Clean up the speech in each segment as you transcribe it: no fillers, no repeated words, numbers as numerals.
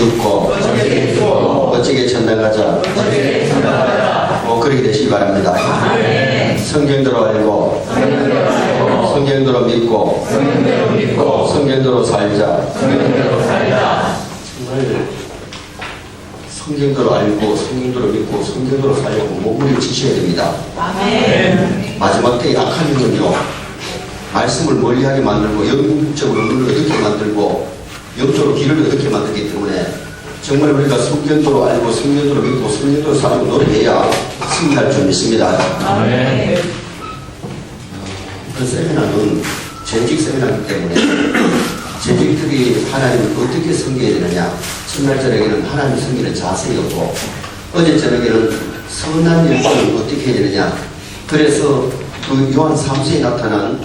죽고 멋지게 천당가자. 그렇게 되시기 바랍니다. 성경대로 알고 성경대로 믿고 성경대로 살자. 정말 성경대로 알고 성경대로 믿고 성경대로 살려고 몸부림을 치셔야 됩니다. 마지막 때 약한 영은요, 말씀을 멀리하게 만들고 영적으로 눈을 어둡게 만들고 영적으로 길을 어둡게 만들기 때문에 정말 우리가 성경대로 알고 성경대로 믿고 성경대로 살고 노력해야 승리할 줄 믿습니다. 그 세미나는 재직 세미나이기 때문에 재직들이 하나님을 어떻게 섬겨야 되느냐, 첫날 저녁에는 하나님 섬기는 자세였고 어제 저녁에는 선한 일꾼을 어떻게 해야 되느냐, 그래서 그 요한 3세에 나타난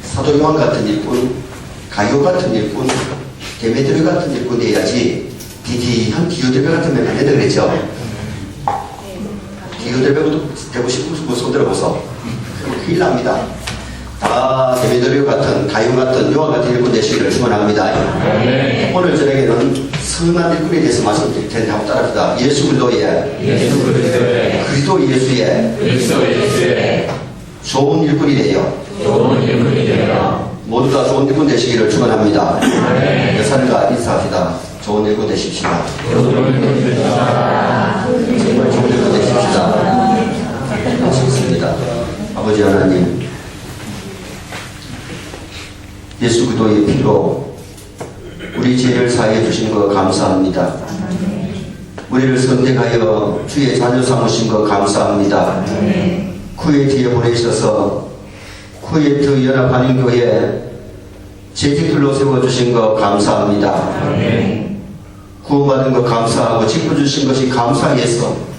사도 요한 같은 일꾼, 가요 같은 일꾼, 데메드로 같은 일꾼 돼야지 디디한 디오데베 같으면 안 된다 그랬죠. 디오데베도 되고 싶으면 손 들어보소. 그럼 큰일 납니다. 다 데메드로 같은 가요 같은 요한 같은 일꾼 되시기를 축원합니다. 오늘 저녁에는 선한 일꾼에 대해서 말씀드릴 텐데 한번 따라합시다. 예수 그리스도의 그리스도 예수의 좋은 일꾼이 되어 모두 다 좋은 일꾼 되시기를 축원합니다. 여사님과 인사합시다. 좋은 일꾼 되십시다. 정말 좋은 일꾼 되십시다. 좋습니다. 아버지 하나님, 예수 그리스도의 피로 우리 죄를 사해 주신 것 감사합니다. 우리를 선택하여 주의 자녀 삼으신 것 감사합니다. 쿠웨이트에 보내셔서 쿠웨이트 연합한인교회 재직들로 세워주신 것 감사합니다. 구원받은 것 감사하고 짚어주신 것이 감사해서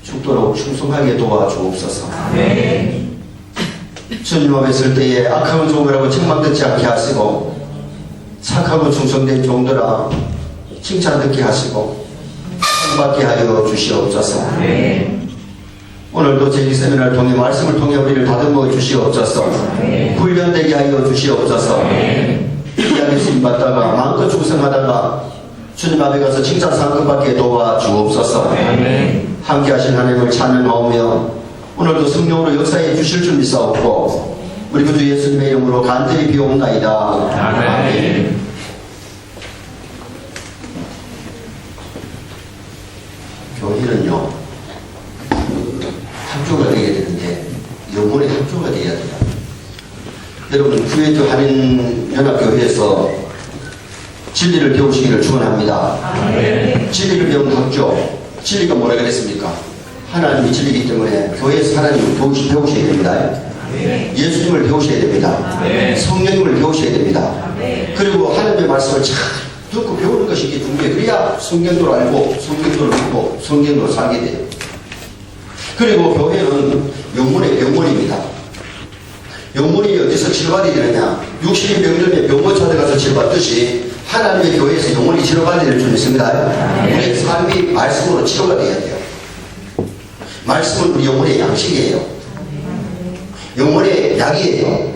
죽도록 충성하게 도와주옵소서. 주님 앞에 설 때에 악하고 좋으라고 책망 듣지 않게 하시고 착하고 충성된 종들아 칭찬 듣게 하시고 상받게 하여 주시옵소서. 오늘도 재직 세미나를 통해 말씀을 통해 우리를 다듬어 주시옵소서. 훈련되게 하여 주시옵소서. 귀하게 쓰임받다가 마음껏 충성하다가 주님 앞에 가서 칭찬 상급받게 도와주옵소서. 함께 하신 하나님을 찬양하오며 오늘도 성령으로 역사해 주실 줄 믿사옵고 우리 구주 예수님의 이름으로 간절히 비옵나이다. 아멘. 교회는요, 학교가 되어야 되는데 영혼의 학교가 되어야 돼요. 여러분, 쿠웨이트 한인연합교회에서 진리를 배우시기를 축원합니다. 진리를 배운 학교, 진리가 뭐라 그랬습니까? 하나님이 진리이기 때문에 교회에서 하나님을 배우셔야 됩니다. 예수님을 배우셔야 됩니다. 성령님을 배우셔야 됩니다. 그리고 하나님의 말씀을 잘 듣고 배우는 것이 이게 중요해요. 그래야 성경도 알고 성경도 믿고 성경으로 살게 돼요. 그리고 교회는 영혼의 병원입니다. 영혼이 어디서 치료받아야 되느냐, 육신이 병들면 병원 찾아가서 치료받듯이 하나님의 교회에서 영혼이 치료받아야 될 줄 믿습니다. 우리의 삶이 말씀으로 치료가 돼야 돼요. 말씀은 우리 영혼의 양식이에요. 영혼의 약이에요.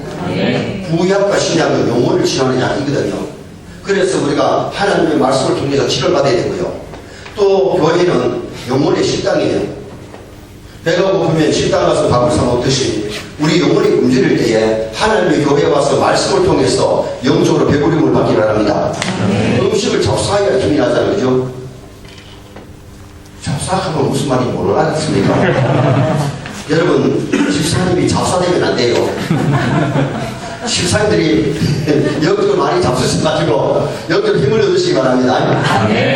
구약과 신약은 영혼을 치료하는 약이거든요. 그래서 우리가 하나님의 말씀을 통해서 치료를 받아야 되고요. 또 교회는 영혼의 식당이에요. 배가 고프면 식당 가서 밥을 사 먹듯이 우리 영혼이 굶주릴 때에 하나님의 교회에 와서 말씀을 통해서 영적으로 배부림을 받기를 합니다. 음식을 접사해야 힘이 나잖아요. 그죠? 잡사하면 무슨 말인지 모르겠습니까? 여러분, 집사님이 잡사되면 안 돼요. 집사님들이 영적으로 많이 잡수셔가지고 영적으로 힘을 얻으시기 바랍니다.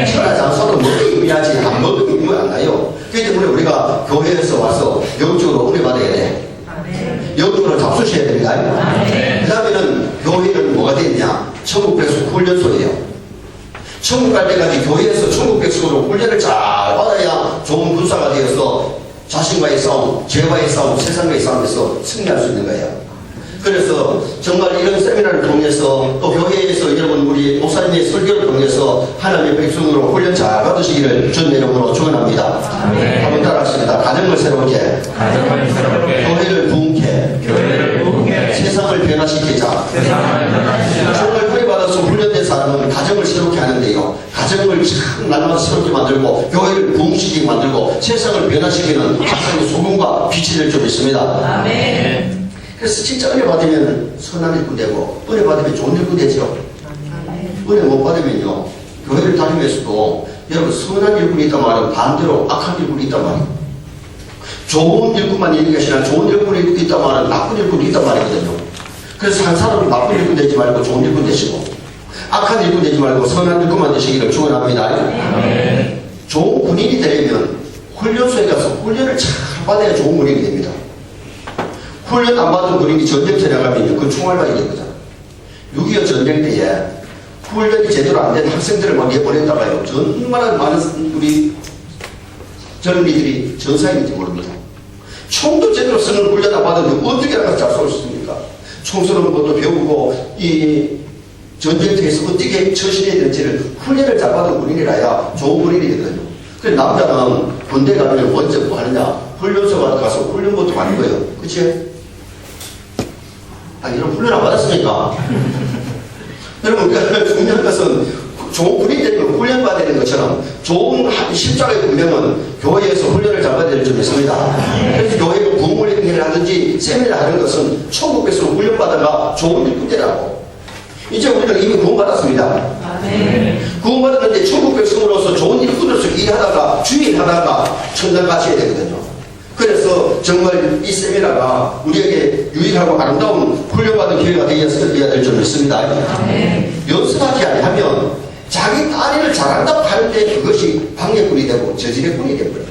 천하지 않아도 먹는 힘이야지 안 먹는 힘은 안 가요. 그렇기 때문에 우리가 교회에서 와서 영적으로 은혜 받아야 돼. 영적으로 잡수셔야 됩니다. 그 다음에는 교회는 뭐가 되느냐? 천국 백성 훈련소예요. 천국 갈 때까지 교회에서 천국 백성으로 훈련을 잘 받아야 좋은 군사가 되어서 자신과의 싸움, 죄와의 싸움, 세상과의 싸움에서 승리할 수 있는 거예요. 그래서 정말 이런 세미나를 통해서 또 교회에서 여러분 우리 목사님의 설교를 통해서 하나님의 백성으로 훈련 잘 받으시기를 주님의 이름으로 축원합니다. 한번 따라하십니다. 가정을 새롭게, 교회를 부흥케, 세상을 변화시키자. 정말 훈련받아서 훈련 만들고 교회를 부흥시키게 만들고 세상을 변화시키는 하나님의 소금과 빛이 될 줄 믿습니다. 아멘. 그래서 진짜 은혜 받으면 선한 일꾼 되고 은혜 받으면 좋은 일꾼 되죠. 은혜 못 받으면요 교회를 다니면서도 여러분 선한 일꾼이 있단 말은 반대로 악한 일꾼이 있단 말이에요. 좋은 일꾼만 있는 것이 아니라 좋은 일꾼이 있단 말은 나쁜 일꾼이 있단 말이거든요. 그래서 한 사람은 나쁜 일꾼 되지 말고 좋은 일꾼 되시고 악한 일꾼 되지 말고 선한 일꾼만 되시기를 축원합니다. 좋은 군인이 되려면 훈련소에 가서 훈련을 잘 받아야 좋은 군인이 됩니다. 훈련 안 받은 군인이 전쟁터에 나가면 그건 총알바이 되거든. 6.25 전쟁 때에 훈련이 제대로 안 된 학생들을 막 내보냈다가요 정말 많은 우리 젊은이들이 전사했는지 모릅니다. 총도 제대로 쓰는 훈련 안 받았는데 어떻게 나가서 잘 쏠 수 있습니까? 총 쏘는 것도 배우고 이 전쟁터에서 어떻게 처신해야 될지를 훈련을 잘 받은 군인이라야 좋은 군인이 되거든요. 그래서 남자는 군대 가면 먼저 뭐 하느냐 훈련소 가서 훈련부터 하는 거예요. 그치? 아, 이런 훈련 안 받았으니까. 여러분, 중요한 것은 좋은 군인이 되면 훈련받아야 되는 것처럼 좋은 십자가의 군명은 교회에서 훈련을 잡아야 될 줄 믿습니다. 그래서 교회가 부흥훈련을 하든지 세미나를 하는 것은 천국에서 훈련받아가 좋은 일꾼이라고. 이제 우리는 이미 구원받았습니다. 구원받았는데 천국 백성으로서 좋은 일꾼으로서 일하다가 주일하다가 천당 가셔야 되거든요. 그래서 정말 이 세미나가 우리에게 유익하고 아름다운 훈련받은 기회가 되어야 될 줄 믿습니다. 연습하지 않으면 자기 딸을 잘한다고 하는데 그것이 방해꾼이 되고 저지레꾼이 되버려요.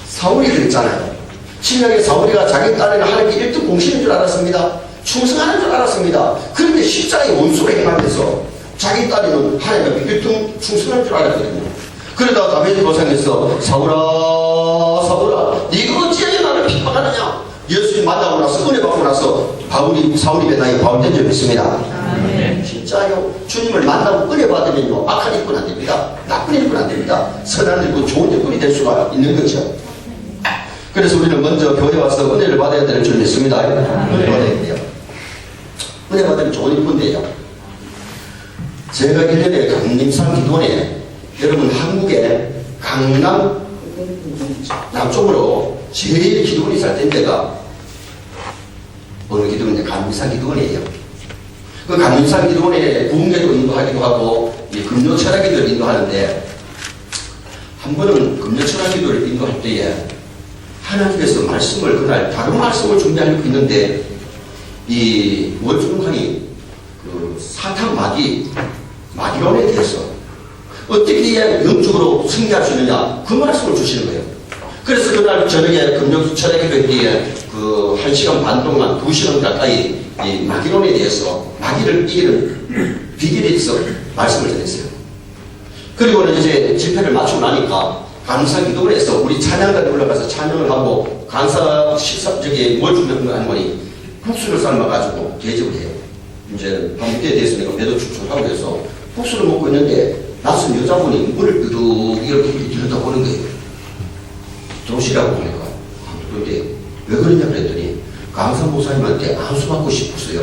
사울이 그랬잖아요. 신약의 사울이가 자기 딸에는 하나님께 1등 공신인 줄 알았습니다. 충성하는 줄 알았습니다. 그런데 십자가의 원수로 행하면서 자기 딸에는 하나님께 1등 충성할 줄 알았거든요. 그러다가 다윗이 고생해서 사울아 사울아 네가 어찌하여 나를 핍박하느냐. 예수님 만나고 나서 은혜 받고 나서 사울이 나이 바울 된 적이 있습니다. 진짜요. 주님을 만나고 은혜 받으면요 악한 일꾼 안 됩니다. 나쁜 일꾼 안 됩니다. 선한 일꾼 좋은 일꾼이 될 수가 있는 거죠. 그래서 우리는 먼저 교회 와서 은혜를 받아야 될 줄 믿습니다. 은혜 받아야 돼요. 은혜 받으면 좋은 일꾼 돼요. 제가 1년에 강림산 기도원에 여러분 한국에 강남 남쪽으로 제일 기도원이 잘 된 데가 어느 기도원인데 강림산 기도원이에요. 그 강림산 기도원에 부흥회도 인도하기도 하고 금요 철학기도를 인도하는데 한 번은 금요 철학기도를 인도할 때에 하나님께서 말씀을 그날 다른 말씀을 준비하려고 했는데 이 월중간이 그 사탄 마귀론에 대해서 어떻게 해야 영적으로 승리할 수 있느냐 그 말씀을 주시는 거예요. 그래서 그날 저녁에 금요 철학기도 때에 그 1시간 반 동안 2시간 가까이 이 마귀론에 대해서 마귀를 이기는 비결에 대해서 말씀을 전했어요. 그리고는 이제 집회를 마치고 나니까 강사 기도원에서 우리 찬양단에 올라가서 찬양을 하고 강사 뭘 준비한 거니 국수를 삶아가지고 대접을 해요. 이제 밤늦게 됐으니까 배도 축축하고 해서 국수를 먹고 있는데 낯선 여자분이 문을 뚜둑 이렇게 들여다보는 거예요. 들어오시라고 보니까. 그런데 왜 그러냐 그랬더니 강사 목사님한테 안수 받고 싶었어요.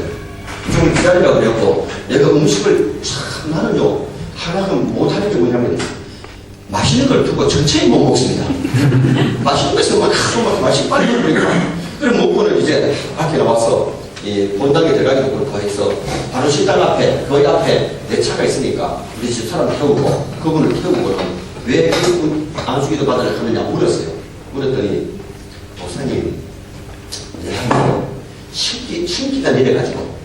좀 기다리라고 그랬고 내가 음식을 참 나는요 하나는 못하는 게 뭐냐면 맛있는 걸 두고 전체히 못 먹습니다. 맛있는 것을 막 맛이 빨리 먹으니까 그럼 먹고는 이제 밖에 나와서 이 본당에 들어가기도 그렇고 해서 바로 식당 앞에 거의 앞에 내 차가 있으니까 우리 집 사람 태우고 그분을 태우고 왜 그분 안수기도 받으려 하느냐 물었어요. 물었더니 목사님 신기가 내려가지고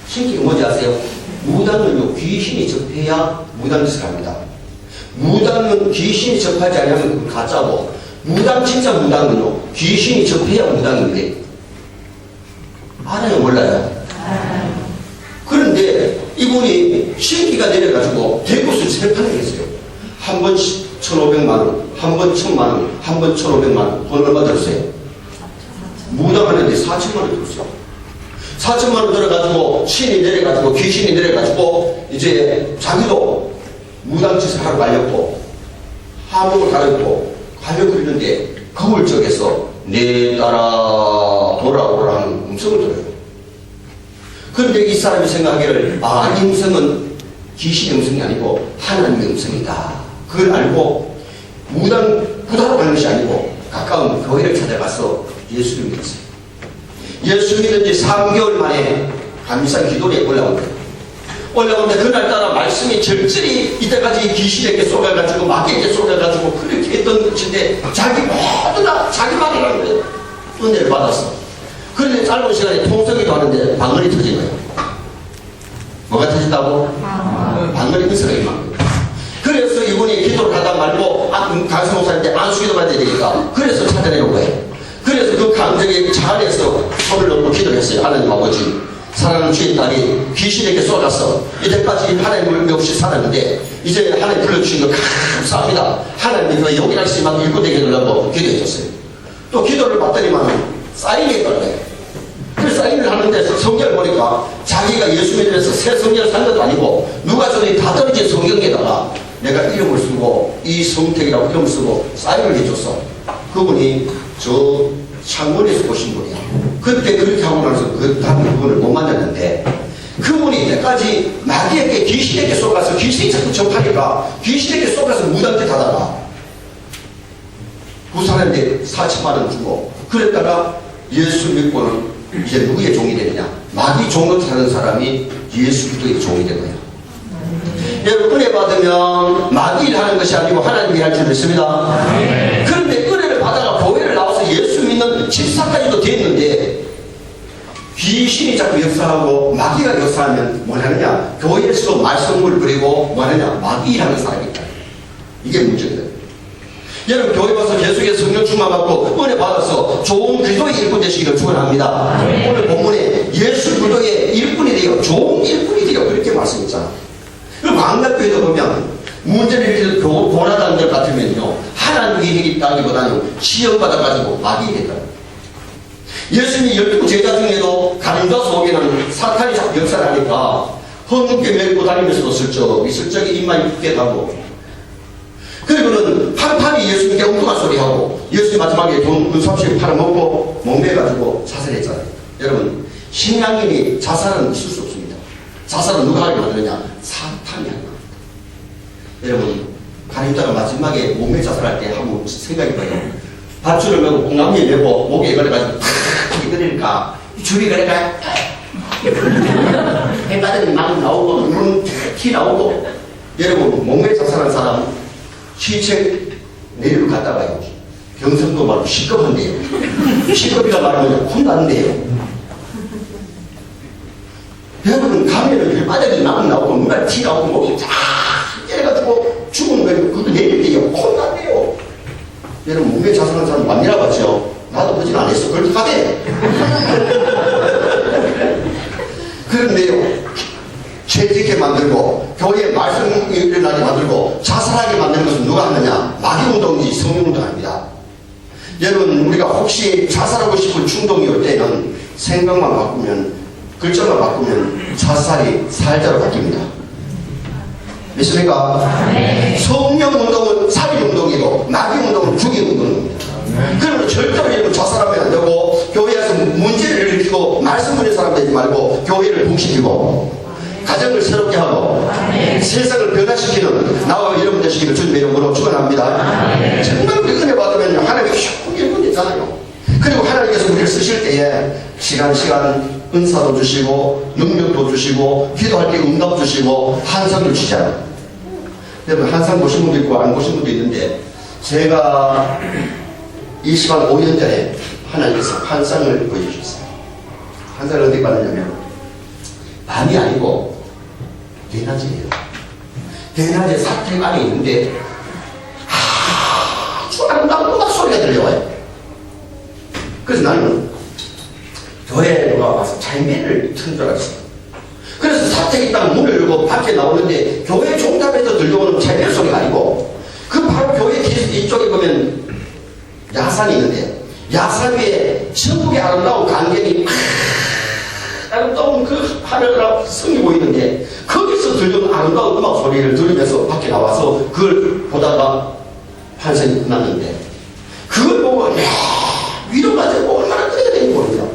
신기가 뭔지 아세요? 무당은요 귀신이 접해야 무당짓을 합니다. 무당은 귀신이 접하지 않으면 그건 가짜고 무당 진짜 무당은요 귀신이 접해야 무당인데 알아요 몰라요? 그런데 이분이 신기가 내려가지고 대구수 세 판을 했어요. 한 번 1,500만원 한 번 1,000만원 한 번 1,500만원 돈 얼마 들었어요? 무당하는데 4천만원 들었어요. 4천만원 들어가지고 신이 내려가지고 귀신이 내려가지고 이제 자기도 무당짓을 하러 가려고 하복을 가려고 가려고 그러는데 거울 쪽에서 내 따라 돌아오라는 음성을 들어요. 그런데 이 사람이 생각하기를 이 음성은 귀신의 음성이 아니고 하나님의 음성이다. 그걸 알고 무당구다로 가는 것이 아니고 가까운 교회를 찾아가서 예수를 믿었어요. 예수 믿은 지 3개월 만에 감사 기도에 올라오는데 그날따라 말씀이 절절히 이때까지 귀신에게 쏘가가지고 마귀에게 쏘가가지고 그렇게 했던 것인데 자기 모두 다 자기 말이라는 거예요. 은혜를 받았어. 그런데 짧은 시간에 통성기도 하는데 방언이 터진 거예요. 뭐가 터진다고? 방언이 은사가 임한 거예요. 그래서 이분이 기도를 하다 말고 강수 목사님한테 안수기도 받아야 되니까 그래서 찾아내는 거예요. 그래서 그 감정에 차 안에서 손을 놓고 기도를 했어요. 하나님 아버지, 사랑하는 주의 딸이 귀신에게 쏟아서 이때까지 하나님을 없이 살았는데 이제 하나님 불러주신 거 감사합니다. 하나님 그 용기할 수 있는 일꾼되게 해달라고 기도해 줬어요. 또 기도를 받더니만 사인이 있던 거예요. 그 사인을 하는데 성경을 보니까 자기가 예수 믿으면서 새 성경을 산 것도 아니고 누가 전에 다 떨어진 성경에다가 내가 이름을 쓰고 이성택이라고 이름을 쓰고 사인을 해줬어. 그분이 저 창원에서 오신 분이야. 그때 그렇게 하고 나서 그 다음에 그분을 못 만났는데 그분이 이때까지 마귀에게 귀신에게 쏘가서 귀신이 자꾸 접하니까 귀신에게 쏘가서 무당짓 하다가 그 사람한테 4천만 원 주고 그랬다가 예수 믿고는 이제 누구의 종이 되느냐? 마귀 종으로 사는 사람이 예수 그리스도의 종이 된 거예요. 여러분 은혜 받으면 마귀 일 하는 것이 아니고 하나님이 할 줄 믿습니다. 그런데 은혜를 받아가 교회를 나와서 예수 믿는 집사까지도 됐는데 귀신이 자꾸 역사하고 마귀가 역사하면 뭘 하느냐? 교회에서도 말썽을 부리고 뭐 하느냐? 마귀 일하는 사람이 있다. 이게 문제거든요. 여러분 교회 와서 계속해서 성령 충만 받고 은혜 받아서 좋은 기도의 일꾼 되시기를 축원합니다. 오늘 본문에 예수 기도의 일꾼이 되어 좋은 일꾼이 되어 그렇게 말씀했잖아. 그리고 광락교회도 보면 문제를 일으키는 고난당들 같으면요 하나님의 일이 있다기보다는 시험받아가지고 마귀가 됐다. 예수님이 12 제자 중에도 가림자 속에는 사탄이 자꾸 역사를 하니까 헛되게 메고 다니면서도 슬쩍이 입만 붓게 가고 그리고는 판판이 예수님께 엉뚱한 소리하고 예수님 마지막에 돈 30을 팔아먹고 목매가지고 자살했잖아요. 여러분 신앙인이 자살은 있을 수 없습니다. 자살은 누가 하게 만드느냐? 사탄이 하는 겁니다. 여러분 가림자가 마지막에 목매 자살할 때 한번 생각해봐요. 밧줄을 메고 꽁나무에 메고 목에 걸려가지고 팍 그러니까 줄이 그래가 해바닥이 막 나오고 눈은 티 나오고 여러분 목매 자살한 사람 시체 내리로 갔다가요 병성도 말고 시급한데요. 시급이라 말하면 혼난대요. 여러분 가면은 혓바닥이 막 나오고 눈알 티 나오고 목이 쫙 때려가지고 죽은 거예요. 그거 내릴 때요 혼난대요. 여러분 목매 자살한 사람 많이라 봤죠. 나도 그진 안 했어. 그렇게 하대. 그런데요 죄짓게 만들고 교회에 말씀을 일어나게 만들고 자살하게 만드는 것은 누가 하느냐? 마귀운동인지 성령운동입니다. 여러분 우리가 혹시 자살하고 싶은 충동이 올 때는 생각만 바꾸면 글자만 바꾸면 자살이 살자로 바뀝니다. 믿습니까? 성령운동은 살인운동이고 마귀운동은 죽임운동입니다. 그러면 절대로 여러분 자살하면 안 되고 교회에서 문제를 일으키고 말씀 듣는 사람 되지 말고 교회를 붕시키고 가정을 새롭게 하고 세상을 변화시키는 나와 여러분 되시기를 주님의 이름으로 축원합니다. 정말 우리 은혜 받으면 하나님이 슉 일꾼 있잖아요. 그리고 하나님께서 우리를 쓰실 때에 시간 은사도 주시고 능력도 주시고 기도할 때 응답 주시고 환상도 주시잖아요. 여러분 환상 보신 분도 있고 안 보신 분도 있는데 제가 25년 전에 하나님께서 환상을 보여주셨어요. 환상을 어디 받느냐면 밤이 아니고 대낮이에요. 대낮에 사택 안에 있는데 아주 아름다운 음악 소리가 들려와요. 그래서 나는 교회에 누가 와서 장례를 튼 줄 알았어요. 그래서 사택 있다가 문을 열고 밖에 나오는데 교회 종탑에서 들려오는 장례 소리가 아니고 그 바로 교회 이쪽에 보면 야산이 있는데 야산 위에 천국의 아름다운 광경이 아름다운 그 하늘과 성이 보이는데 거기서 들려오는 아름다운 음악 소리를 들으면서 밖에 나와서 그걸 보다가 환상이 끝났는데 그걸 보고 위로가 되고 얼마나 끓여야 되는지 모릅니다.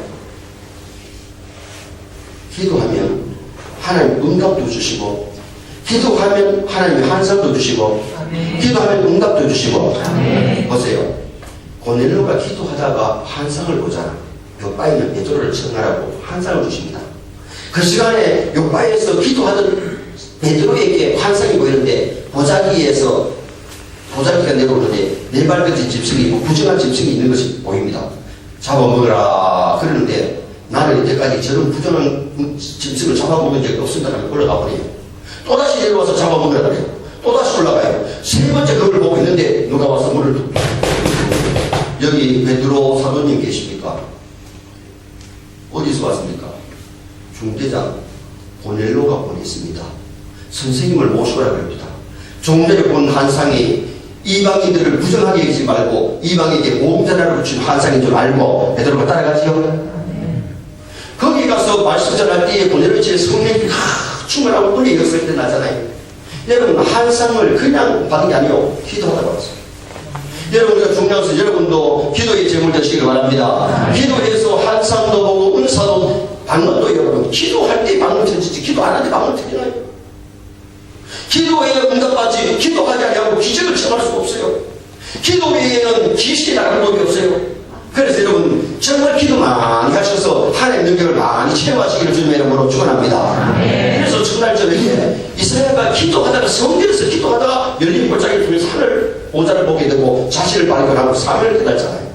기도하면 하나님 응답도 주시고 기도하면 하나님이 환상도 주시고 기도하면 응답도 주시고 보세요. 고넬료가 기도하다가 환상을 보잖아. 욥바에는 베드로를 청하라고 환상을 주십니다. 그 시간에 욥바에서 기도하던 베드로에게 환상이 보이는데 보자기가 내려오는데 네 발끝에 짐승이 있고 부정한 짐승이 있는 것이 보입니다. 잡아먹으라 그러는데 나는 이때까지 저런 부정한 짐승을 잡아먹은 적이 없습니다 하면 올라가 버려요. 또다시 내려와서 잡아먹으라 그래요. 또다시 올라가요. 세 번째 그걸 보고 있는데 누가 와서 물을 뚝. 여기 베드로 사도님 계십니까? 어디서 왔습니까? 중대장 고넬료가 보냈습니다. 선생님을 모시거라 그럽니다. 조금 전에 본 환상이 이방인들을 부정하게 하지 말고 이방인에게 모험자라고 붙인 환상인 줄 알고 베드로가 따라가지요. 거기 가서 말씀 전할 때에 고넬료의 성령이 충만하고 은혜 역사가 일어나잖아요. 여러분 환상을 그냥 받은 게 아니요 기도하다 받았어요. 여러분 우리가 중요한 것은 여러분도 기도에 제물되시길 바랍니다. 기도해서 환상도 보고 은사도 받는 것도 여러분 기도할 때 방문 터지지 기도 안 할 때 방문 터지나요? 기도에 응답받지 기도하지 않고 기적을 체험할 수가 없어요. 기도 외에는 귀신이 나가는 법이 없어요. 그래서 여러분 정말 기도 많이 하셔서 하나님의 능력을 많이 체험하시기를 주님의 이름으로 축원합니다. 그래서 첫날 저녁에 이사야가 기도하다가 성전에서 기도하다가 열린 골짜기를 통해서 하늘 보좌를 보게 되고 자신을 발견하고 사명을 깨달잖아요.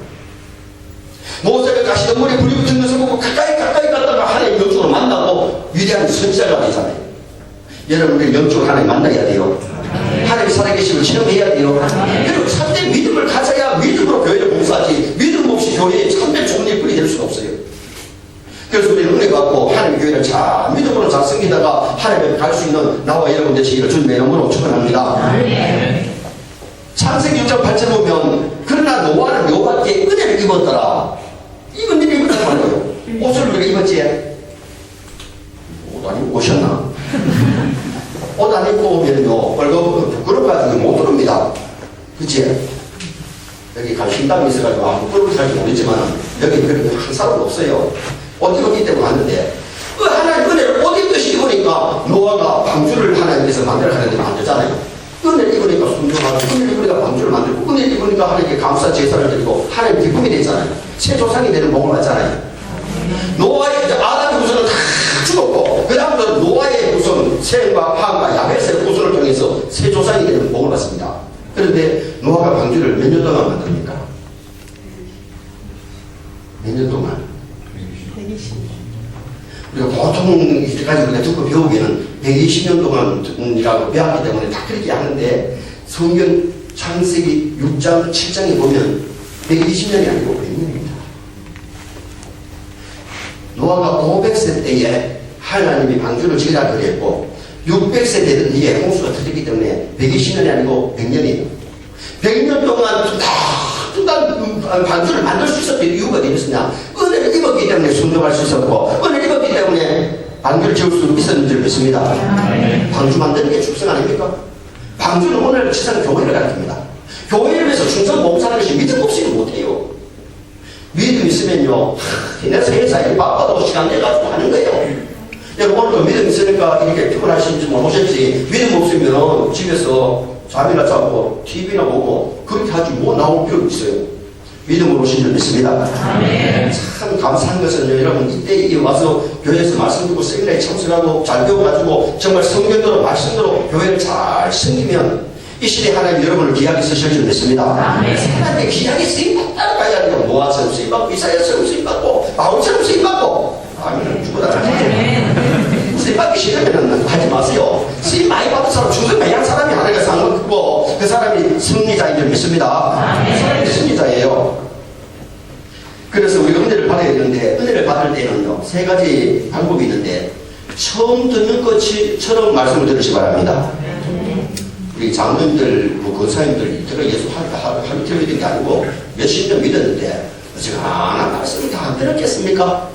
모세가 가시던 물에 불이 붙은 것을 보고 가까이 갔다가 하나님 영적으로 만나고 위대한 선지자가 되잖아요. 여러분 우리 영적으로 하나님 만나야 돼요. 하나님이 살아계심을 체험해야 돼요. 그리고 참된 믿음을 가져야 믿음으로 교회를 봉사하지 믿음 없이 교회에 참된 좋은 일꾼이 될 수가 없어요. 그래서 우리는 은혜 받고 하나님 교회를 잘 믿음으로 잘 섬기다가 하나님께 갈 수 있는 나와 여러분 되시기를 주님의 이름으로 축원합니다. 창세기 6장 8절 보면 그러나 노아는 여호와께 은혜를 입었더라. 이건 일이 입었단 말이에요. 옷을 우리가 입었지? 옷 안 입고 오셨나? 옷 안 입고 오면요 벌거 부끄러워가지고 못 들어옵니다. 그치? 여기 신당이 있어가지고 부끄러운 살지 모르지만 여기 그렇게 한 사람도 없어요. 옷 입었기 때문에 왔는데 하나님 은혜를 옷 입듯이 입으니까 노아가 방주를 하나님께서 만들어 하는데 만들잖아요. 은혜를 입으니까 순종하고 은혜를 입으니까 방주를 만들고 은혜를 입으니까 하나님께 감사 제사를 드리고 하나님 기쁨이 되잖아요. 새 조상이 되는 복을 받잖아요. 노아의 아담의 후손은 다 죽었고 그 다음부터 노아의 후손 셈과 함과 야벳의 후손을 통해서 새 조상이 되는 복을 받습니다. 그런데 노아가 방주를 몇 년 동안 만듭니까? 몇 년 동안? 120년. 우리가 보통 이때까지 우리가 듣고 배우기에는 120년 동안이라고 배웠기 때문에 다 그렇게 하는데 성경 창세기 6장 7장에 보면 120년이 아니고 100년입니다. 노아가 500세 때에 하나님이 방주를 지으라 그랬고 600세 되던 뒤에 홍수가 터졌기 때문에 120년이 아니고 100년이에요. 100년 동안 뚜단 방주를 만들 수 있었던 이유가 되었으냐? 은혜를 입었기 때문에 순종할 수 있었고 은혜를 입었기 때문에 방주를 지을 수 있었는 줄 믿습니다. 방주 만드는 게 축성 아닙니까? 방주는 오늘 세상 교회를 가르칩니다. 교회를 위해서 충성 봉사하는 것이 믿음 없이는 못해요. 믿음 있으면요 내 세상에 바빠도 시간 내가지고 하는 거예요. 여러분 오늘도 믿음 있으니까 이렇게 피곤하신지 모르셨지 믿음 없으면 집에서 잠이나 자고 TV나 보고 그렇게 하지 뭐 나올 필요 있어요. 믿음으로 오신 줄 믿습니다. 참 감사한 것은 여러분 이때 와서 교회에서 말씀 듣고 세미나에 참석하고 잘 배워가지고 정말 성경대로 말씀대로 교회를 잘 섬기면 이 시대에 하나님 여러분을 귀하게 쓰실 줄 믿습니다. 하나님의 귀하게 쓰임받고 따라가야 돼요. 노아처럼 쓰임받고 이사야처럼 쓰임받고 바울처럼 쓰임받고 아멘. 죽어다 쓰임받기 싫으면 하지 마세요. 쓰임 많이 받은 사람 충성 많이 한 사람이 하나님과 상관없고 그 사람이 승리자인 줄 믿습니다. 그 사람이 승리자예요. 그래서 우리가 은혜를 받아야 되는데 은혜를 받을 때는요 세 가지 방법이 있는데 처음 듣는 것처럼 말씀을 들으시기 바랍니다. 우리 장로님들, 권사님들 제가 예수 하루 틀리던 게 아니고 몇십 년 믿었는데 어지간한 말씀을 다 안 들었겠습니까?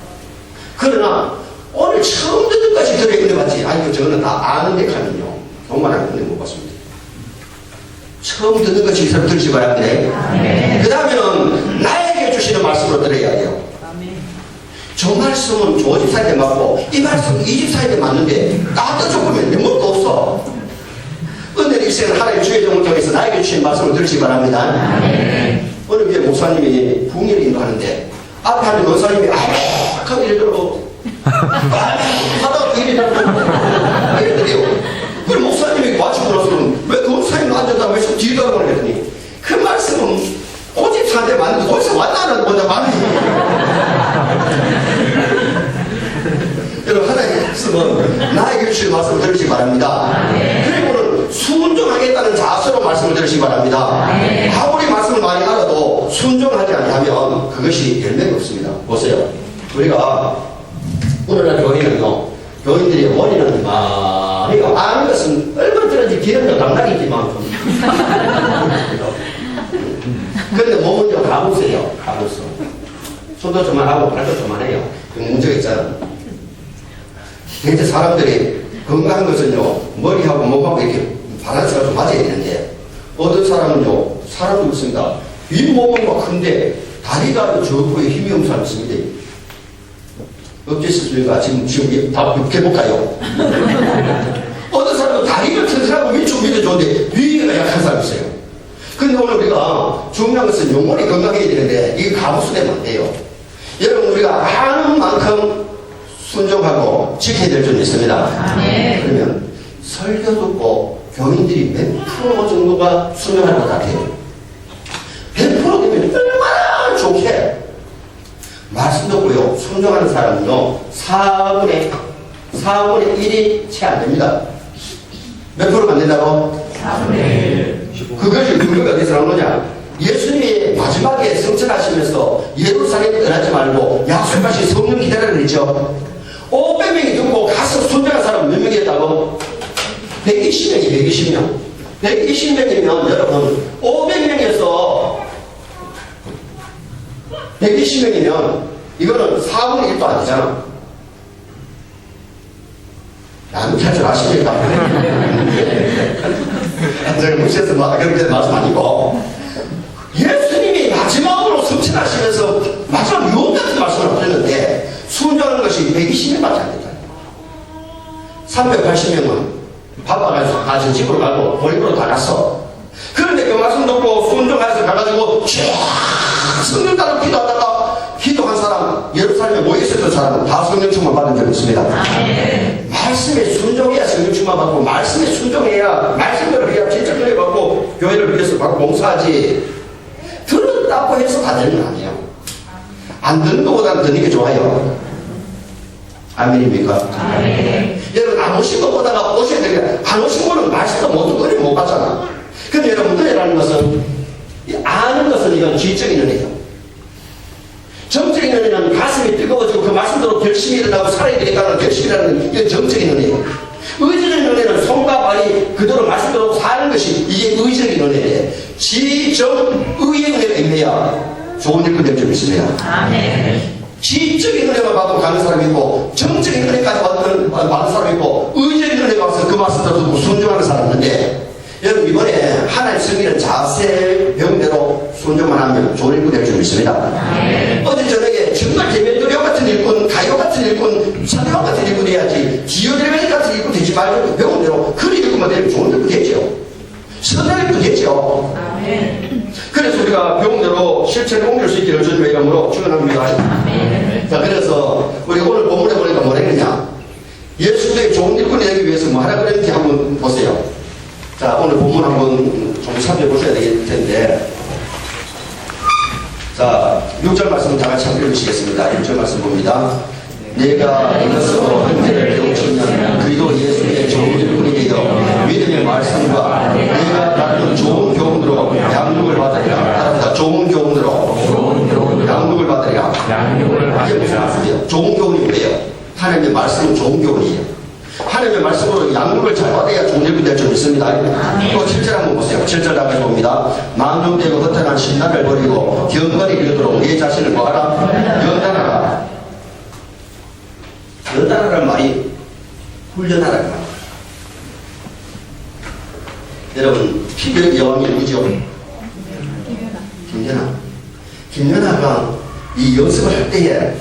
그러나 오늘 처음 듣는 것까지 들어야 은혜 받지. 아니 저거는 다 아는데 가면요 정말 은혜 못 받습니다. 처음 듣는 것이 이사람 들으시기 바랍니다. 그 다음에는 나에게 주시는 말씀으로 들어야 돼요. 저 말씀은 저 집 사이에 맞고 이 말씀은 이 집 사이에 맞는데 나도 조금은 내 것도 없어. 주신 말씀을 들으시기 바랍니다. 어느 교회 목사님이 부흥회를 인도하는데 앞에 하는 권사님이 하고 이러더라고. 하다가 그 일이 나고 이랬더래요. 그 목사님이 마치고 나서는 왜 그 목사님 앉았다고 해서 뒤에 가라고 그랬더니 그 말씀은 고집사한테 맞는데 거기서 만나는 거냐 말이에요. 여러분 하나님의 말씀은 나에게 주신 말씀을 들으시기 바랍니다. 그리고는 순종하겠다는 자세로 말씀을 들으시기 바랍니다. 아무리 말씀을 많이 알아도 순종하지 않으면 그것이 열매가 없습니다. 보세요. 우리가 오늘날 교회는요, 교인들이 원인은 많이 아는 것은 얼마든지 기름도 당당이지만 그런데 몸은 좀 가보세요. 가보세요. 손도 좀만하고 발도 좀만해요. 그 문제가 있잖아. 굉장히 사람들이 건강한 것은요, 머리하고 몸하고 이렇게 바란스가 좀 맞아야 되는데 어떤 사람은요, 사람도 있습니다. 윗몸은 막 큰데 다리가 적고 힘이 없는 사람이 있습니다. 어땠습니까? 지금 다 해볼까요? 어떤 사람은 다리가 튼튼하고 위쪽 밑에 좋은데 위가 약한 사람이 있어요. 근데 오늘 우리가 중요한 것은 영혼이 건강해야 되는데 이게 가부수되면 안 돼요. 여러분 우리가 아는 만큼 순종하고 지켜야 될 점이 있습니다. 그러면 설교 듣고 교인들이 몇 프로 정도가 순종할 것 같아요? 100% 되면 얼마나 좋게 말씀 듣고요. 순종하는 사람은요 4분의 1이 채 안 됩니다. 몇 프로가 안 된다고? 4분의 1. 그것이 근거가 어디서 나온 거냐? 예수님이 마지막에 성천하시면서 예루살렘 떠나지 말고 약속하신 성령 기다리라 그랬죠. 500명이 듣고 가서 순종한 사람 몇 명이었다고? 120명. 120명이면 여러분 500명에서 120명이면 이거는 4분의 1도 아니잖아. 나는 잘 아십니까? 제가 무시해서 그렇게 말씀 아니고 예수님이 마지막으로 성천하시면서 마지막 유언 같은 말씀을 하셨는데 순종하는 것이 120명밖에 안 됐다. 380명은 바빠가지고 가서 집으로 가고 보육으로 다 갔어. 그런데 그 말씀 듣고 순종해서 가가지고 성령 따라 기도하다가 기도한 사람, 예루살렘에 모여있었던 사람은 다 성령 충만 받은 적이 있습니다. 말씀에 순종해야 성령 충만 받고 말씀에 순종해야 말씀대로 해야 진짜 은혜 받고 교회를 위해서 받고 봉사하지. 들었다고 해서 다 되는 거 아니에요. 안 듣는 것보다는 듣는 게 좋아요. 아멘입니까? 여러분 안 오신 것보다가 오셔야 되니까 안 오신 거는 말씀도 못 듣고 못 받잖아. 근데 여러분 은혜라는 것은 아는 것은 이건 지적인 은혜예요. 정적인 은혜는 가슴이 뜨거워지고 그 말씀대로 결심이 일어나고 살아야 되겠다는 결심이라는 이건 정적인 은혜예요. 의지적인 은혜는 손과 발이 그대로 말씀대로 사는 것이 이게 의지적인 은혜예요. 지정의의 은혜가 있네요. 좋은 일꾼 될 줄 믿습니다. 지적인 은혜만 받고 가는 사람이 있고 정적인 은혜까지 받는 사람이 있고 의지적인 은혜가 와서 그 말씀대로 듣고 순종하는 사람이 있는데 여러분 이번에 하나님 섬기는 자세 배움대로 순종만 하면 좋은 일꾼 될 줄 믿습니다. 어제 저녁에 정말 대면도령 같은 일꾼, 가요 같은 일꾼, 사대왕 같은 일꾼 해야지 디오드레메 같은 일꾼 되지 말고 배운 대로 그런 일꾼만 되면 좋은 일꾼 되죠. 선한 일꾼 되죠. 그래서 우리가 배운 대로 실체를 옮길 수 있기를 주님의 이름으로 축원합니다. 자, 그래서 우리 오늘 본문에 보니까 뭐라 했느냐? 예수님의 좋은 일꾼이 되기 위해서 뭐 하라 그랬는지 한번 보세요. 자, 오늘 본문 한번 좀 살펴보셔야 될 텐데. 자, 6절 말씀 다 같이 함께 읽으시겠습니다. 6절 말씀 봅니다. 내가 이것으로 형제를 깨우치면 그리도 예수의 좋은 일꾼이 되어 믿음의 말씀과 내가 갖는 좋은 교훈으로 양육을 받으리라. 좋은 교훈으로 양육을 받으리라. 이게 무슨 말씀이에요? 좋은 교훈이 뭐예요? 하나님의 말씀은 좋은 교훈이에요. 하나님의 말씀으로 양육을 잘 받아야 좋은 일꾼 될 줄 믿습니다. 또 7절 한번 보세요. 7절 다시 봅니다. 망령되고 허탄한 신랑을 버리고 경건히 이르도록 네 자신을 뭐하라? 연단하라. 연단하라는 말이 훈련하라는 말. 여러분 피교의 여왕이 누구죠? 김연아. 김연아가 이 연습을 할 때에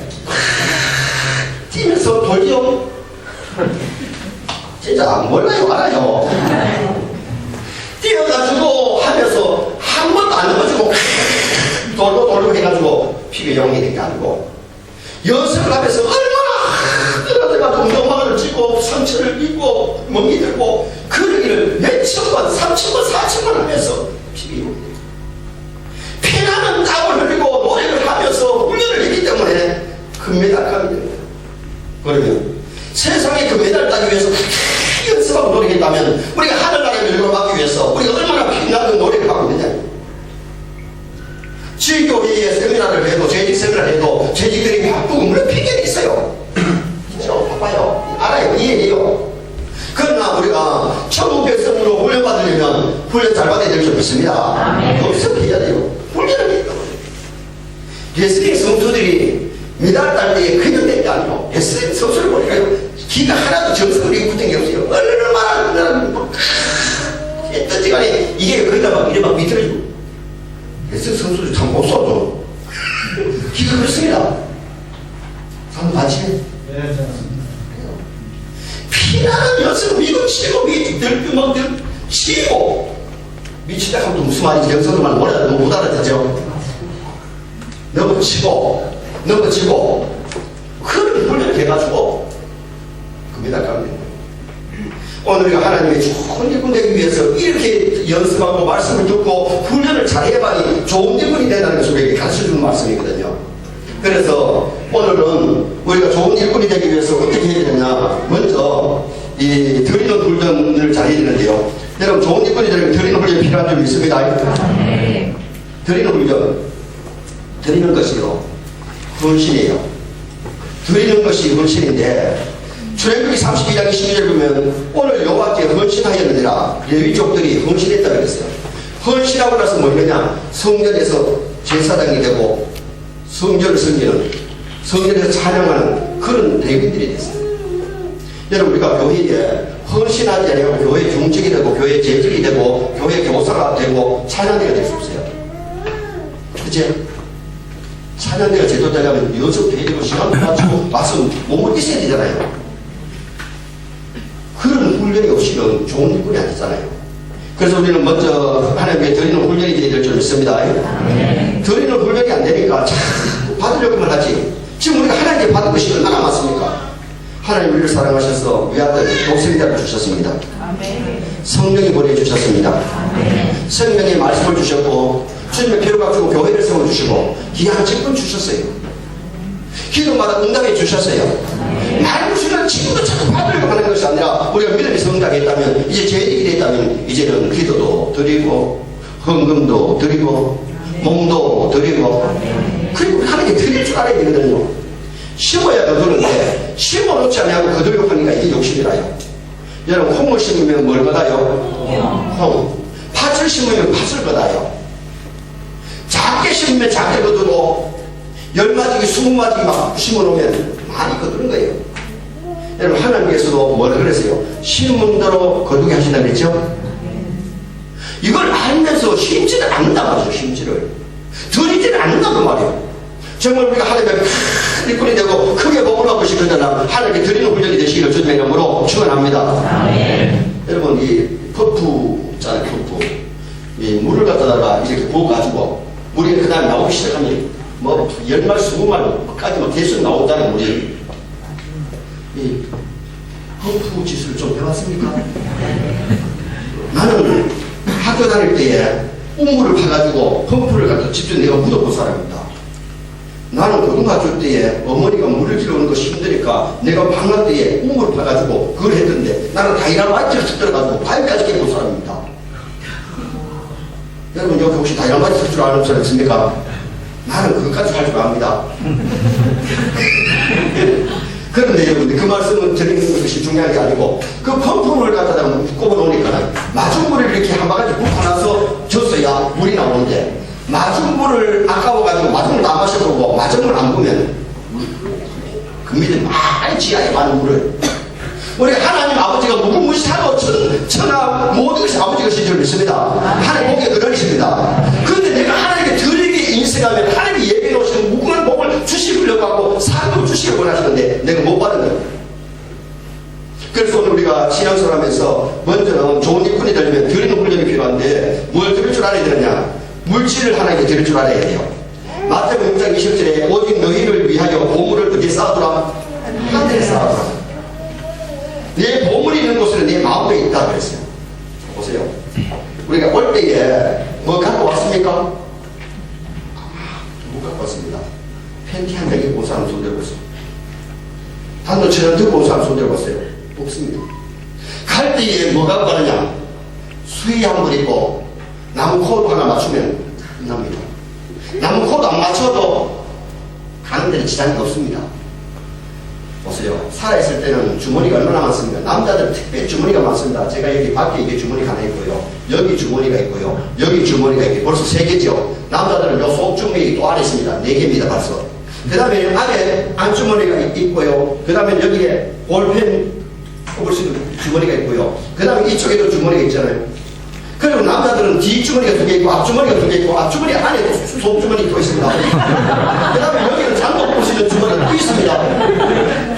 뛰면서 돌죠. 진짜 몰라요, 알아요. 뛰어가지고 하면서 한 번도 안 넘어지고 돌고 해가지고 피가 영이 된 게 아니고 연습을 하면서 얼마나 떨어져가지고 운동화를 쥐고 상처를 입고 멍이 들고 그러기를 몇 천번, 3천번, 4천번 하면서 피가 영이 된 거예요. 피나는 땀을 흘리고 노력을 하면서 훈련을 했기 때문에 금메달감이 된 거예요. 그러면 세상에 금메달을 따기 위해서 연습하고 노력했다면 우리가 하늘나라에 열고 가기 위해서 우리가 얼마나 빛나는 노력을 하고 있느냐. 지교회에 세미나를 해도 재직 세미나를 해도 재직들이 바쁘고 물론 핑계가 있어요. 진짜 바빠요. 알아요. 이해해요. 그러나 우리가 천국 백성으로 훈련받으려면 훈련 잘 받아야 될 줄 믿습니다. 연습을 해야 돼요. 훈련을 해야 돼요. 레슬링 선수들이 메달 딸 때에 그냥 된 게 아니고 레슬링 선수를 보니까 기가 하나도 정석을 입고 된 게 없어요. 얼마나 했든지 간에 이게 거기다 막 이래 막 미끄러지고 레슬링 선수들 참 못 쏘죠. 기가 그렇습니다. 사람 다치네. 피나는 연습을 미치고 치고 미치다 하면 또 무슨 말인지 영성도만 못 알아듣죠. 넘어치고 그런 훈련을 해가지고 그 메달 가면 되는 거예요. 오늘 우리가 하나님의 좋은 일꾼 되기 위해서 이렇게 연습하고 말씀을 듣고 훈련을 잘 해봐야 좋은 일꾼이 된다는 것을 우리에게 가르쳐주는 말씀이거든요. 그래서 오늘은 우리가 좋은 일꾼이 되기 위해서 어떻게 해야 되냐. 먼저 이 드리는 훈련을 잘 해야 되는데요. 여러분 좋은 일꾼이 되려면 드리는 훈련이 필요한 점이 있습니다. 드리는 훈련, 드리는 것이요 헌신이에요. 드리는 것이 헌신인데 출애굽기 32장 12절 보면 오늘 여호와께 헌신하였느니라. 레위족들이 헌신했다고 그랬어요. 헌신하고 나서 뭐냐, 성전에서 제사장이 되고 성전을 섬기는, 성전에서 찬양하는 그런 레위들이 됐어요. 여러분 우리가 교회에 헌신하지 않으면 교회 중직이 되고 교회 재직이 되고 교회 교사가 되고 찬양대가 될 수 없어요. 그치? 찬양대가 제대로 되려면 연습해야 되고 시간도 맞추고 와서 몸을 있어야 되잖아요. 그런 훈련이 없이는 좋은 일꾼이 아니잖아요. 그래서 우리는 먼저 하나님께 드리는 훈련이 되어야 될 줄 믿습니다. 드리는 훈련이 안 되니까 자꾸 받으려고만 하지. 지금 우리가 하나님께 받은 것이 얼마나 많습니까? 하나님 우리를 사랑하셔서 외아들 독생자를 주셨습니다. 성령이 보내주셨습니다. 생명의 말씀을 주셨고 주님의 피를 값주고 교회를 세워주시고 귀한 직분 주셨어요. 기도마다 응답해 주셨어요. 말 주시는 친구도 자꾸 받으려고 하는 것이 아니라 우리가 믿음이 성장했다면 이제 재직이 됐다면 이제는 기도도 드리고 헌금도 드리고 몸도 드리고 그리고 하나님께 드릴 줄 알아야 되거든요. 심어야 거두는데 심어놓지 않냐고 거두려고 하니까 이게 욕심이라요. 여러분 콩을 심으면 뭘 거다요? 콩. 팥을 심으면 팥을 거다요. 작게 심으면 작게 거두고 10마디기 20마디기 막 심어놓으면 많이 거두는 거예요. 여러분 하나님께서도 뭘 그랬어요? 심은 대로 거두게 하신다 그랬죠? 이걸 알면서 심지를 않는단 말이죠. 심지를 드리지를 않는단 말이에요. 정말 우리가 하나님의 큰 일꾼이 되고 크게 복을 얻고 싶으면 하나님께 드리는 훈련이 되시기를 주님의 이름으로 축원합니다. 여러분 이 퍼프 있잖아요. 퍼프 이 물을 갖다가 이렇게 부어가지고 물이 그 다음에 나오기 시작하면 뭐 10말 20말까지 뭐 계속 나오잖아요. 물이 이 퍼프 짓을 좀 해봤습니까? 나는 학교 다닐 때에 우물을 파가지고 펌프를 갖다 직접 내가 묻어본 사람입니다. 나는 고등학교 때에 어머니가 물을 길어오는 것이 힘드니까 내가 방학 때에 우물을 파가지고 그걸 했던데 나는 다이나마이트를 섞어가지고 바위까지 깨본 사람입니다. 여러분 여기 혹시 다이나마이트 쓸 줄 아는 사람 있습니까? 나는 그것까지 할 줄 압니다. 그런데 여러분들 그 말씀은 드리는 것이 중요한 게 아니고 그 펌프를 갖다가 꼽아놓으니까 마중물을 이렇게 한 바가지 붓고나서 줬어야 물이 나오는데 마중물을 아까워가지고 마중물 안 마셔보고 마중물 안 보면 그 밑에 많이 지하에 많은 물을 우리 하나님 아버지가 무궁무진하고 천하 모든 것이 아버지 것인 줄 믿습니다. 하나님 복의 근원이십니다. 그런데 내가 하나님께 드리기 인생하면 하나님이 예배해 놓으시는 무궁한 복을 주시려고 하고 상도 주시길 원하시는데 내가 못 받은 거예요. 그래서 오늘 우리가 신앙생활 하면서 먼저는 좋은 일꾼이 되려면 드리는 훈련이 필요한데 뭘 드릴 줄 알아야 되느냐? 물질을 하나님께 드릴 줄 알아야 돼요. 마태복음 6장 20절에 오직 너희를 위하여 보물을 어디에 쌓아두라? 하늘에 쌓아두라. 내 보물이 있는 곳에는 내 마음에 있다 그랬어요. 보세요. 우리가 올 때에 뭐 갖고 왔습니까? 못 갖고 왔습니다. 팬티 한 장에 온 사람 손 들고 있어요. 단도처럼 들고 온 사람 손 들고 왔어요. 없습니다. 갈 때에 뭐 갖고 가느냐? 수의 한 번 입고 나무 코도 하나 맞추면 끝납니다. 나무 코도 안 맞춰도 가는 데는 지장이 없습니다. 보세요. 살아있을 때는 주머니가 얼마나 많습니까? 남자들은 특별히 주머니가 많습니다. 제가 여기 밖에 이게 주머니가 하나 있고요. 여기 주머니가 있고요. 여기 주머니가 있고 벌써 3개죠. 남자들은 요 속주머니 또 안에 있습니다. 4개입니다. 벌써. 그 다음에 안에 안주머니가 있고요. 그 다음에 여기에 볼펜 꼽을 수 있는 주머니가 있고요. 그 다음에 이쪽에도 주머니가 있잖아요. 그리고 남자들은 뒷주머니가 2개 있고 앞주머니가 2개 있고 앞주머니 안에 속주머니가 또 있습니다. 그 다음에 여기는 장독 꼽을 수 있는 주머니가 또 있습니다.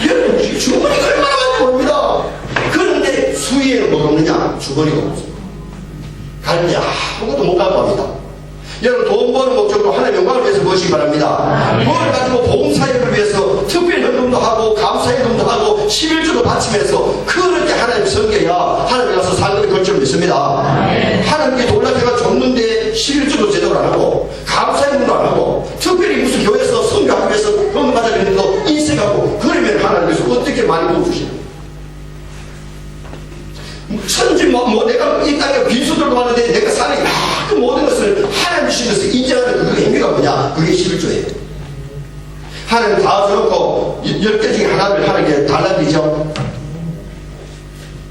여러분 주머니가 얼마나 많이 보입니다. 그런데 수위에는 뭐가 없느냐? 주머니가 없습니다. 갈 때 아무것도 못 갖고 갑니다. 여러분 돈 버는 목적으로 하나님의 영광을 위해서 무엇이기 바랍니다. 그걸 가지고 봉사회를 위해서 특별 헌금도 하고 감사회금도 하고 11조도 바치면서 그렇게 하나님 섬겨야 하나님 가서 상급이 걸 줄 믿습니다. 하나님께 놀라게가 줬는데 11조도 제대로 안 하고 감사회금도 안 하고 특별히 무슨 교회에서 섬겨하기 위해서 헌금 받아들이는 거 인색하고 그러면 하나님께서 어떻게 많이 도와주시나? 천지 내가 이 땅에 빈수들도 많은데 내가 사는 그 모든 것을 하나님 주시면서 인정하는 그 행위가 뭐냐? 그게 11조예요. 하나님 다 줘놓고 10개 중에 하나를 하나님께 달라드리죠.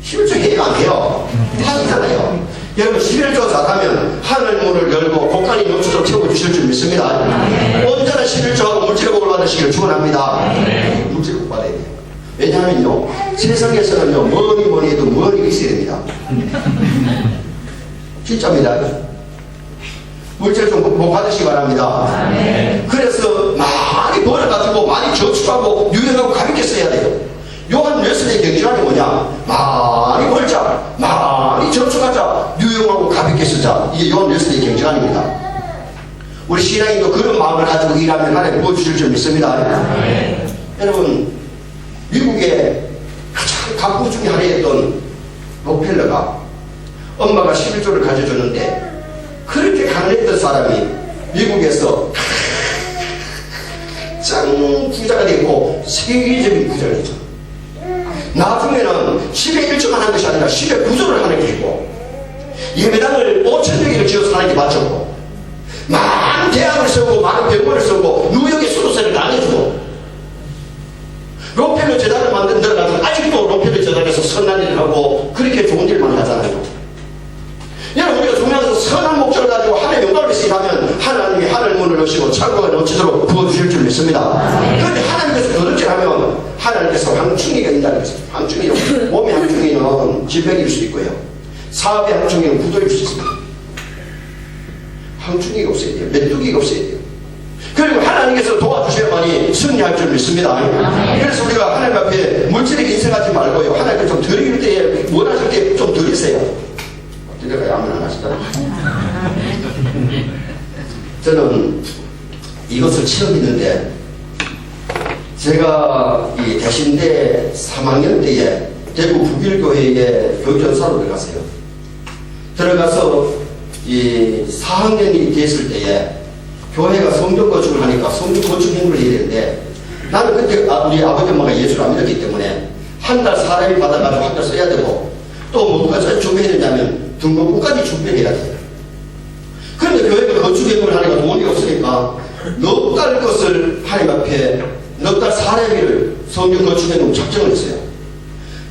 11조 해가 안 돼요. 하시잖아요. 여러분 11조 잘하면 하늘 문을 열고 곡간이 넘치도록 채워주실 줄 믿습니다. 언제나 11조하고 물질복을 받으시기를 축원합니다. 물질복 받아야 돼요. 왜냐하면요 세상에서는요 뭐니 해도 뭐니 있어야 됩니다. 진짜입니다. 물질 좀 복 받으시기 바랍니다. 그래서 많이 벌어가지고 많이 저축하고 유행하고 가볍게 써야 돼요. 요한 웨슬리의 경전이 뭐냐? 많이 벌자, 많이 저축하자, 유용하고 가볍게 쓰자. 이게 요한 웨슬리의 경전입니다. 우리 신앙인도 그런 마음을 가지고 일하면 하나님 보여주실 줄 믿습니다. 여러분 미국의 가장 가구 중에 하나였던 록펠러가 엄마가 11조를 가져줬는데 그렇게 가난했던 사람이 미국에서 짱 부자가 됐고 세계적인 부자가 됐죠. 나중에는 10의 1조만 한 것이 아니라 10의 9조를 하는 게 있고 예배당을 5,000여 개를 지어서 하나님께 바쳤고 많은 대학을 세우고 많은 병원을 세우고 뉴욕의 수도세를 나눠주고 록펠러 재단을 만든 데를 가지고 아직도 록펠러 재단에서 선한 일을 하고 그렇게 좋은 일만 하잖아요. 여러분 우리가 중요한 것은 선한 목적을 가지고 하나님의 영광을 위해서 일하면 하나님이 하늘 문을 여시고 창고가 넘치도록 부어주실 줄 믿습니다. 그런데 하나님께서 거듭질하면 하나님께서 황충기가 있다는 것입니다. 황충기는 몸의 황충기는 질병일 수 있고요. 사업의 황충기는 구조일 수 있습니다. 황충기가 없어야 돼요. 메뚜기가 없어야 돼요. 그리고 하나님께서 도와주셔야만이 승리할 줄 믿습니다. 그래서 우리가 하나님 앞에 물질에게 인생하지 말고요. 하나님께 좀 드릴 때에 원하실 때 좀 드리세요. 드려가야 아무나 안 하시더라고요. 저는 이것을 처음 했는데 제가 이 대신대 3학년 때에 대구 북일교회에 교육전사로 들어갔어요. 들어가서 이 4학년이 됐을 때에 교회가 성전 건축을 하니까 성전 건축 행위를 해야 되는데 나는 그때 우리 아버지 엄마가 예수를 안 믿었기 때문에 한 달 사람이 받아가지고 한 달 써야 되고 또 뭐가 준비해야 되냐면 등록금까지 준비해야 돼요. 그런데 교회가 건축 행위를 하니까 돈이 없으니까 넉 달 것을 하나님 앞에 넉 달 사례비를 성전 건축 행위로 작정을 했어요.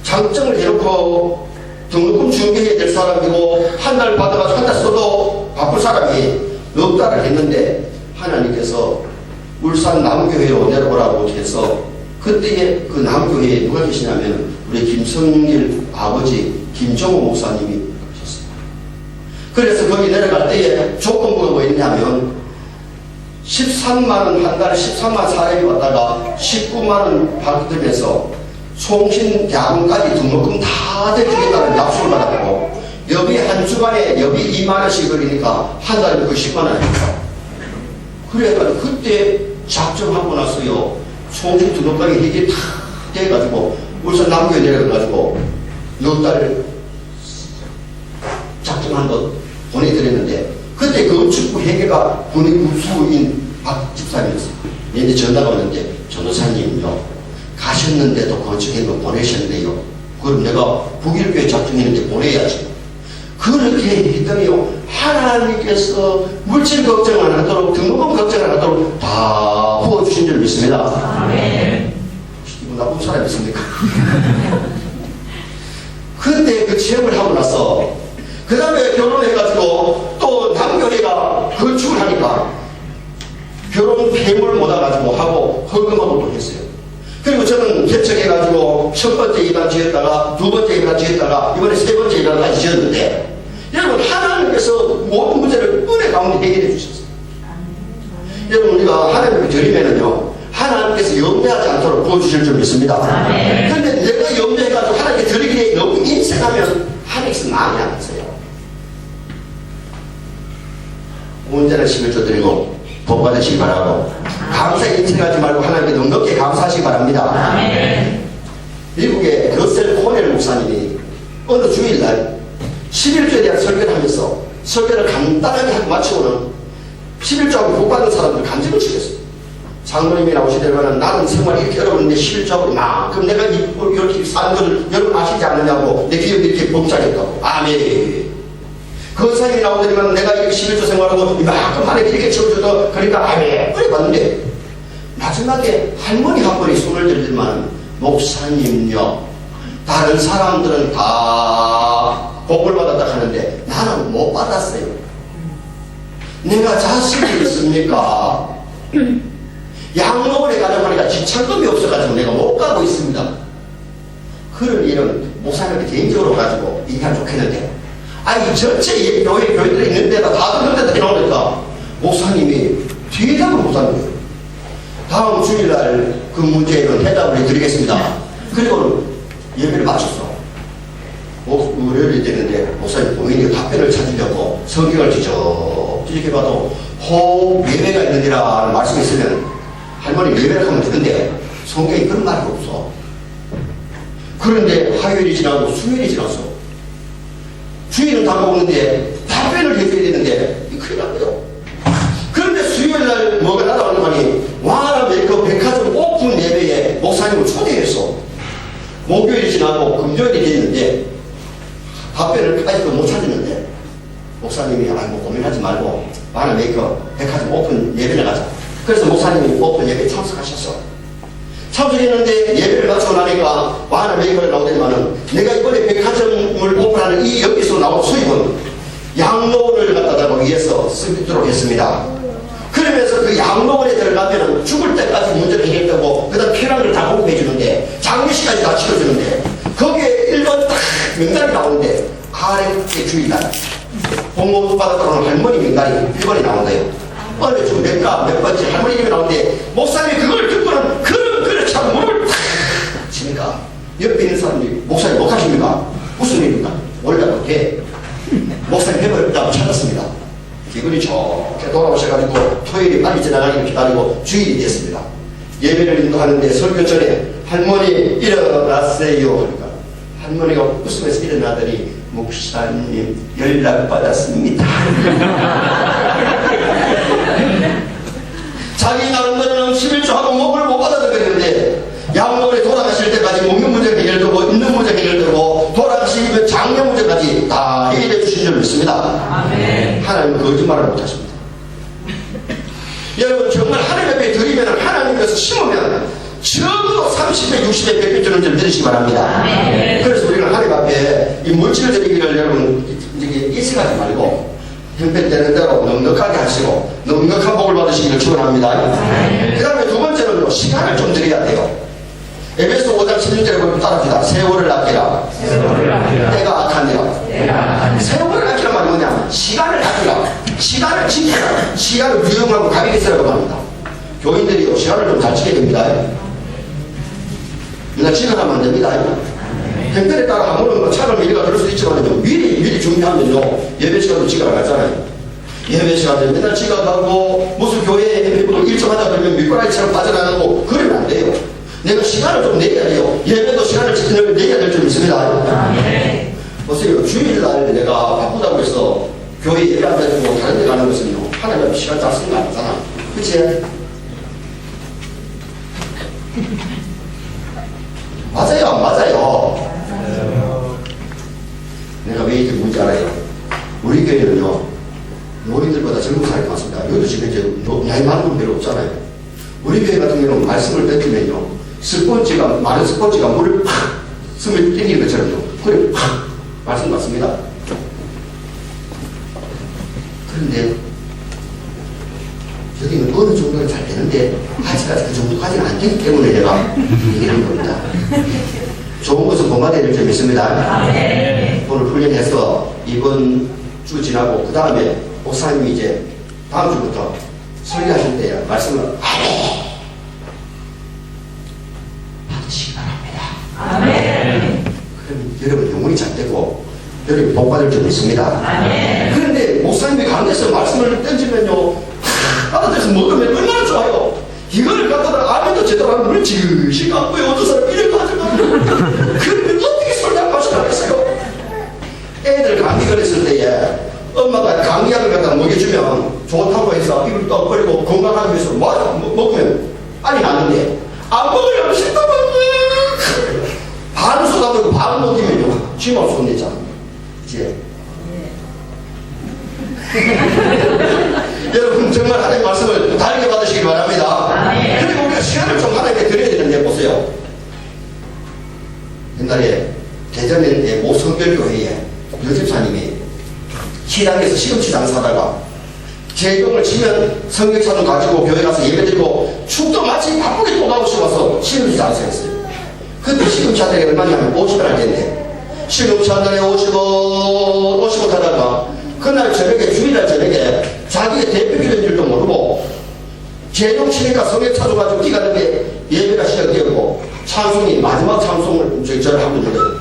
작정을 해놓고 등록금 준비해야 될 사람이고 한 달 받아가지고 한 달 써도 바쁠 사람이 넉 달을 했는데 하나님께서 울산 남교회로 내려오라고 해서 그때에 그 남교회에 누가 계시냐면 우리 김성길 아버지 김정호 목사님이 계셨어요. 그래서 거기 내려갈 때에 조건부가 뭐 있냐면 13만원 한 달에 13만 사람이 왔다가 19만원 받으면서 송신 대학원까지 등록금 다 대주겠다는 약속을 받았고 여비 한 주간에 여비 2만 원씩 걸리니까 한 달에 그 10만 원이니까. 그래가지고 그때 작정하고 나서요. 총수 두둑강이 이게 다 돼가지고 울산 남교에 내려가가지고 넉 달 작정한 것 보내드렸는데 그때 건축부 회계가 군의구수인 박 집사님이었어요. 얘네 전화가 왔는데 전도사님요 가셨는데도 건축회계 보내셨네요. 그럼 내가 북일교회 작정했는데 보내야지. 그렇게 했더니요 하나님께서 물질 걱정 안 하도록 등록금 걱정 안 하도록 다 부어주신 줄 믿습니다. 아멘. 이거 나쁜 사람 있습니까? 그때 그 체험을 하고 나서 그 다음에 결혼해가지고 또 남교회가 건축을 하니까 결혼 폐물 못 와가지고 하고 헌금하고 또 했어요. 그리고 저는 개척해가지고 첫 번째 이단 지었다가 두 번째 이단 지었다가 이번에 세 번째 이단까지 지었는데 여러분 하나님께서 모든 문제를 은혜 가운데 해결해 주셨어요. 여러분 우리가 하나님께 드리면은요 하나님께서 염려하지 않도록 부어주실 줄 믿습니다. 그런데 내가 염려해가지고 하나님께 드리기에 너무 인색하면 하나님께서 마음이 안 드세요. 언제나 11조 드리고 복 받으시기 바라고 감사에 인색하지 말고 하나님께 넉넉히 감사하시기 바랍니다. 미국의 러셀 코넬 목사님이 어느 주일날 11조에 대한 설교를 하면서 설교를 간단하게 하고 마치고는 11조하고 복 받은 사람들 간증을 주겠어요. 장로님이 나오시더라면 나는 생활이 이렇게 어려웠는데 11조하고 그럼 내가 이렇게 사는 것을 여러분 아시지 않느냐고 내 기억이 이렇게 복잡했다고. 아멘. 권사님이 나오더니만 내가 이렇게 11조 생활하고 이만큼 하나님께 이렇게 채워줘도 그러니까 아멘. 그래 봤는데 마지막에 할머니 한 분이 손을 들더만 목사님요 다른 사람들은 다 복을 받았다 하는데 나는 못 받았어요. 내가 자식이 있습니까? 양로원에 가려고 하니까 지참금이 없어가지고 내가 못 가고 있습니다. 그런 일은 목사님한테 개인적으로 가지고 얘기하면 좋겠는데 아니 전체 교회 교회들이 있는 데가 다 그런 데다 나오니까 목사님이 대답을 못하는 거예요. 다음 주일날 그 문제에는 해답을 해드리겠습니다. 그리고 예배를 마쳤어. 월요일이 되는데 목사님 본인이 답변을 찾으려고 성경을 뒤적뒤적 봐도 호흡 예배가 있느니라 말씀이 있으면 할머니 예배를 하면 되는데 성경에 그런 말이 없어. 그런데 화요일이 지나고 수요일이 지났어. 주일은 다 먹는데 답변을 해줘야 되는데 큰일 났대요. 그런데 수요일날 뭐가 날아오는 거니 와라 메이크업 백화점 오픈 예배에 목사님을 초대했어. 목요일이 지나고 금요일이 됐는데 답변을 아직도 못 찾았는데 목사님이 아이고 고민하지 말고 와라 메이크업 백화점 오픈 예배를 가자. 그래서 목사님이 오픈 예배에 참석하셨어. 참석했는데 예배를 마치고 나니까 와나 메이커를 나오더니만은 내가 이번에 백화점을 오픈하는 이 여기서 나온 수입은 양로원을 갖다가 위해서 쓰도록 했습니다. 그러면서 그 양로원에 들어가면 죽을 때까지 문제를 해결되고 그 다음 필요한 걸 다 공급해 주는데 장례식까지 다 치러주는데 거기에 1번 딱 명단이 나오는데 아래 주일날 공모 받았다는 할머니 명단이 1번이 나온대요. 어느 주 몇 번째 할머니 이름이 나오는데 목사님이 그걸 듣고는 그렇게 하고 몸을 탁 치니까 옆에 있는 사람들이 목사님 못하십니까? 무슨 일입니까? 원래도 돼. 목사님 해버렸다고 찾았습니다. 기분이 좋게 돌아오셔가지고 토요일이 빨리 지나가기를 기다리고 주일이 됐습니다. 예배를 인도하는데 설교 전에 할머니 일어나세요 하니까 할머니가 웃으면서 일어나더니 목사님 연락받았습니다. 자기 나름대로는 11조하고 목을 못 받아서 그랬는데 양로원에 돌아가실 때까지 먹는 문제 해결되고 있는 문제 해결되고 돌아가시면 장례 문제까지 다 해결해 주신 줄 믿습니다. 아멘. 하나님은 거짓말을 못하십니다. 여러분 정말 하나님 앞에 드리면 하나님께서 심으면 적어도 30배 60배 100배 주는 줄 믿으시기 바랍니다. 아멘. 그래서 우리는 하나님 앞에 이 물질을 드리기를 여러분 인식하지 말고 형편되는 대로 넉넉하게 하시고 넉넉한 복을 받으시기를 축원합니다. 그 다음에 두 번째는요 시간을 좀 드려야 돼요. 에베소 5장 16절에 보면 따라합시다. 세월을 아끼라 때가 악하니라. 세월을 아끼란 말이 뭐냐 시간을 아끼라 시간을 지켜라 시간을 유용하고 가격이 쓰라고 합니다. 교인들이요 시간을 좀 잘 지켜야 됩니다. 맨날 지나가면 안 됩니다. 형편에 따라 아무런 차를 미리가 그럴 수도 있지만 미리 준비하고 지나면요 예배 시간도 지각 나잖아요. 예배 시간에 맨날 지각하고 무슨 교회에 일정하다 그러면 밀가루처럼 빠져나가고 그러면 안 돼요. 내가 시간을 좀 내야 돼요. 예배도 시간을 내야 될 줄 믿습니다. 보세요. 주일날 내가 바쁘다고 해서 교회 예배 안 다니고 다른 데 가는 것은요 하나님 시간 잘 쓰는 거 아니잖아. 그치? 맞아요, 안 맞아요? 내가 왜 이렇게 뭔지 알아요? 우리 교회는요 노인들보다 젊은 사람이 많습니다. 여기도 지금 이제 나이 많은 분 별로 없잖아요. 우리 교회 같은 경우는 말씀을 던지면요 마른 스펀지가 물을 팍 숨을 땡기는 것처럼요 그래 팍 말씀 맞습니다. 그런데 여기는 어느 정도는 잘 되는데 아직까지 그 정도까지는 안 되기 때문에 내가 얘기하는 겁니다. 좋은 것은 본받아야 될 점이 있습니다. 오늘 훈련해서 이번 주 지나고 그 다음에 목사님이 이제 다음 주부터 설교하실 때 말씀을 받으시기 바랍니다. 그럼 여러분 영혼이 잘 되고 여러분 복받을 점이 있습니다. 그런데 목사님이 가운데서 말씀을 던지면요 알아들어서 먹으면 얼마나 좋아요. 이거를 갖다가 아멘도 제대로 하면 물을 지그시 갖고요 어떤 사람 이를 가져가고 그러면 어떻게 설교할 맛이 나겠어요. 애들 감기 걸렸을 때에 엄마가 감기약을 갖다 먹여주면 좋다고 해서 입을 떡 벌리고 건강하기 위해서 먹으면 빨리 나는데 안 먹으려면 싫다고 반은 쏟아들고 반은 먹이면요 쥐만 손내잖아. 그치? 여러분 정말 하나님의 말씀을 다르게 받으시기 바랍니다. 그리고 우리가 시간을 좀 하나님께 드려야 되는데 보세요. 옛날에 대전의 모 성결교회에 여집사님이 시장에서 시금치 장사하다가 재경을 치면 성경차도 가지고 교회 가서 예배드리고 축도 마치 바쁘게 또 나오시고 와서 시금치 장사했어요. 그때 시금치 한 달에 얼마냐면 50원 할 텐데 시금치 한 달에 50원 하다가 그날 저녁에 주일날 저녁에 자기의 대표 기도인 줄도 모르고 재경 치니까 성경차도 가지고 뛰가는데 예배가 시작되었고 찬송이 마지막 찬송을 저를 한 번 드려요.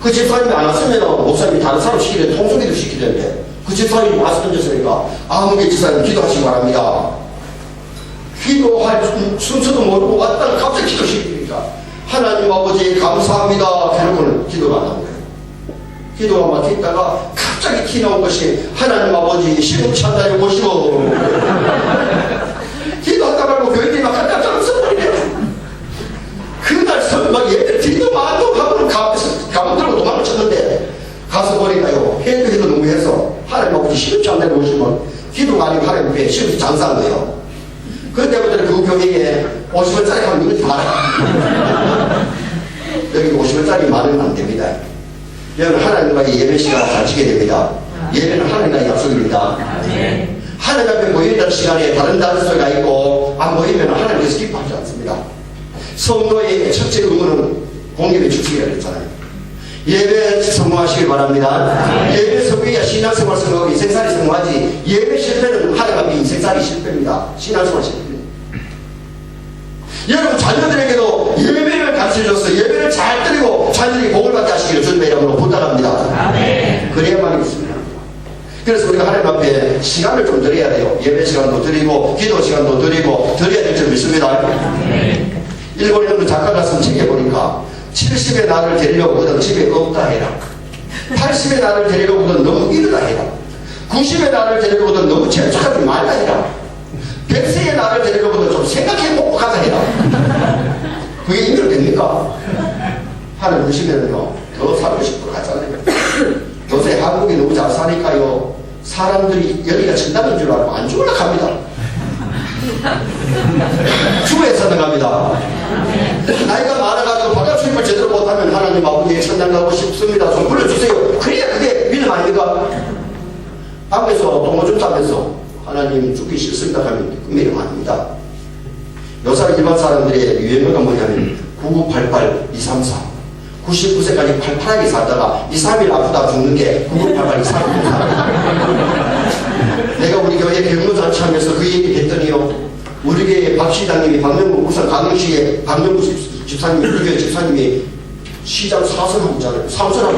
그 집사님이 안 왔으면 목사님이 다른 사람 시키는데 통속기도 시키던데 그 집사님이 와서 던졌으니까 아무개 집사님 기도하시기 바랍니다. 기도할 순서도 모르고 왔다가 갑자기 기도시키니까 하나님 아버지 감사합니다 해놓고는 기도가 안 나온 거예요. 기도가 막히다가 갑자기 티 나온 것이 하나님 아버지 시금치 한 달에 오시고 기도하다 말고 교인들이 막 깜짝 웃어버리네. 그날 막 예배 뒤도 만도 하고는 가방 들고 도망을 쳤는데 가서 보니까요 해도 너무 해서 하나님 아버지 시금치 한 달에 오시면 기도가 아니고 하나님 앞에 시금치 장사한 거예요. 그때부터 그 교회에 50원짜리 하면 누구지 말아. 여기 50원짜리 많으면 안 됩니다. 여러분 하나님과의 예배 시간을 잘 지게 됩니다. 예배는 하나님과의 약속입니다. 하나님 앞에 모여있는 시간에 다른 소리가 있고 안 모이면 하나님께서 기뻐하지 않습니다. 성도의 첫째 의무는 공예배 축식이라고 했잖아요. 예배 성공하시길 바랍니다. 예배 성공해야 신앙생활 성공하고 인생살이 성공하지 예배 실패는 하나님 앞에 인생살이 실패입니다. 신앙생활 실패입니다. 여러분 자녀들에게도 예배를 가르쳐줘서 예배를 잘 드리고 자녀들이 복을 받게 하시기를 주님의 이름으로 부탁합니다. 그래야만 있습니다. 그래서 우리가 하나님 앞에 시간을 좀 드려야 돼요. 예배 시간도 드리고 기도 시간도 드리고 드려야 될 줄 믿습니다. 일본에 있는 작가가 쓴 책에 보니까 70의 나를 데리려고 하거든 집에 없다 해라. 80의 나를 데리려고 하거든 너무 이르다 해라. 90의 나를 데리려고 하거든 너무 재촉하지 말라 해라. 100세의 나를 데리려고 하거든 좀 생각해보고 가자 해라. 그게 임의로 됩니까? 하늘 보시면요 더 살고 싶어 가잖아요. 요새 한국이 너무 잘 사니까요 사람들이 여기가 천당인 줄 알고 안 죽으려 합니다. 주에서 나갑니다. 나이가 많아가지고 바다 출입을 제대로 못하면 하나님 아버지의 천당 가고 싶습니다. 좀 불러주세요. 그래야 그게 믿음 아닙니까? 앞에서 동호 좀 따면서 하나님 죽기 싫습니다 하면 그 믿음 아닙니다. 요새 일반 사람들의 유행어가 뭐냐면 9988 234 99세까지 팔팔하게 살다가 2, 3일 아프다 죽는 게 9988 234 내가 우리 교회 경로잔치 하면서 그 얘기 했더니요 우리 교회 박 시장님이 박명구 울산 강릉시에 박명구 집사님이 우리 교회 집사님이 시장 사선하고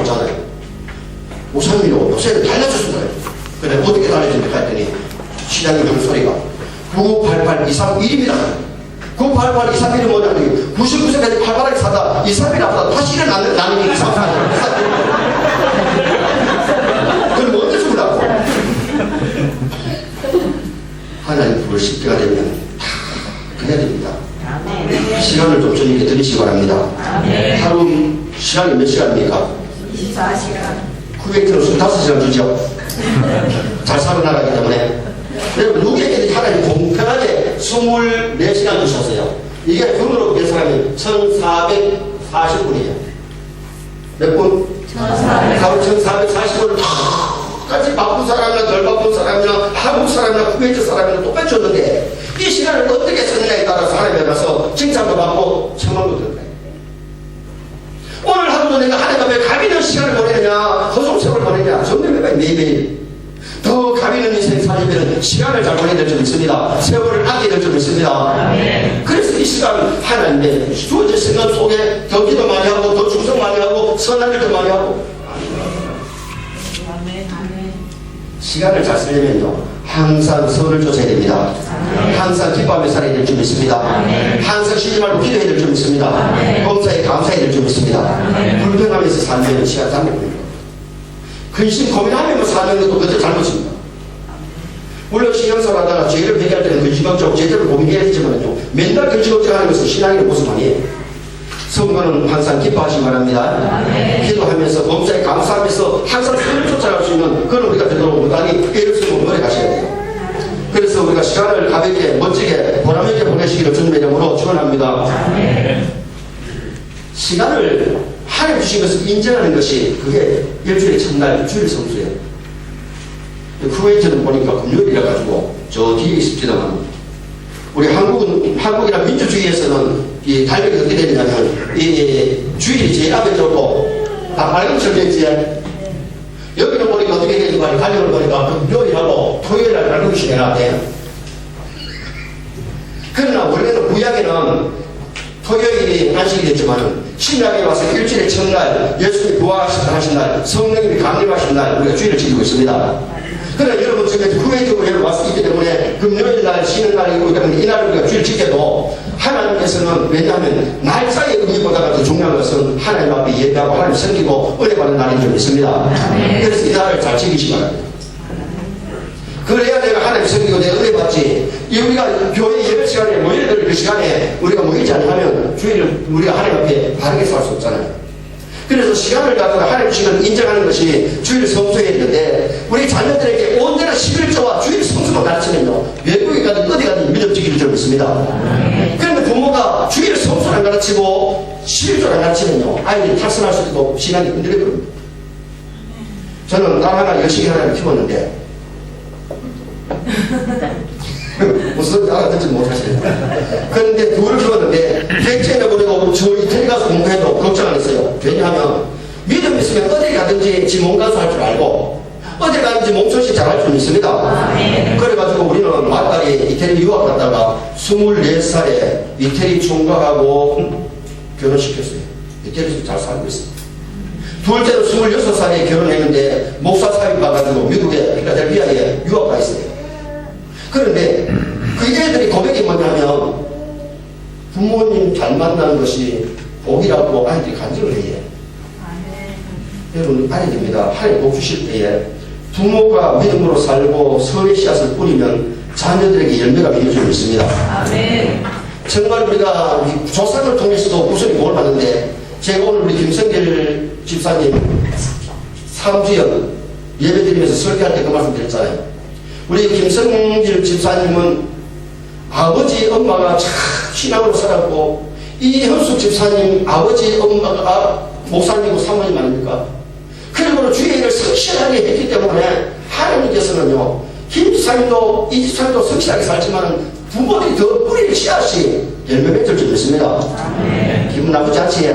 있잖아요. 목사님이요 요새는 달라졌습니다. 그래 어떻게 달라집니까 했더니 시장님 한 소리가 988231입니다. 988231은 뭐냐면 99세까지 활발하게 사다 231 앞으로 다시 일어나는 나는 게 234년 그럼 언제 죽으라고? 하나님 부를 십자가 되면 다 그래야 됩니다. 시간을 좀 저녁에 드리시기 바랍니다. 하루 시간이 몇 시간입니까? 24시간. 쿠웨이트는 25시간 주죠. 잘 살아나가기 때문에. 여러분 누구에게든 하나님 공평하게 24시간 주셨어요. 이게 돈으로 계산하면 1440분이에요. 몇 분? 1440분을 똑같이 바쁜 사람이나 덜 바쁜 사람이나 한국 사람이나 쿠웨이트 사람이나 똑같이 줬는데 이 시간을 어떻게 쓰느냐에 따라서 하나님에 가서 칭찬도 받고 청망도 들어요. 오늘 하루도 내가 하나님 앞에 감히 있는 시간을 보내느냐 허송세월을 보내느냐 정말 매일매일 더 감히 있는 인생 살려면 시간을 잘 보내야 될 줄 믿습니다. 세월을 아껴야 될 줄 믿습니다. 그래서 이 시간 하나님의 주어진 생각 속에 더 기도 많이 하고 더 충성 많이 하고 선한 일도 많이 하고 시간을 잘 쓰려면요 항상 선을 쫓아야 됩니다. 항상 기뻐하며 살아야 될 줄 믿습니다. 항상 쉬지 말고 기도해야 될 줄 믿습니다. 범사에 감사해야 될 줄 믿습니다. 불평하면서 살면 시간 잘못 보냅니다. 근심 고민하면서 사는 것도 그것도 잘못입니다. 물론 신앙생활 하다가 죄를 회개할 때는 근심걱정 제대로 고민해야 되지만요 맨날 근심걱정하는 것은 신앙의 모습 아니에요. 성도는 항상 기뻐하시기 바랍니다. 기도하면서 범사에 감사하면서 항상 선을 쫓아갈 수 있는 그런 우리가 되도록 무단히 애를 쓰고 노력하셔야 돼요. 그래서 우리가 시간을 가볍게 멋지게 보람있게 보내시기를 주님의 이름으로 축원합니다. 시간을 하나님 주신 것을 인정하는 것이 그게 일주일의 첫날 주일 성수예요. 쿠웨이트는 보니까 금요일이라 가지고 저 뒤에 있습니다만 우리 한국이나 민주주의에서는 이 달력이 어떻게 되느냐면 이 주일이 제일 앞에 들었고 다 밝은 적혀있지. 여기는 보니까 어떻게 되는지 달력을 보니까 금요일하고 토요일날 밝은 것이 내놨대요. 그러나 원래는 구약에는 토요일이 안식이 됐지만 신약에 와서 일주일의 첫날 예수님이 부활하신 날 성령님이 강림하신 날 우리가 주일을 지키고 있습니다. 그러나 여러분 지금 쿠웨이트 교회를 왔기 때문에 금요일날 쉬는 날이고 이날을 우리가 주일 지켜도 하나님께서는 왜냐하면 날짜의 의미보다가 더 중요한 것은 하나님 앞에 예배하고 하나님 섬기고 은혜 받는 날인 줄 믿습니다. 그래서 이 날을 잘 지키시기 바랍니다. 그래야 내가 하나님 섬기고 내가 은혜 받지. 우리가 교회 예배 시간에 모일 그 시간에 우리가 모이지 않으면 주일을 우리가 하나님 앞에 바르게 살 수 없잖아요. 그래서 시간을 가지고 하나님 시간을 인정하는 것이 주일 성수해야 되는데 우리 자녀들에게 언제나 11조와 주일 성수만 가르치면요 외국에 가든 어디 가든 믿음지기를 좀 있습니다. 그런데 부모가 주일 성수를 안 가르치고 11조를 안 가르치면요 아이들이 탈선할 수 있고 시간이 흔들려버립니다. 저는 딸 하나 열심히 하나를 키웠는데 무슨 알아듣지 못하시네요. 그런데 둘을 키웠는데 백제에 보내고 저 이태리 가서 공부해도 걱정 안 했어요. 왜냐하면 믿음 있으면 어디 가든지 지 몸 가서 할 줄 알고 어디 가든지 몸소식 잘할 줄 믿습니다. 그래가지고 우리는 말딸이 이태리 유학 갔다가 24살에 이태리 총각하고 결혼시켰어요. 이태리에서 잘 살고 있어요. 둘째는 26살에 결혼했는데 목사 사입 가가지고 미국의 필라델피아에 유학 가 있어요. 그런데 그 애들이 고백이 뭐냐면 부모님 잘 만나는 것이 복이라고 아이들이 간증을 해요. 여러분 알아야 됩니다. 하나님 복 주실 때에 부모가 믿음으로 살고 선의 씨앗을 뿌리면 자녀들에게 열매가 맺을 줄 믿습니다. 정말 우리가 조상을 통해서도 구속이 복을 받는데 제가 오늘 우리 김성길 집사님 3주연 예배드리면서 설교할 때 그 말씀 드렸잖아요. 우리 김성길 집사님은 아버지 엄마가 참 신앙으로 살았고 이현숙 집사님 아버지 엄마가 목사님이고 사모님 아닙니까? 그리고 주의 일을 성실하게 했기 때문에 하나님께서는요 김 집사님도 이 집사님도 성실하게 살지만 부모들이 더 뿌리를 씨앗이 열매 맺을 줄 믿습니다. 기분 나쁘지 않지?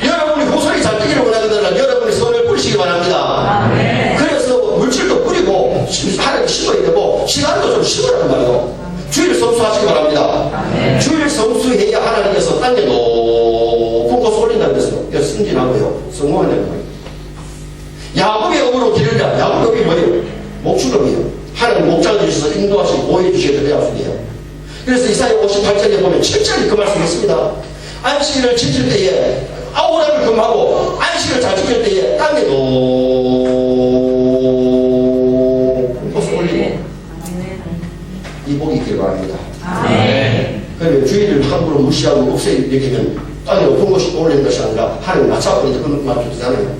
여러분이 후손이 잘 되기를 원하거든요. 여러분이 선을 뿌리시기 바랍니다. 그래서 물질도 뿌리고 하나님 심어야 되고 시간도 좀 심으라는 말이요. 주일 성수하시기 바랍니다. 주일 성수해야 하나님께서 땅에 높은 곳을 올린다는 것은 승진하고요 성공한다는 거예요. 야곱의 업으로 기르리라. 야곱의 업이 뭐예요? 목축업이에요. 하나님 목자가 주셔서 인도하시고 보호해 주셔야 될 약속이에요. 그래서 이사야 58장에 보면 7절이 그 말씀이 있습니다. 안식일을 지킬 때에 아우라를 금하고 안식일을 잘 지킬 때에 땅에 높이 올리고 이 복이 있길 바랍니다. 그러면 주의를 함부로 무시하고 없애 여기면 땅에 높은 것이 올리는 것이 아니라 하나님 낮춰버리는 그런 말도 되잖아요.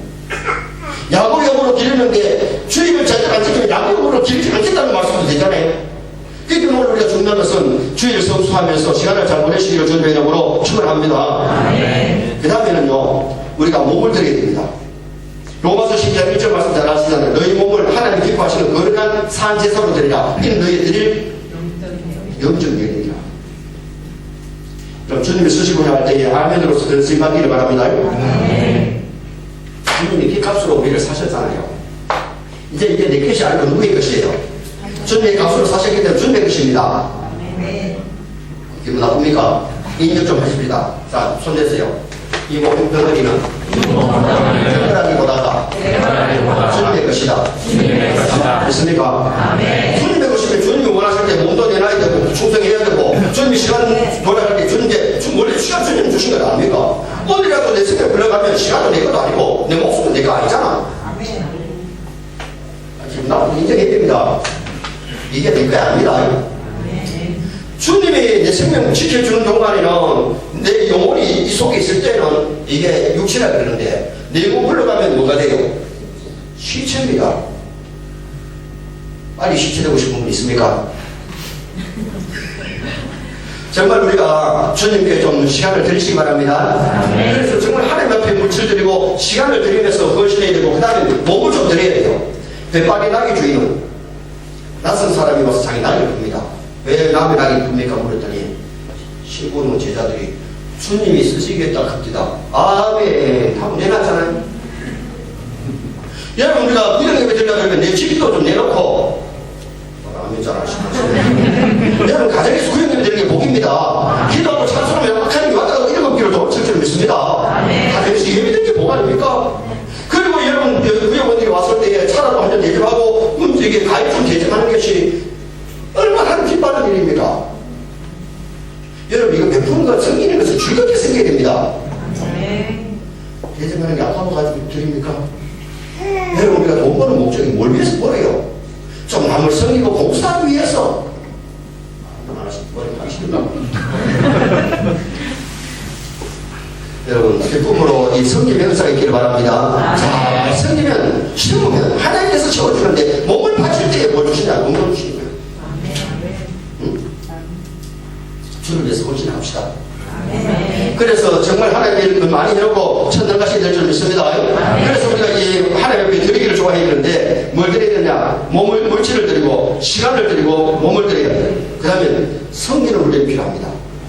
야곱의 업으로 기르는데 주의를 제대로 안 지키면 야곱의 업으로 기르지 않겠다는 말씀도 되잖아요. 그러니까 오늘 우리가 중요한 것은 주의를 성수하면서 시간을 잘 보내시기를 주님의 이름으로 축원합니다. 그 다음에는요, 우리가 몸을 드려야 됩니다. 로마서 10장 1절 말씀 잘 아시잖아요. 너희 몸을 하나님 기뻐하시는 거룩한 산제사로 드리라. 이는 너희 드릴 영적 예물이라. 그럼 주님이 쓰시고 할 때에 아멘으로서 그런 생각하기를 바랍니다. 주님이 피값으로 우리를 사셨잖아요. 이제 이게 내 것이 아니고 누구의 것이에요? 주님의 값으로 사셨기 때문에 주님의 것입니다. 기분 나쁩니까? 인정 좀 하십니다. 자, 손 대세요. 이 목욕 덩어리는 덩어리보다가 주님의 것이다. 됐습니까? 주님의 것이면 주님이 원하실 때 몸도 내놔야 되고 충성해야 되고 주님이 시간 돌아갈 때 주님께 원래 시간 주님 주신 거 아닙니까? 어디라도 내 생각에 불러가면 시간도 내 것도 아니고 내 목숨도 내 거 아니잖아. 기분 나쁘고 인정해야 됩니다. 이게 내 거 아닙니다. 주님이 내 생명 지켜주는 동안에는 내 영혼이 이 속에 있을 때는 이게 육체라 그러는데 내 영혼 흘러가면 뭐가 돼요? 시체입니다. 빨리 시체되고 싶은 분 있습니까? 정말 우리가 주님께 좀 시간을 드리시기 바랍니다. 그래서 정말 하나님 앞에 물질 드리고 시간을 드리면서 헌신해야 되고 그 다음에 몸을 좀 드려야 돼요. 배빨이 나기 주인은 낯선 사람이 와서 자기 나이를 풉니다. 왜 남의 나이를 풉니까? 물었더니 신부는 제자들이 주님이 쓰시겠다 합디다. 아멘 하고 내놨잖아요. 여러분 우리가 구정 예배 드리려고 하면 내 집도 좀 내놓고 아멘 잘 하시죠. 여러분 가정에서 구정 예배 드리는 게 복입니다. 기도하고 찬송하면 하나님이 왔다가 이런 기로 도와줄 줄 믿습니다. 가정에서 예배 드리는 게 복 아닙니까? 그리고 여러분 구역원들이 왔을 때에 차라도 한잔 대접하고 이게 가입 좀 대접하는 것이 얼마나 기뻐하는 일입니까? 여러분 이거 베푸는 것 성기는 것은 즐겁게 생겨야 됩니다. 대접하는 게 아까워 가지고 드립니까? 여러분 우리가 돈 버는 목적이 뭘 위해서 벌어요? 좀 남을 섬기고 공수하기 위해서. 머리 하시는가? 여러분 기쁨으로 이 성기 명사가 있기를 바랍니다. 자, 성기면 심으면 하나님께서 채워주는데 몸을 바칠 때에 뭘 주시냐? 몸을 주시는 거예요. 응? 주를 위해서 헌신합시다. 그래서 정말 하나님의 많이 해놓고 천당가시게 될 줄 믿습니다. 그래서 우리가 이 하나님 앞에 드리기를 좋아해야 되는데 뭘 드려야 되냐? 물질을 드리고 시간을 드리고 몸을 드려야 돼요. 그 다음에 성기는 훈련이 필요합니다.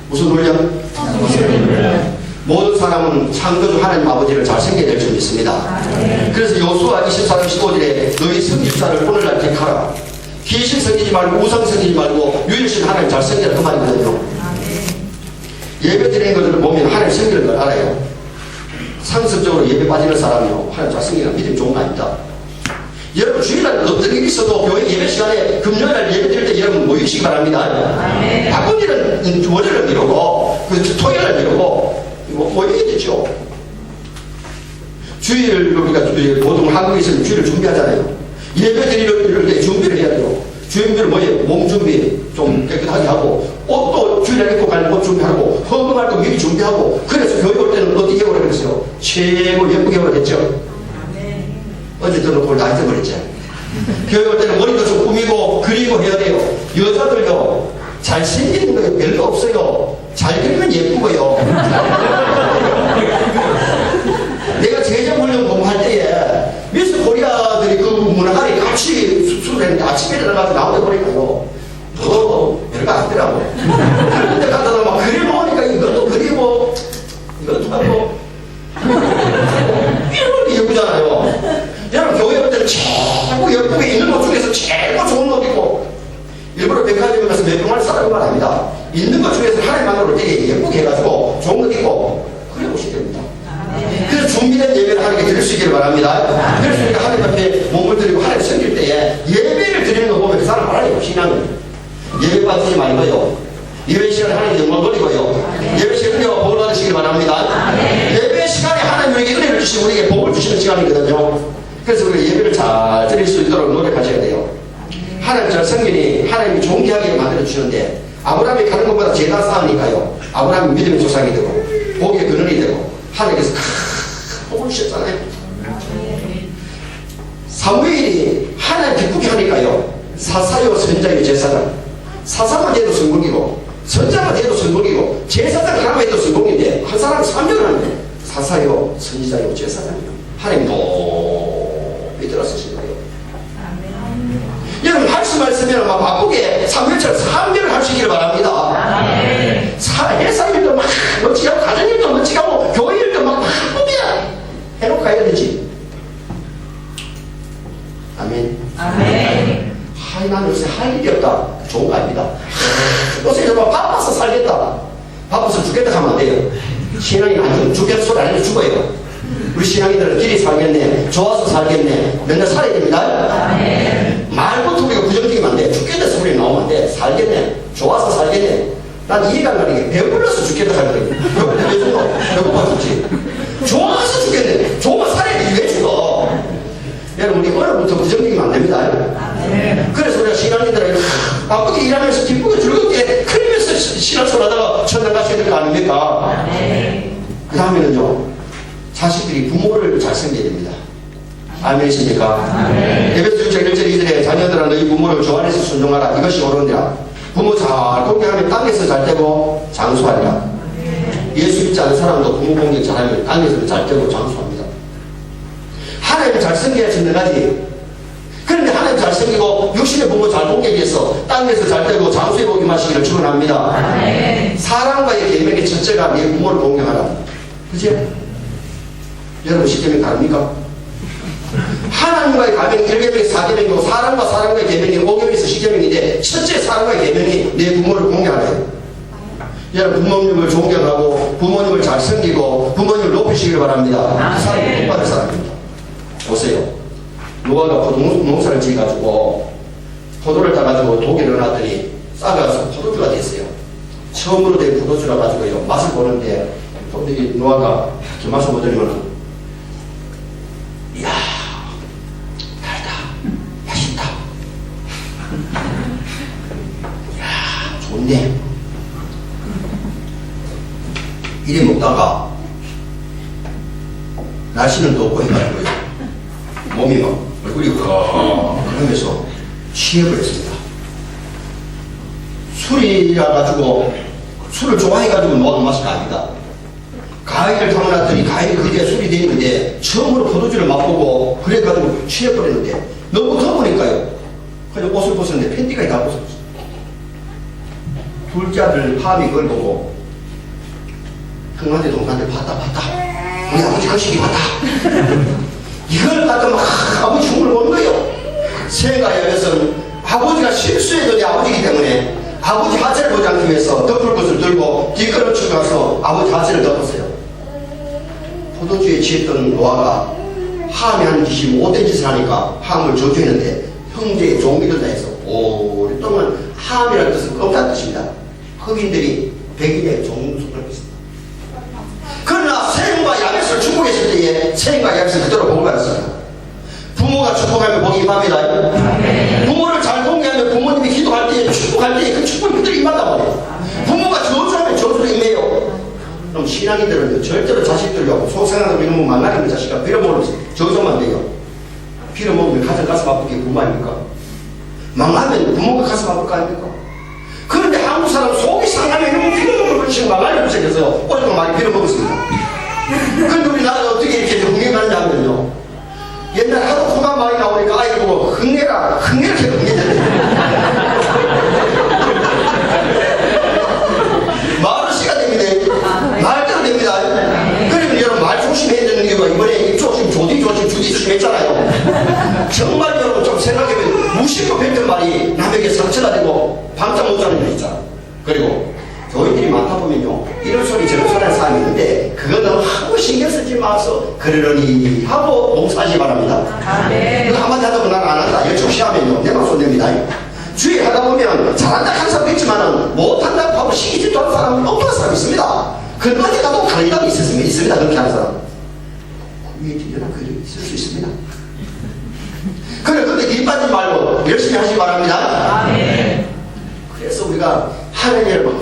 무슨 훈련? 모든 사람은 창조주 하나님 아버지를 잘 섬기게 될 줄 믿습니다. 그래서 여호수아 24장 15절에 너희 성집사를 오늘날 택하라. 귀신 섬기지 말고 우상 섬기지 말고 유일신 하나님 잘 섬기라 그 말이거든요. 예배 드리는 것들을 보면 하나님 섬기는 걸 알아요. 상습적으로 예배 빠지는 사람이요 하나님 잘 섬기는 믿음이 좋은 거 아닙니다. 여러분 주일날 어떤 일이 있어도 교회 예배 시간에 금요일날 예배 드릴 때 여러분 모이시기 바랍니다. 바쁜 일은 월요일을 미루고 토요일을 미루고 모여야 되죠. 주일을 우리가 보통 한국에서는 주일을 준비하잖아요. 예배 드릴 때 준비를 해야 돼요. 준비를 뭐예요? 몸 준비 좀 깨끗하게 하고 옷도 주일날 입고 갈 옷 준비하고 헌금할 거 미리 준비하고 그래서 교회 올 때는 어떻게 오라 그랬어요? 최고 예쁘게 오라 했죠. 어제 저는 그걸 다 잊어버렸죠. 교회 올 때는 머리도 좀 꾸미고 그리고 해야 돼요. 여자들요 잘생기는 거 별로 없어요. 잘 그리면 예쁘고요. 내가 제자훈련 공부할 때에 미스 코리아들이 그 문화가리 같이 수술을 했는데 아침에 일어나가지고 나오다 보니까요 별거 아니더라고. 그런데 가다가 막 그려놓으니까 이것도 그리고 이것도 하고 이렇게 예쁘잖아요. 여러분 교회 올 때는 최고 예쁘게 입는 옷 중에서 최고 좋은 옷 입고 일부러 백화점에 가서 몇 병을 사는 건 아닙니다. 있는 것 중에서 하나님만으로 되게 예쁘게 해가지고 좋은 것 입고 그래 오시게 됩니다. 그래서 준비된 예배를 하는 게 드릴 수 있기를 바랍니다. 그래서 우리가 하나님 앞에 몸을 드리고 하나님 섬길 때에 예배를 드리는 거 보면 그 사람 알아요. 신앙을. 예배 받지 말고요. 예배 시간에 하나님 영광 돌리고요. 예배 시간에 은혜와 복을 받으시기 바랍니다. 예배 시간에 하나님 우리에게 은혜를 주시고 우리에게 복을 주시는 시간이거든요. 그래서 우리가 예배를 잘 드릴 수 있도록 노력하셔야 돼요. 하나님 잘 성경이 하나님이 존귀하게 만들어 주시는데 아브라함이 가는 것보다 제가 쌓으니까요. 아브라함이 믿음의 조상이 되고 복의 근원이 되고 하나님께서 복을 주셨잖아요. 사무엘이 하나님 기쁘게 하니까요. 사사요 선자요 제사장. 사사만 돼도 성공이고 선자만 돼도 성공이고 제사장 하나만 해도 성공인데 한 사람이 3년을 하는데 사사요 선지자요 제사장이요. 하나님 높이 들어서신 거예요. 여러분 말씀을 쓰면 막 바쁘게 3년처럼 3년을 할 수 있기를 바랍니다. 회사일도 막 멋지게 하고 가정일도 멋지게 하고 교회일도 막 바쁘게 해놓고 가야 되지. 아멘. 하이 나는 요새 할 일이 없다. 좋은 거 아닙니다. 요새 정말 바빠서 살겠다. 바빠서 죽겠다 하면 안 돼요. 신앙이 아주 죽겠다 소리 안 해도 죽어요. 우리 신앙인들은 길이 살겠네, 좋아서 살겠네, 맨날 살아야 됩니다. 말부터 우리가 부정적이면 안 돼. 죽겠다 소리 나오면 안 돼. 살겠네, 좋아서 살겠네. 난 이해가 안 가는 게 배불러서 죽겠다 하거든. 배고픈데 왜 죽어? 배고파 죽지. 좋아서 죽겠네. 좋아 살아야 돼. 왜 죽어? 여러분 우리 오늘부터 부정적이면 안 됩니다. 그래서 우리가 신앙인들은 바쁘게 일하면서 기쁘게 즐겁게 그러면서 신앙생활 하다가 천당 가셔야 될 거 아닙니까? 그 다음에는요, 자식들이 부모를 잘 섬겨야 됩니다. 아멘이십니까? 에베소 6장 1절 2절에 자녀들아 너희 부모를 주 안에서 순종하라. 이것이 옳으니라. 부모 잘 공경하면 땅에서 잘 되고 장수하리라. 예수 믿지 않은 사람도 부모 공경 잘하면 땅에서 잘 되고 장수합니다. 하나님 잘 섬겨야 짓는 가지. 그런데 하나님 잘 섬기고 육신의 부모 잘 공경하기 위해서 땅에서 잘 되고 장수의 복이 마시기를 축원합니다. 사랑과의 계명의 첫째가 네 부모를 공경하라. 그죠? 여러분 십계명 다릅니까? 하나님과의 가명이 1계명이 4계명이고 사람과 사람과의 계명이 5계명에서 10계명인데 첫째 사람과의 계명이 내 부모를 공경하래요. 여러분 부모님을 존경하고 부모님을 잘 섬기고 부모님을 높이시길 바랍니다. 그 사람이 복받을 사람입니다. 보세요. 노아가 농사를 지어가지고 포도를 따가지고 독에 넣어놨더니 싹아서 포도주가 됐어요. 처음으로 된 포도주라 가지고요 맛을 보는데 노아가 그 맛을 보더니만 이야 달다 맛있다 이야 좋네 이래 먹다가 날씨는 덥고 해가지고요 몸이 막 얼굴이 그러면서 취해버렸습니다. 술이라 가지고 술을 좋아해가지고 노아가 마실 거 아니다. 가위를 담아놨더니 가위를 그게 술이 되는데 처음으로 포도주를 맛보고 그래가지고 취해버렸는데 너무 더우니까요. 그냥 옷을 벗었는데 팬티까지 다 벗었어. 둘째 아들 파미 그걸 보고 형한테 동생한테 봤다 우리 아버지 거시기 봤다. 이걸 갖다 막 아버지 흉을 보는 거예요. 생가야에서는 아버지가 실수해도 내 아버지이기 때문에 아버지 하체를 보지 않기 위해서 덮을 것을 들고 뒷걸음 치고 가서 아버지 하체를 덮었어요. 포도주에 취했던 노아가 함이 하는 짓이 못된 짓을 하니까 함을 저주했는데 형제의 종이들다 해서 오랫동안 함이라는 뜻은 꺾다는 뜻입니다. 흑인들이 백인의 종속을 했습니다. 그러나 세임과 야벳을 축복했을 때에 세임과 야벳을 그대로 복받았습니다. 부모가 축복하면 복이 임합니다. 부모를 잘 공개하면 부모님이 기도할 때 축복할 때 그 축복이 그대로 임한단 말이에요. 부모가 저주하면 저주도 임해요. 그럼 신앙인들은 절대로 자식들하고 속상하다고 이런 거 만나는 자식과 빌어먹으면 저주하면 안 돼요. 빌어먹으면 가정 가슴 아프게 부모 아닙니까? 망하면 부모가 가슴 아플 거 아닙니까? 그런데 한국 사람 속이 상하면 이런 거 빌어먹으면 지금 망하려고 생겨서 오랫동안 많이 빌어먹었습니다. 그런데 우리나라가 어떻게 이렇게 흥행하는지 하면요, 옛날에 하도 코가 많이 나오니까 아이고 흥내라 이렇게 흥내잖아요. 말은 시가 됩니다. 말대로 됩니다. 그러면 여러분 말 조심해야 되는 이유가 이번에 조심 주디 조심했잖아요. 정말 여러분 좀 생각해보면 무심코 뱉은 말이 남에게 상처가 되고 방짝 못 자는 일 있잖아. 그리고 교인들이 많다 보면요 이런 이런 소리 저런 소리 하는 사람이 있는데 그거는 하고 신경 쓰지 마서 그러려니 하고 봉사하시 바랍니다. 그거 한마디 하다 보면 나는 안 한다. 열정 시하면요 내만 손냅니다. 주의 하다 보면 잘한다 하는 사람도 있지만 못한다고 하고 시키지도 않는 사람은 없는 사람이 있습니다. 그 어디 가도 가리감이 있습니다. 그렇게 하는 사람 위에 뛰어난 글이 있을 수 있습니다. 그래 근데 길 빠지지 말고 열심히 하시기 바랍니다. 그래서 우리가 하나님을 막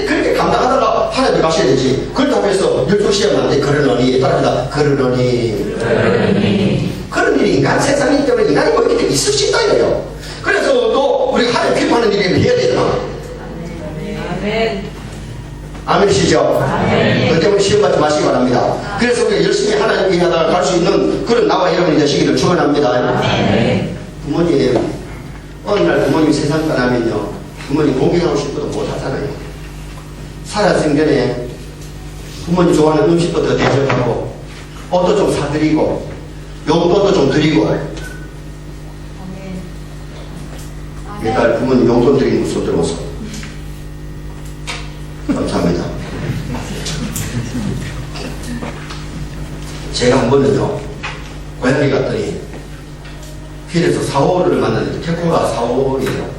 그렇게 감당하다가 하나님 가셔야 되지. 그렇다고 해서 열조시하면 안 돼. 그러느니 따라합니다. 그러느니 그런 일이 인간 세상이기 때문에 인간이 뭐 이렇게 있을 수 있다 이거예요. 그래서 또 우리가 하나님 기뻐하는 일을 해야 되잖아. 아멘이시죠? 그 때문에 시험 받지 마시기 바랍니다. 그래서 우리가 열심히 하나님 일하다가 갈 수 있는 그런 나와 여러분이 되시기를 축원합니다. 부모님 어느 날 부모님 세상 떠나면요 부모님 공경하고 싶어도 못하잖아요. 살아생전에 부모님 좋아하는 음식도 더 대접하고 옷도 좀 사드리고 용돈도 좀 드리고 매달 부모님 용돈 드리는 거 손 들어서 감사합니다. 제가 한 번은요 고향에 갔더니 길에서 사오를 만났는데 태코가 사오이에요.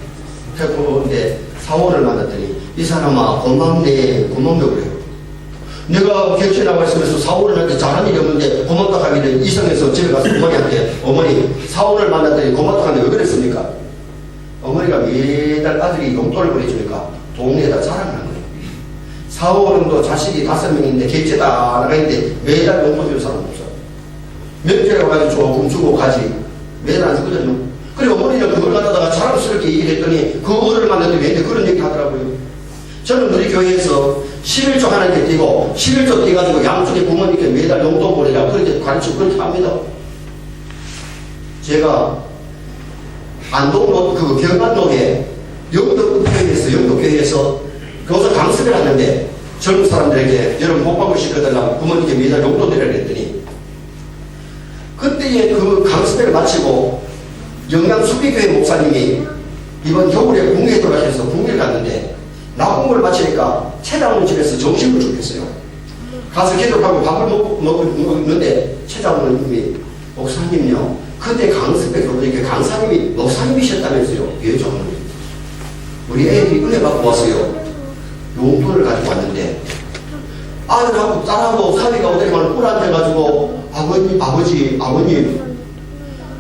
태코인데 사오를 만났더니 이 사람아 고맙네 고맙다고 그래요. 내가 객지에 나와 있으면서 사오를 만났는데 잘한 일이 없는데 고맙다 하기를 이성에서 집에 가서 어머니한테 어머니 사오를 만났더니 고맙다 하는데 왜 그랬습니까? 어머니가 매달 아들이 용돈을 보내주니까 동네에다 자랑을 한 거예요. 사오는도 자식이 5명인데 객지에다 나가 있는데 매달 용돈 주는 사람 없어요. 명절에 가가지고 조금 주고 가지 매달 안 주거든요. 그리고 어머니는 그걸 갖다가 자랑스럽게 얘기를 했더니 그 어른을 만났더니 왠지 그런 얘기 하더라고요. 저는 우리 교회에서 11조 하나님께 띄고 11조 띄가지고 양쪽에 부모님께 매달 용돈 보내라 그렇게 가르치고 그렇게 합니다. 제가 안동 그 경안동에 영도교회에서 거기서 강습을 하는데 젊은 사람들에게 여러분 복 받고 싶거든요. 부모님께 매달 용돈 드리라 그랬더니 그때에 그 강습회를 마치고 영양수비교회 목사님이 이번 겨울에 국내에 돌아가셔서 국내를 갔는데 낙공을 마치니까 최장훈 집에서 점심을 주겠어요. 가서 기도하고 밥을 먹는데 최장훈님이 목사님요 그때 강습회 교도님께 강사님이 목사님이셨다면서요. 예, 저는 우리 애들이 은혜 받고 왔어요. 용돈을 가지고 왔는데 아들하고 딸하고 사위가 어디가만 꿀 앉아가지고 아버님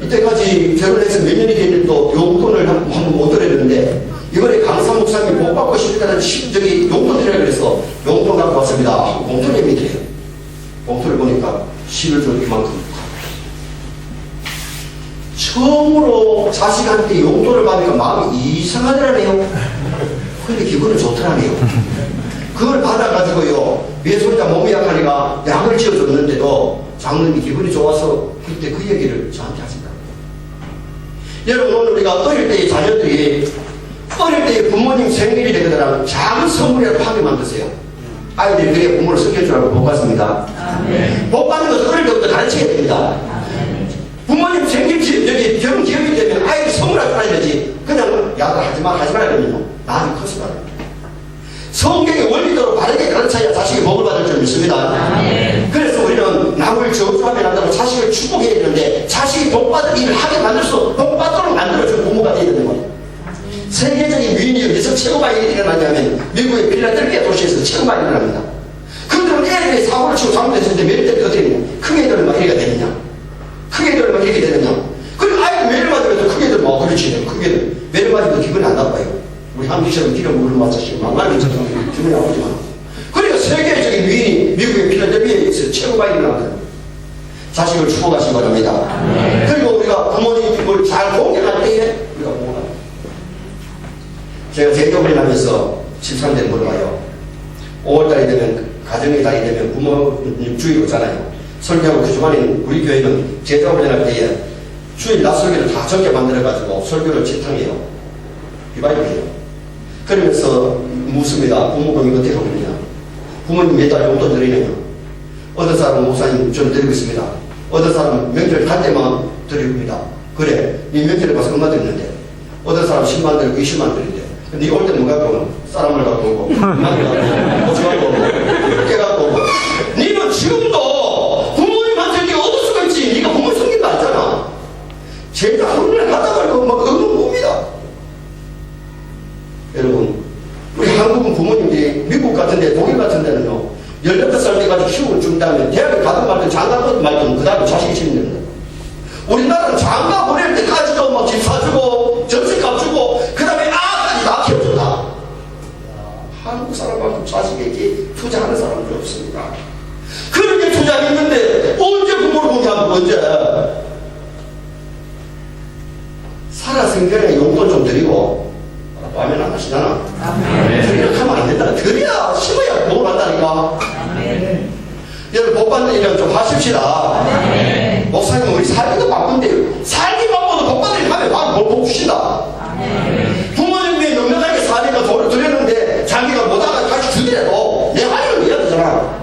이때까지 결혼해서 몇 년이 됐는데 또 용돈을 한번 못 드렸는데 이번에 강사 목사님 못 받고 싶다는 저기 용돈 드리라 그래서 용돈 갖고 왔습니다. 용돈이 밑에요. 용돈을 보니까 11조 이만큼. 처음으로 자식한테 용돈을 받으니까 마음이 이상하더라네요. 근데 기분은 좋더라네요. 그걸 받아가지고요 외손자 몸이 약하니까 약을 지어줬는데도 장로님이 기분이 좋아서 그때 그 얘기를 저한테 하신다. 여러분 오늘 우리가 어릴 때의 자녀들이 어릴 때의 부모님 생일이 되거나 작은 선물이라도 하게 만드세요. 아이들이 그게 부모를 섬길 줄 알고 복 받습니다. 복 받는 것은 어릴 때부터 가르쳐야 됩니다. 부모님 생일 저기 결혼 기억이 되면 아이들 선물 하지 말아야 되지. 그냥 야들 하지 말아야 되면요 나중에 커서 말아요. 성경의 원리대로 바르게 가르쳐야 자식이 복을 받을 줄 믿습니다. 그래서 우리는 남을 저주하면 안 되고 자식을 축복해야 되는데 자식이 복받을 일을 하게 만들어서 복받도록 만들어주는 부모가 되어야 되는 거예요. 세계적인 위인이 어디서 최고 많이 일어나냐면 미국의 필라델피아 도시에서 최고 많이 일어납니다. 그들은 애들이 사고를 치고 잘못했는데 몇 대를 어떻게 되냐 큰 애들은 막 이렇게 되느냐 큰 애들은 막 이렇게 되느냐 그리고 아이들 매를 맞으면서 큰 애들 막 그렇지 큰 애들 매를 맞으면 기분이 안 나빠요. 우리 한국처럼 기름 물을 맞으시고 막말을 쳐도 기분이 나쁘지만 그러니까 세계적인 위인이 미국의 필라델피아에서 최고 많이 일어납니다. 자식을 축복하시기 바랍니다. 그리고 우리가 부모님을 잘 공경할 때에 우리가 공경합니다. 제가 제교를 하면서 집사람들이 물어봐요. 5월달이 되면 가정의 달이 되면 부모님 주일 오잖아요. 설교하고 그 주말에는 우리 교회는 제교를 할 때에 주일 낮 설교를 다 적게 만들어가지고 설교를 지탕해요. 비바이블이에요. 그러면서 묻습니다. 부모님이 어떻게 하고 있느냐. 부모님 매달 용돈 드리느냐. 어떤 사람은 목사님 좀 드리고 있습니다. 어떤 사람은 명절 갈 때만 드립니다. 그래 이 명절에 가서 얼마 드리는데 어떤 사람은 10만 드리고 20만 드리는데 근데 올 때 뭐 갖고 오노? 쌀쌀을 갖고 오고, 마늘 갖고 오고, 고추 갖고 오고, 깨 갖고 오고. 니는 지금도 부모님한테 네 얻을 수가 있지. 네가 부모 성긴 거 알잖아. 제가 하루날 갖다 갈고 막 얻는 겁니다. 여러분, 우리 한국은 부모님들이 미국 같은데, 독일 같은 데는요, 18살 때까지 키우고 준 다음에 대학에 가든 말든 장가든 말든 그 다음에 자식이 지면 됩니다. 우리나라는 장가 보낼 때까지도 막 집 사주고 전세값 주고 그 다음에 아까지 다 키워준다. 한국 사람만큼 자식에게 투자하는 사람들이 없습니다. 그렇게 투자했는데 언제 부모를 공개하고 언제 살아생전에 용돈 좀 드리고 라면 안 하시잖아. 이렇게 하면 안 된다. 드려야 심어야 돈 한다니까. 여러분 복 받는 일은 좀 하십시다. 목사님 우리 살기도 바쁜데 살기 바빠도 복 받는 일 하면 바로 복 주신다. 부모님이 넉넉하게 사니까 돈을 드렸는데 자기가 못하가 다시 주더라도 내 할 일을 해야 되잖아.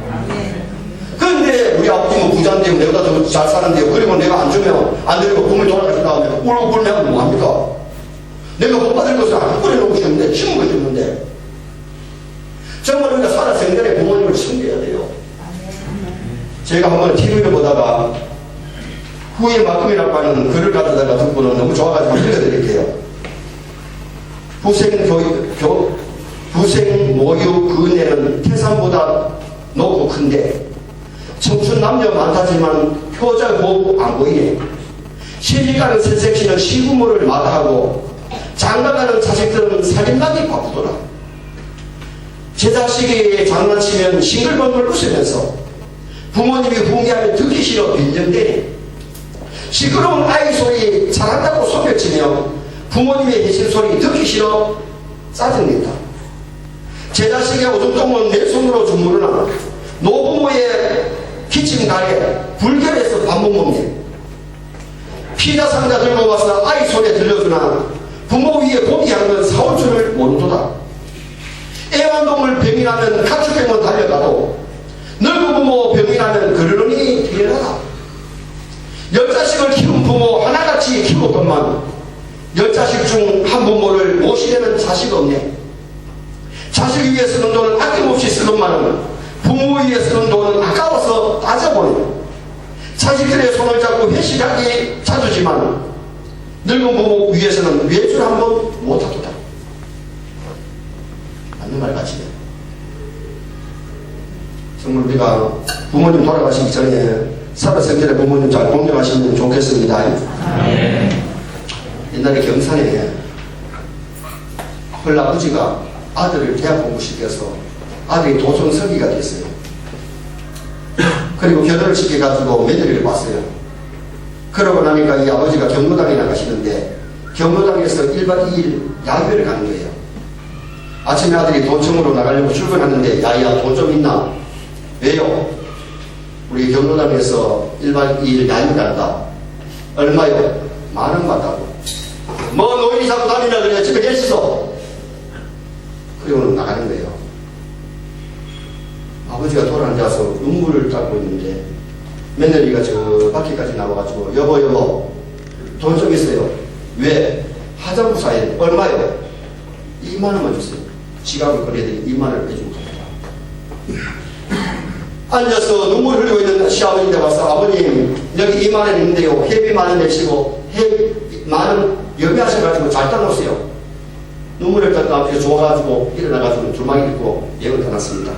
그런데 우리 아버지 뭐 부자인데요, 내가 더 잘 사는데요, 그리고 내가 안 주면 안 드리고 부모님 돌아가신 다음에 울고 굴면 뭐합니까? 내가 못 받을 것을 안 뿌려놓고 싶은데 심은 것이 없는데 정말 우리가 살아생전에 부모님을 섬겨야 돼요. 제가 한번 TV를 보다가 후의 막금이라고 하는 글을 가져다가 듣고는 너무 좋아가지고 읽어드릴게요. 부생 모유 그 은혜는 태산보다 높고 큰데 청춘 남녀 많다지만 효자 보고 안 보이네. 시집가는 새색시는 시부모를 마다하고 장가가는 자식들은 살림나기 바쁘더라. 제 자식이 장난치면 싱글벙글 웃으면서 부모님이 후미하면 듣기 싫어 빈정대네. 시끄러운 아이 소리 잘한다고 소리치며 부모님의 해실 소리 듣기 싫어 짜증낸다. 제 자식의 오줌통은 내 손으로 주무르나 노부모의 기침가에 불결해서 밥 못 먹네. 피자 상자 들고 와서 아이 손에 들려주나 부모 위에 봄이 향은 사올 줄을 모르도다. 애완동물 병이 나면 가축병원 달려가도 늙은 부모 병이 나면 그러니 대단하다. 10자식을 키운 부모 하나같이 키웠건만 10자식 중 한 부모를 모시려는 자식 없네. 자식 위해 쓰는 돈은 아낌없이 쓰건만은 부모 위해 쓰는 돈은 아까워서 따져보네. 자식들의 손을 잡고 회식하기 자주지만 늙은 부모 위해서는 외출 한번 못하겠다. 맞는 말 같지요. 정말 우리가 부모님 돌아가시기 전에 살아생전에 부모님 잘 공경하시면 좋겠습니다. 옛날에 경산에 헐아버지가 아들을 대학 공부시켜서 아들이 도청서기가 됐어요. 그리고 결혼을 시켜가지고 며느리를 봤어요. 그러고 나니까 이 아버지가 경로당에 나가시는데 경로당에서 1박 2일 야유회를 가는 거예요. 아침에 아들이 도청으로 나가려고 출근하는데 야야 돈 좀 있나? 왜요? 우리 경로당에서 1박 2일 야유 간다. 얼마요? 10,000원 받다고. 뭐 노인이 자꾸 다니냐 그래. 집에 계시소. 그리고는 나가는 거예요. 아버지가 돌아앉아서 눈물을 닦고 있는데 며느리가 저 밖에까지 나와가지고 여보 돈 좀 있어요. 왜? 화장품 사야 얼마요? 20,000원만 주세요. 지갑을 꺼내더니 20,000원을 빼주고 갑니다. 앉아서 눈물 흘리고 있는 시아버지한테 와서 아버님 여기 20,000원 있는데요. 회비 10,000원 내시고 회비 10,000원 여비하셔가지고 잘 따놓으세요. 눈물을 닦고 아버지가 좋아가지고 일어나가지고 주막이 입고 여행을 떠났습니다.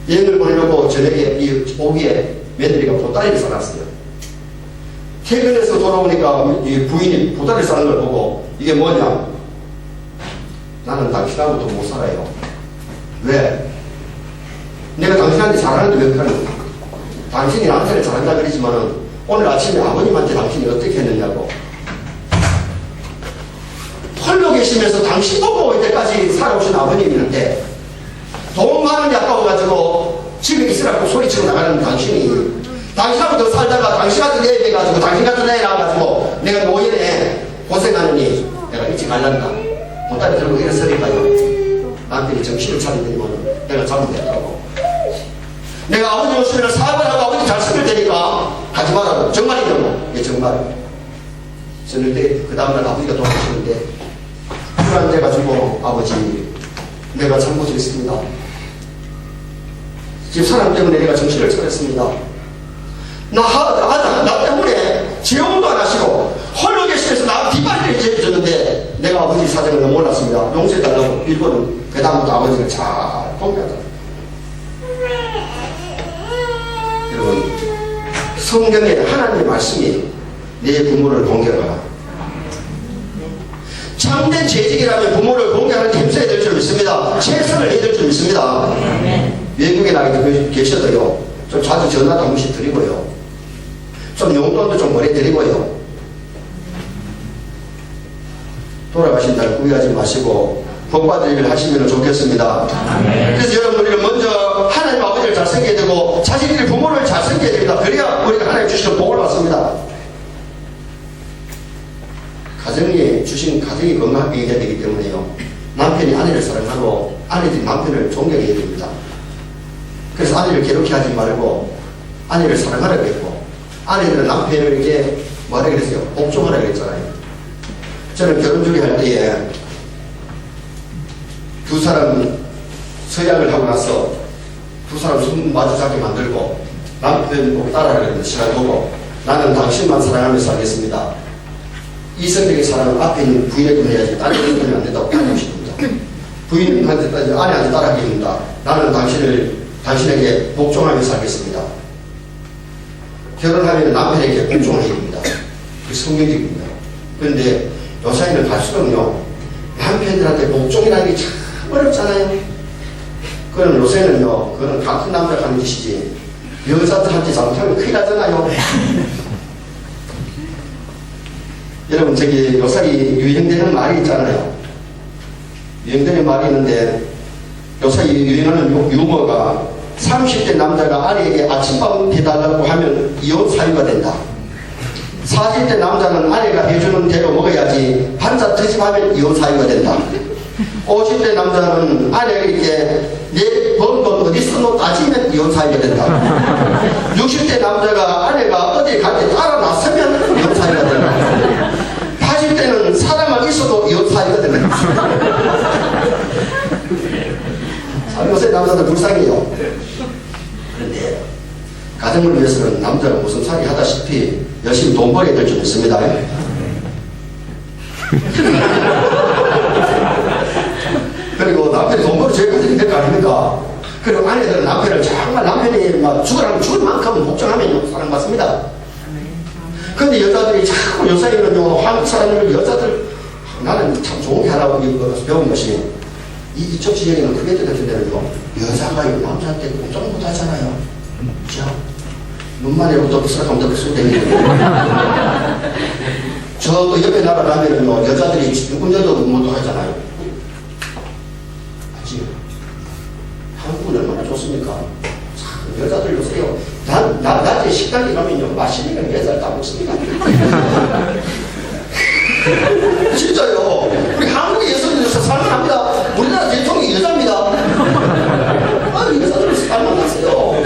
여행을 보내려고 저녁에 이 오기에 며느리가 보따리를 싸놨어요. 퇴근해서 돌아오니까 이 부인이 보따리를 싸는 걸 보고 이게 뭐냐? 나는 당신하고도 못 살아요. 왜? 내가 당신한테 잘하는데 몇 하는 거야? 당신이 나한테 잘한다 그러지만은 오늘 아침에 아버님한테 당신이 어떻게 했느냐고. 홀로 계시면서 당신 보고 이때까지 살아오신 아버님이는데 돈 많은데 아까워가지고 집에 있으라고 소리치고 나가는 당신이 당신하고 더 살다가 당신 같은 애 돼가지고 당신 같은 애 나와가지고 내가 노예네 고생하느니 내가 일찍 갈란다. 보따리 들고 일어서니까요. 남편이 정신을 차리더니만 내가 잘못했다고. 내가 아버지 오시면 사업을 하고 아버지 잘 쓰길 테니까 가지 말라고. 정말이냐고. 예, 정말. 저녁 때 그 다음날 아버지가 돌아가시는데 술 한잔 가지고 아버지 내가 잘못했습니다. 집사람 때문에 내가 정신을 차렸습니다. 나 때문에 재혼도 안 하시고 홀로 계시면서 나 뒷발을 해줬는데 내가 아버지 사정을 너무 몰랐습니다. 용서해달라고 일본은 그 다음부터 아버지를 잘 공개하더라. 여러분, 성경에 하나님의 말씀이 내 부모를 공개하라. 참된 재직이라면 부모를 공개하는 힘써야 될 줄 믿습니다. 최선을 해야 될 줄 믿습니다. 외국에 나가 계셔도요, 좀 자주 전화도 한 번씩 드리고요, 좀 용돈도 좀 보내드리고요, 돌아가신 날 후회하지 마시고 복받을 일을 하시면 좋겠습니다. 그래서 여러분, 우리는 먼저 하나님 아버지를 잘 섬겨야 되고 자신의 부모를 잘 섬겨야 됩니다. 그래야 우리가 하나님 주시는 복을 받습니다. 가정이 주신 가정이 건강하게 해야 되기 때문에요, 남편이 아내를 사랑하고 아내들이 남편을 존경해야 됩니다. 그래서 아내를 괴롭게 하지 말고 아내를 사랑하라 그랬고, 아내들은 남편을 이렇게 뭐라 그랬어요? 복종하라 그랬잖아요. 저는 결혼주례 할 때에 두 사람 서약을 하고 나서 두 사람 손 마주 잡게 만들고 남편 꼭 따라라 그랬는데 시간 보고 나는 당신만 사랑하며 살겠습니다. 이성적인 사랑은 앞에 있는 부인에게 해야지 다른 데 하면 안 된다고 따지고 싶습니다. 부인한테 따지고 아내한테 따라하게 됩니다. 나는 당신에게 복종하며 살겠습니다. 결혼하면 남편에게 복종하게 됩니다. 그게 성경적입니다. 그런데 요사이는 갈수록요, 남편들한테 복종이라는 게 참 어렵잖아요. 그럼 요새는요, 그건 같은 남자가 하는 짓이지 여자들한테 잘못하면 큰일 나잖아요. 여러분, 저기 요새 유행되는 말이 있잖아요. 유행되는 말이 있는데, 요새 유행하는 유머가 30대 남자가 아내에게 아침밥 해달라고 하면 이혼 사유가 된다. 40대 남자는 아내가 해주는 대로 먹어야지 반찬 드시하면 이혼 사유가 된다. 50대 남자는 아내가 이렇게 내 번 돈 어디 써놓 따지면 이혼 사유가 된다. 60대 남자가 아내가 어디 갈 때 따라 나서면 이혼 사유가 된다. 80대는 사람만 있어도 이혼 사유가 된다. 요새 남자들 불쌍해요. 그런데 가정을 위해서는 남자가 무슨 살이 하다시피 열심히 돈 벌어야 될 줄 믿습니다. 그리고 남편이 돈 벌어 제일 가정이 될 거 아닙니까? 그리고 아내들은 남편을 정말 남편이 막 죽을 만큼 복종하면 사랑받습니다. 근데 여자들이 자꾸 요새는요, 한국 사람들 여자들 나는 참 좋은 게 하라고 배운 것이 이쪽 지역에는 크게 같은 데는요, 여자가 남자한테 복종 못 하잖아요. 그죠? 눈만 이러고 또 쓰라하면 또 쓰고 다니는데 저 옆에 나라 가면은요, 여자들이 운전도 못 하잖아요. 그치? 한국은 얼마나 좋습니까? 참, 여자들 요새요, 낮에 식당에 가면요, 맛있는 게 여자를 다 먹습니다. 진짜요. 우리 한국의 여성들에서 살만합니다. 우리나라 대통령이 여자입니다. 아니, 여자들을 살만하세요.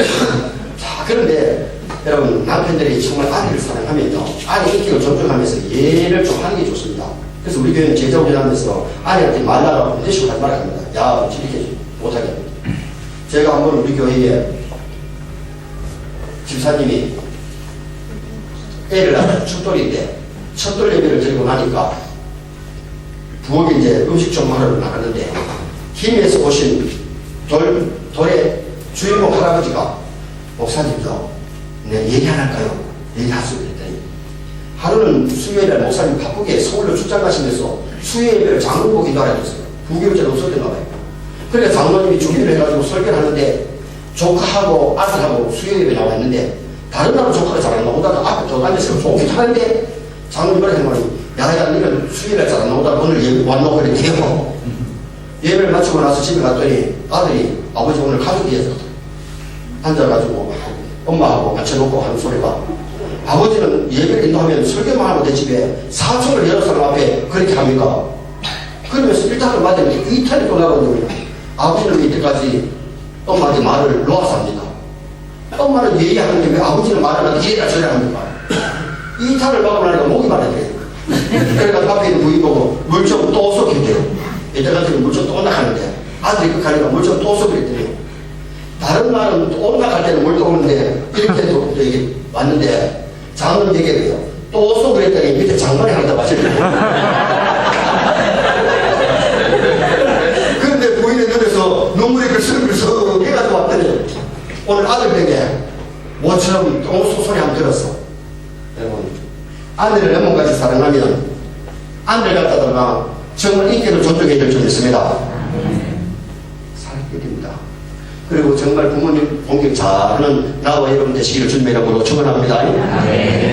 자, 그런데 여러분, 남편들이 정말 아내를 사랑하면요, 아내 인격을 존중하면서 예를 좀 하는 게 좋습니다. 그래서 우리 교회는 제자훈련하면서 아내한테 말라라고 그런 식으로 하지 말아야 합니다. 야, 이렇게 못하게 합니다. 제가 한번 우리 교회에 집사님이 애를 낳아서 첫돌인데 첫돌 예배를 드리고 나니까 부엌에 이제 음식 좀 하러 나갔는데 김해에서 오신 돌의 주인공 할아버지가 목사님도 네, 얘기 안 할까요? 얘기하시고 그랬더니 하루는 수요일날 목사님 바쁘게 서울로 출장 가시면서 수요예배를 장로보기도 하라셨어요. 부교제도 없었던가 봐요. 그러니까 장로님이 준비를 해가지고 설교를 하는데 조카하고 아들하고 수요예배 나왔는데 다른 나라 조카가 잘 안 나오다가 앞에 더 앉아서 좋게 하는데 장로님 뭐라 했냐면 야야 너는 수요일날 잘 안 나오다가 오늘 예배 왔노 그랬대요. 예배를 마치고 나서 집에 갔더니 아들이 아버지 오늘 가족이어서 앉아가지고 엄마하고 맞춰놓고 하는 소리가 아버지는 예배를 인도하면 설교만 하고 내 집에 사촌을 여러 사람 앞에 그렇게 합니까? 그러면서 일탈을 맞으면 이탈이 또 나거든요. 아버지는 이때까지 엄마한테 말을 놓아서 합니다. 엄마는 예의하는데 왜 아버지는 말을 하는데 이래라 저래라 합니까? 이탈을 막고 나니까 목이 말라야 돼요. 그러니까 앞에 있는 부인 보고 물 좀 또 쏟게 돼요. 이때까지 물좀 또 온다하는데 아들이 극하니까 물좀 또 쏘고 그랬더니 다른 날은 또 온다할 때는 물 또 오는데 이렇게 또 여기 왔는데 장은 얘기해요. 또 쏘고 그랬더니 밑에 장관이 하나 더 마시고 그런데 부인의 눈에서 눈물이 글썽글썽 해가지고 왔더니 오늘 아들에게 모처럼 똥 소리 한번 들었어. 여러분, 아내를 너무까지 사랑하면 아내를 갖다가 정말 인격을 존중해야 될 점이 있습니다. 살게 됩니다. 그리고 정말 부모님 공격 잘하는 나와 여러분 되시기를 주님의 이름으로 축원합니다.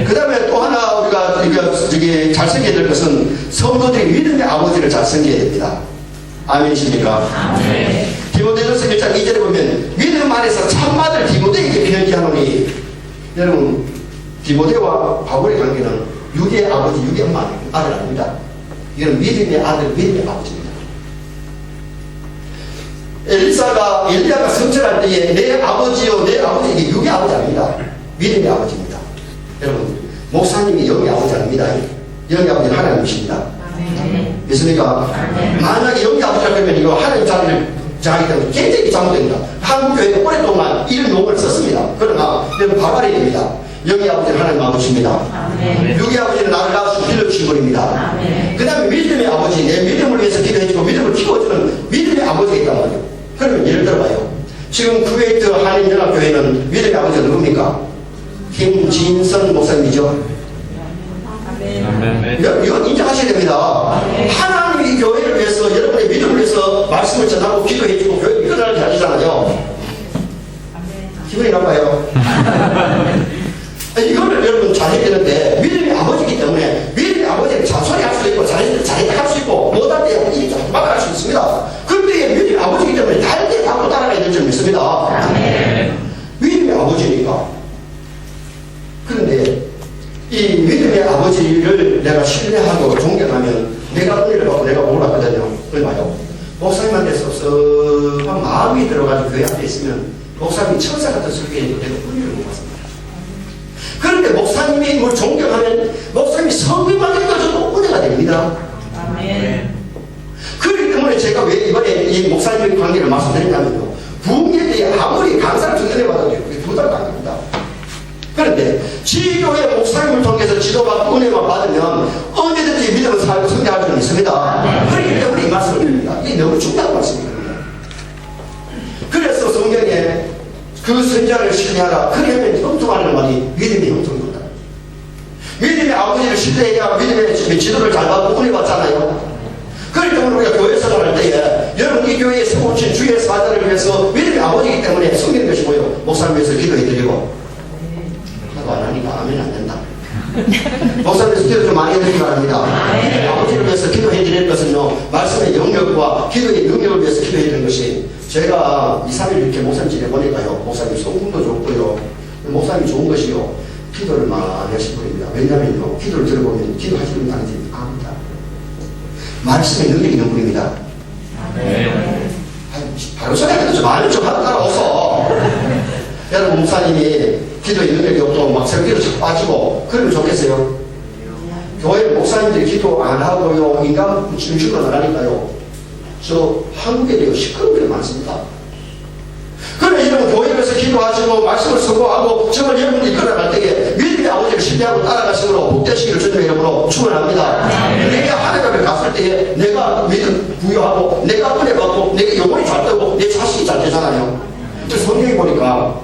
그 다음에 또 하나 우리가 저기 잘 생겨야 될 것은 성도들이 믿음의 아버지를 잘 생겨야 됩니다. 아멘이십니까? 디모데전서 1장 2절에 보면 믿음 안에서 참마들 디모데에게 편지하노니 여러분 디모데와 바울의 관계는 육의 아버지 육의 엄마 아들 아닙니다. 이건 믿음의 아들 믿음의 아버지입니다. 엘리야가 성천할 때에 내 아버지요 내 아버지 이게 육의 아버지 아닙니다. 믿음의 아버지입니다. 여러분 목사님이 영의 아버지 아닙니다. 영의 아버지는 하나님이십니다. 믿습니까? 만약에 영의 아버지라 그러면 이거 하나님 자리를 자기 때문에 굉장히 잘못됩니다. 한국교회가 오랫동안 이런 용어를 썼습니다. 그러나 여러분 바발이 됩니다. 영의 아버지는 하나님 아버지입니다. 육의 아버지는 나를 낳아서 길러주신 분입니다. 그 다음에 믿음의 아버지, 내 믿음을 위해서 기도해주고 믿음을 키워주는 믿음의 아버지가 있단 말이에요. 그러면 예를 들어봐요. 지금 쿠웨이트 한인연합교회는 믿음의 아버지가 누굽니까? 김진선 목사님이죠. 이건 인정하셔야 됩니다. 하나님이 이 교회를 위해서 여러분의 믿음을 위해서 말씀을 전하고 기도해주고 교회 이끌어가게 하시잖아요. 기분이 나빠요. 이거를 여러분 잘해야 되는데 믿음의 아버지이기 때문에 믿음의 아버지는 잔소리할 수 있고 잘했다 할 수 있고 못할 때 일이 막 할 수 있습니다. 그런데 믿음의 아버지이기 때문에 할 때 다 따라가야 될 줄 믿습니다. 믿음의 아버지니까. 그런데 이 믿음의 아버지를 내가 신뢰하고 존경하면 내가 은혜를 받고 내가 뭘 받거든요. 얼마요? 목사님한테 섭섭한 마음이 들어가지고 교회 앞에 있으면 목사님이 천사 같은 설교에도 내가 은혜를 못 받습니다. 그런데 목사님이 뭘 존경하면 목사님이 성경만 읽어줘도 은혜가 됩니다. 그렇기 때문에 제가 왜 이번에 이 목사님의 관계를 말씀드리냐면요. 부흥에 대해 아무리 강사를 은혜 받아도 부담도 안 됩니다. 그런데 지교회 목사님을 통해서 지도받고 은혜만 받으면 언제든지 믿음을 살고 성장할 수는 있습니다. 그렇기 때문에 이 말씀을 드립니다. 이게 너무 중요한 말씀입니다. 그래서 성경에 그 선자를 신뢰하라. 그러면 형통하는 말이 믿음의 형통입니다. 믿음의 아버지를 신뢰해야 믿음의 지도를 잘 받고 은혜 받잖아요. 그렇기 때문에 우리가 교회 생활할 때에 여러분 이 교회에 세우신 주의 사자를 위해서 믿음의 아버지이기 때문에 섬기는 것이 뭐예요? 목사님 위해서 기도해드리고 안 하니까 아멘 안 된다. 목사님께서 기도 좀 많이 해드리기 바랍니다. 아버지를 위해서 기도해 드리는 것은요, 말씀의 영역과 기도의 능력을 위해서 기도해 드리는 것이 제가 2, 3일 이렇게 목사님 집에 보니까요, 목사님 성품도 좋고요, 목사님이 좋은 것이요, 기도를 많이 하신 분입니다. 왜냐면요, 기도를 들어보면 기도하시는 당시 압니다. 말씀의 능력이 있는 분입니다. 바로 소리해도 좀 많이 좀 하고 따라오소. 여러분 목사님이 기도에 능력이 없고 막 설교도 자꾸 빠지고 그러면 좋겠어요? 교회 목사님들이 기도 안 하고요 인간 중심으로 나가니까요 저 한국에 대해 시끄러운 게 많습니다. 그러면 여러분 교회에서 기도하시고 말씀을 선고하고 정말 여러분이 이끌어갈 때에 믿음의 아버지를 신뢰하고 따라가시므로 복되시기를 주님의 이름으로 축원합니다. 내가 하나님을 갔을 때에 내가 믿음 부여하고 내가 은혜 받고 내가 영혼이 잘 되고 내 자식이 잘 되잖아요. 그래서 성경에 보니까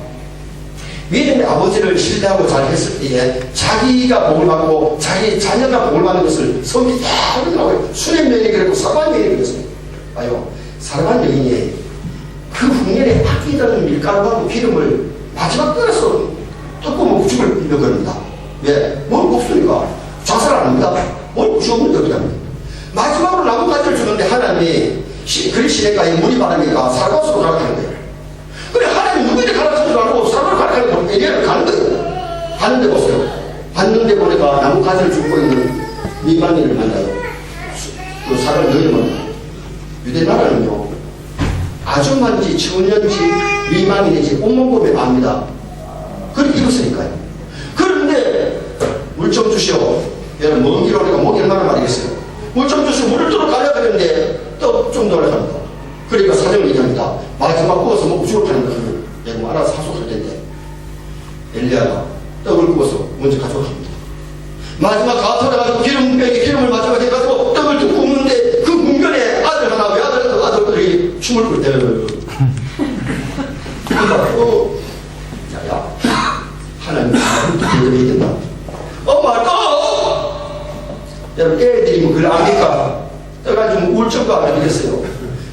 믿음의 아버지를 신뢰하고 잘 했을 때에 자기가 복을 받고 자기 자녀가 복을 받는 것을 성경이 다 그러더라고요. 수냄여인이 그랬고 사랑한 여인이 그랬어요. 봐요. 사랑한 여인이 그 흉년에 아끼던 밀가루하고 기름을 마지막 끓여서 뜯고 먹고 죽을 있는 겁니다. 왜? 뭘 없으니까 자살 안 합니다. 뭘 죽으면 됩니다. 마지막으로 나뭇가지를 주는데 하나님이 그리 시내가에 물이 많으니까 sar가수로 가르치는 거예요. 그래 하나님 누구에게 가르치지도 않고 사람을 가르치는 거예요. 에리야를 가는 거예요. 가는데 보세요. 갔는데 보니까 나뭇가지를 줍고 있는 미만인을 만나요. 그 사람을 너희 만나요. 유대 나라는요 아줌마인지 청년인지 미만인인지 온몸 보면 압니다. 그렇게 입었으니까요. 그런데 물 좀 주시오. 여러분 먼 길 오니까 목이 얼마나 마르겠어요. 물 좀 주시고 물을 뚫어 가려고 그랬는데 떡 좀 놀라갑니다. 그러니까 사정을 얘기합니다. 마지막 구워서 먹고 죽을 뻔한 거는 내가 뭐 알아서 하소할 텐데 엘리야가 떡을 구워서 먼저 가져갑니다. 마지막 가토라가지고 기름을 마지막에 해가지고 떡을 뚝 굽는데 그 국면에 아들 하나 아들들이 춤을 출 때를 야야 하나님 대접해야 된다. 엄마 떡! 여러분 애들이 뭐 그걸 압니까? 떠가지고 울적과 알겠어요.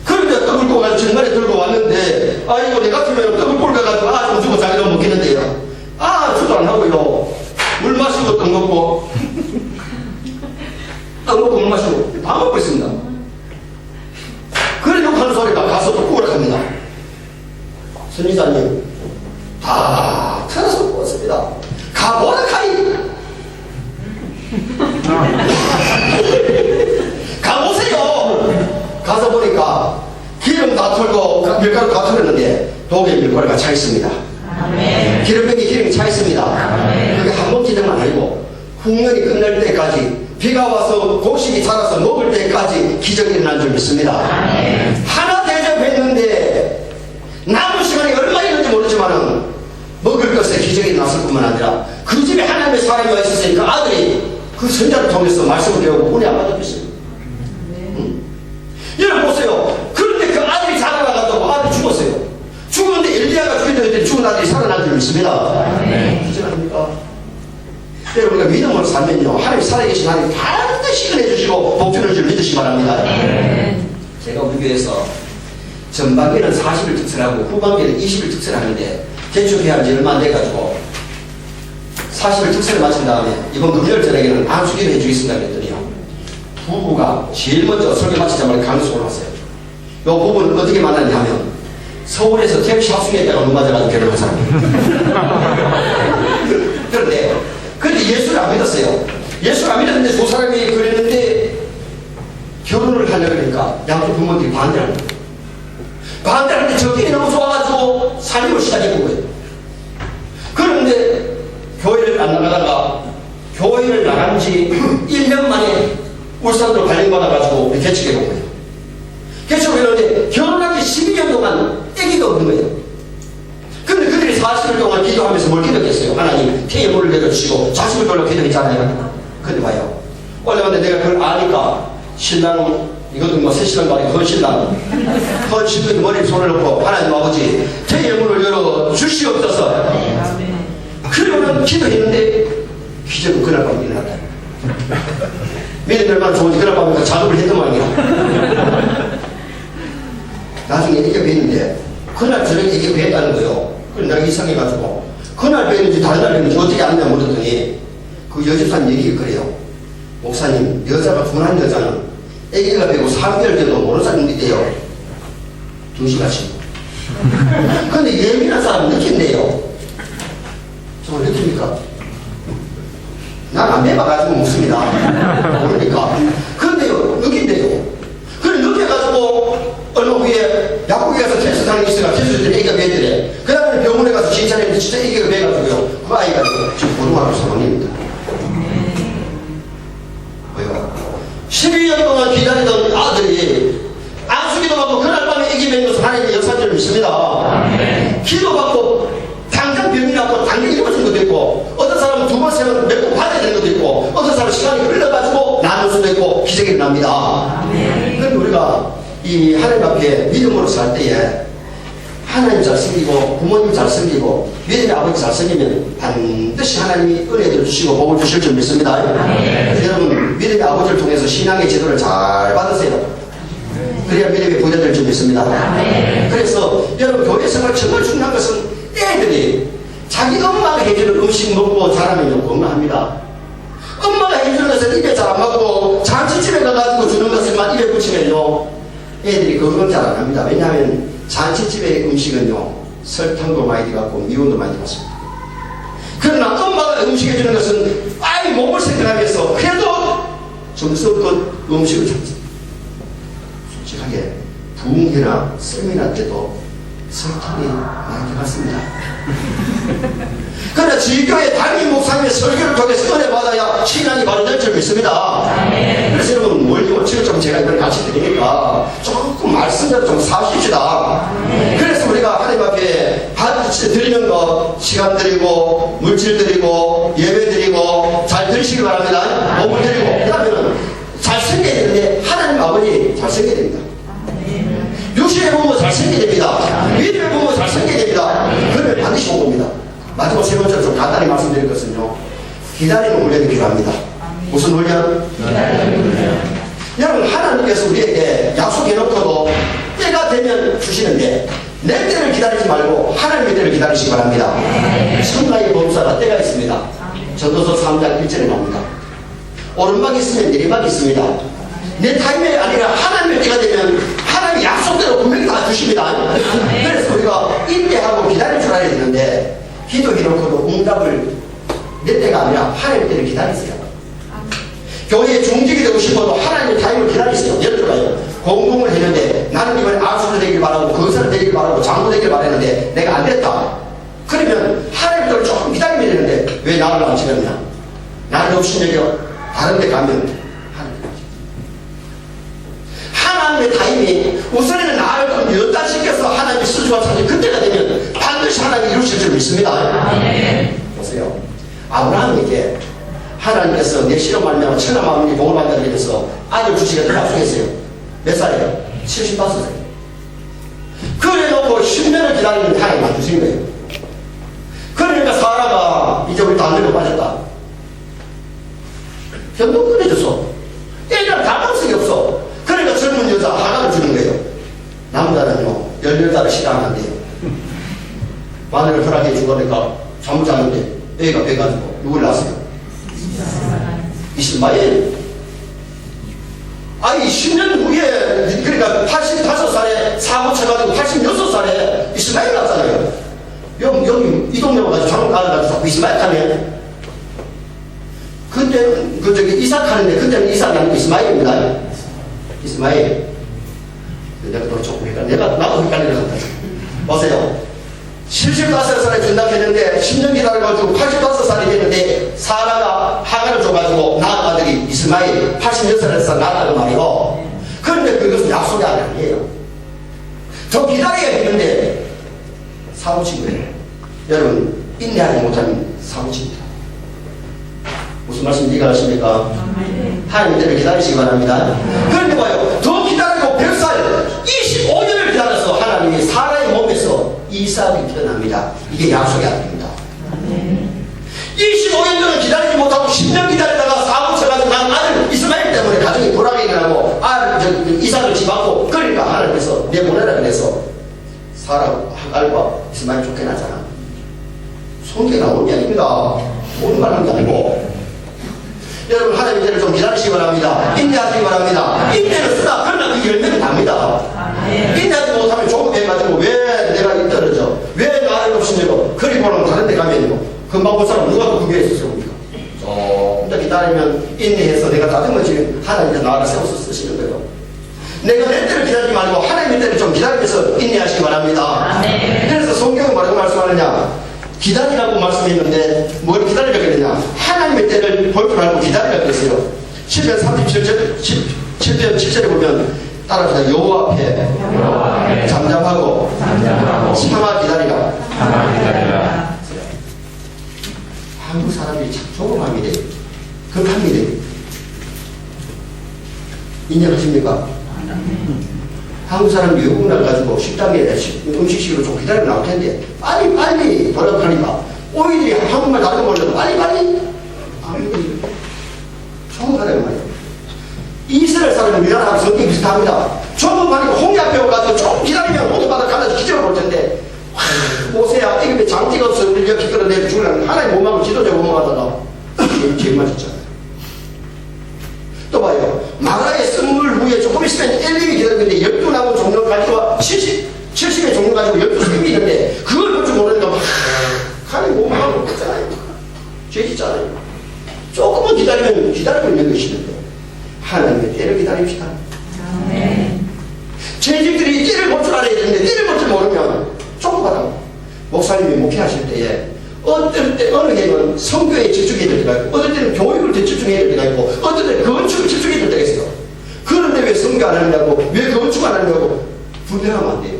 그런데 떡을 구워가지고 전날에 들고 왔는데 아이고 내 같으면 떡을 볶아가지고 좀 주고 자기도 먹겠는데요. 주도 안 하고요. 물 마시고 떡 먹고 떡 먹고 물 마시고 다 먹고 있습니다. 그래 욕하는 소리가 가서 또 구우라 합니다. 선지자님 다 틀어서 구웠습니다. 가보라카이 가보세요. 가서 보니까 기름 다 털고 밀가루 다 털었는데 독에 밀가루가 차 있습니다. 기름병에 기름이 차 있습니다. 그게 한 번 기름만 아니고 국면이 끝날 때까지 비가 와서 곡식이 자라서 먹을 때까지 기적이 일어난 줄 믿습니다. 하나 대접했는데 남은 시간이 얼마 있는지 모르지만은 먹을 것에 기적이 났을 뿐만 아니라 그 집에 하나님의 사람이 와 있었으니 그 아들이 그 선자를 통해서 말씀을 배우고 은혜 안 받았겠어요. 여러분 보세요. 그런데 그 아들이 자라나가지고 아들이 죽었어요. 죽었는데 엘리야가 죽였는데 죽은 아들이 살아난 줄 믿습니다. 기적합니까? 여러분 우리가 믿음으로 살면요 하나님 살아계신 하나님 반드시 은혜주시고 복주는 줄 믿으시기 바랍니다. 제가 우리 교회에서 전반기는 40일 특선하고 후반기는 20일 특선하는데 개축해야 한 지 얼마 안 돼가지고 40일 특선을 마친 다음에 이번 금요일 저녁에는 안수기를 해주겠습니다 그랬더니요 부부가 제일 먼저 설교 마치자마자 강수를 왔어요. 이 부부는 어떻게 만났냐 하면 서울에서 택시 합숙했다가 눈 맞아가지고 결혼한 사람이에요. 그런데 예수를 안 믿었어요. 예수를 안 믿었는데 두 사람이 그랬는데 결혼을 하려고 그러니까 양쪽 부모들이 반대합니다. 반대하는데 저들이 너무 좋아가지고 살림을 시작했던 거예요. 그런데 교회를 안 나가다가 교회를 나간 지 1년 만에 울산으로 발령받아가지고 개척해 온 거예요. 개척을 했는데 결혼한 지 12년 동안 아기가 없는 거예요. 근데 그들이 40일 동안 기도하면서 뭘 기도했어요? 하나님 태의 물을 내려주시고 자식을 별로 기도했잖아요. 근데 봐요. 올라갔는데 내가 그걸 아니까 신랑 이것도 뭐 새신랑 말이 헌신랑 헌신도 머리에 손을 넣고 하나님 아버지 태의 문을 열어 주시옵소서. 그러면 기도했는데 기적은 그날 밤에 일어났다. 믿음이 얼마나 좋은지 그날 밤에 작업을 했던 모양이야. 나중에 이게 뵀는데 그날 저녁에 이게 뵀다는 거예요. 그래서 내가 이상해가지고 그날 뵀는지 다른 날 뵀는지 어떻게 아느냐 물었더니 그 여집사님 얘기가 그래요. 목사님 여자가 둔한 여자는 애기가 배고 3개월 돼도 모르는 사람이 있대요. 2시간씩. 근데 예민한 사람은 느낀대요. 정말 느낍니까? 난 안 배봐가지고 묻습니다. 모르니까. 그런데요, 느낀대요. 그래, 느껴가지고 얼마 후에 약국에 가서 테스트하는 게 있어가 테스트 때 애기가 배더래. 그 다음에 병원에 가서 진찰했는데 진짜 애기가 배가지고요. 그 아이가 지금 고등학교 3학년입니다. 왜요? 12년 동안 기다리던 아들이 안수기도 받고 그날 밤에 애기 뵌 것은 하나님의 역사인 줄 믿습니다. 기도받고 당장 병이 났고 당장 일어나는 것도 있고 어떤 사람은 두 번, 세 번 몇 번 받아야 되는 것도 있고 어떤 사람은 시간이 흘러가지고 나눌 수도 있고 기적이 일어납니다. 그런데 우리가 이 하나님 앞에 믿음으로 살 때에 하나님 잘 섬기고 부모님 잘 섬기고 믿음의 아버지 잘 섬기면 반드시 하나님이 은혜를 주시고 복을 주실 줄 믿습니다. 여러분 믿음의 아버지를 통해서 신앙의 지도를 잘 받으세요. 그래야 믿음의 부자 될 줄 믿습니다. 그래서 여러분 교회 생활 정말 중요한 것은 애들이 자기 엄마가 해주는 음식 먹고 자라면 건강합니다. 엄마가 해주는 것은 입에 잘 안 맞고 잔치집에 가가지고 주는 것을만 입에 붙이면요 애들이 그건 잘 안 합니다. 왜냐하면 잔치집의 음식은요 설탕도 많이 들어갔고 미온도 많이 들어갔습니다. 그러나 엄마가 음식 해주는 것은 아이 몸을 생각하면서 그래도 정성껏 음식을 찾습니다. 솔직하게 부흥회나 세미나 때도 설탕이 많이 들어갔습니다. 그러나 지교회 담임 목사님의 설교를 통해서 은혜 받아야 신앙이 바로 될 줄 믿습니다. 그래서 여러분 멀리고 지금 제가 이걸 같이 드리니까 조금 말씀대로 좀 사십시다. 그래서 우리가 하나님 앞에 드리는 거 시간 드리고 물질 드리고 예배 드리고 잘 드리시기 바랍니다. 몸을 드리고 그 다음에는 잘생겨야 되는데 하나님 아버지 잘생겨야 됩니다. 육신의 부모 잘생겨야 됩니다. 믿음의 부모 잘생겨야 됩니다. 그러면 반드시 온 겁니다. 마지막 세 번째로 좀 간단히 말씀드릴 것은요, 기다리는 훈련이 필요합니다. 무슨 훈련? 여러분 하나님께서 우리에게 약속해놓고도 때가 되면 주시는데 내 때를 기다리지 말고 하나님의 때를 기다리시기 바랍니다. 천하의 범사가 때가 있습니다. 전도서 3장 1절에 나옵니다. 오른막이 있으면 내리막이 있습니다. 내 타임이 아니라 하나님의 때가 되면 하나님의 약속대로 분명히 다 주십니다. 그래서 우리가 인내하고 기다릴 줄 알아야 되는데 기도해놓고도 응답을 내 때가 아니라 하나님의 때를 기다리세요. 교회에 중직이 되고 싶어도 하나님의 타임을 기다리세요. 예를 들어요. 공부를 했는데 나는 이번에 아수를 되길 바라고 거사를 되길 바라고 장로 되길 바랐는데 내가 안 됐다. 그러면 하나님의 때를 조금 기다리면 되는데 왜 나를 안 지켰냐? 나를 없인 여기 다른 데 가면 하나님의 타임이 우선에는 나를 좀 연단시켜서 하나님의 수주가 찾는 그때가 되면 반드시 하나님이 이루실 줄 믿습니다. 보세요. 아브라함에게 하나님께서 내 실험 말미암아 천하 만민이 복을 받는다고 해서 아들 주시겠다고 약속했어요. 몇 살이에요? 75살. 그래놓고 10년을 기다리는 하나님 안 주신 거예요. 그러니까 사라가 이제 우리 다 늙어 빠졌다. 견도 끊어졌어. 애들 가망성이 없어. 그러니까 젊은 여자 하나를 주는 거예요. 남자는요 18달을 시간한대요. 마누를 허락해 주거니까 잠을 자는데 애가 배가지고 누굴 낳았어요? 이스마엘. 아니 10년 후에 그러니까 85살에 사고 쳐가지고 86살에 이스마엘 낳았잖아요. 여기 이 동네 와가지고 장로 가가지고 자꾸 이스마엘 하네. 그때는 이삭 하는데 그때는 이삭이 아니고 이스마엘입니다. 이스마엘. 내가 또 조금 헷갈려. 나도 헷갈리는 것 같아. 보세요. 75살에 준답했는데 10년 기다려가지고 85살이 됐는데 사라가 하가를 줘가지고 낳은 아들이 이스마엘 86살에서 낳았다고 말이요. 그런데 그것은 약속이 아니에요. 더 기다려야 했는데 사고친 거예요. 여러분 인내하지 못하면 사고칩니다. 무슨 말씀 이해가 하십니까? 하나님의 때를 기다리시기 바랍니다. 그런데 봐요. 더 기다리고 100살 25년을 기다려서 하나님이 사라의 몸에서 이삭이 태어납니다. 이게 약속이 아닙니다. 25년 동안 기다리지 못하고 10년 기다리다가 사고 쳐가지고 난 아들 이스마엘 때문에 가정이 돌아가게 나고 이삭을 집었고 그러니까 하나님께서 내보내라 그래서 사라 하갈과 이스마엘 쫓겨나잖아. 손게 나온 게 아닙니다. 오는 말하는 게 아니고. 여러분 하나님의 때를 좀 기다리시기 바랍니다. 인내하시기 바랍니다. 인내를 쓰다 그러나 그 열매는 답니다. 인내하지 못하면 조금 해가지고 왜 내가 떨어져? 왜 나를 없으냐고? 그리고는 다른 데 가면 금방 본 사람 누가 그 위에 있습니까? 조금 더 기다리면 인내해서 내가 다듬어지면 하나님께서 나를 세워서 쓰시는 거예요. 내가 내 때를 기다리지 말고 하나님의 때를 좀 기다리면서 인내하시기 바랍니다. 그래서 성경은 뭐라고 말씀하느냐? 기다리라고 말씀했는데 뭘 기다리라고 했느냐? 하나님의 때를 볼 줄 알고 기다리라고 했어요. 7편 7절에 보면 따라서 여호와 앞에 잠잠하고 참아 기다리라. 한국 사람들이 참 조금합니다. 급합니다. 인정하십니까? 한국 사람이 외국 나가가지고 식당에 음식식으로 좀 기다리면 나올 텐데 빨리 돌아가니까 오히려 한국말 다른 거 몰라도 빨리 조금하라고 말이에요. 이스라엘 사람은 우리나라하고 성격이 비슷합니다. 조금하니까 홍약 배워가지고 조금 기다리면 홍약바닥 가서 기절을 볼 텐데 모세야 이게 장기가 없어 우리 이렇게 끌어내고 죽으려면 하나님 몸하고 지도자고 몸하다가 제일 맞았잖아요. 또 봐요. 마가의 선물 후에 조금 있으면 엘림이 기다리는데 12나무 종류 가지고 70의 종류 가지고 12샘이 있는데 그걸 볼 줄 모르니까 막 하나님 몸하고 했잖아요. 죄 짓잖아요. 조금만 기다리면 기다리고 있는 것이는데 하나님의 때를 기다립시다. 죄직들이 때를 볼 줄 알아야 되는데 때를 볼 줄 모르면 조금 받아. 목사님이 목회하실 때에 어떨 때 어느 해는 성교에 집중해야 될 때가 있고 어떨 때는 교육을 더 집중해야 될 때가 있고 어떨 때는 건축을 집중해야 될 때가 있어요. 그런데 왜 성교 안 하느냐고 왜 건축 안 하느냐고 분명하면 안 돼요.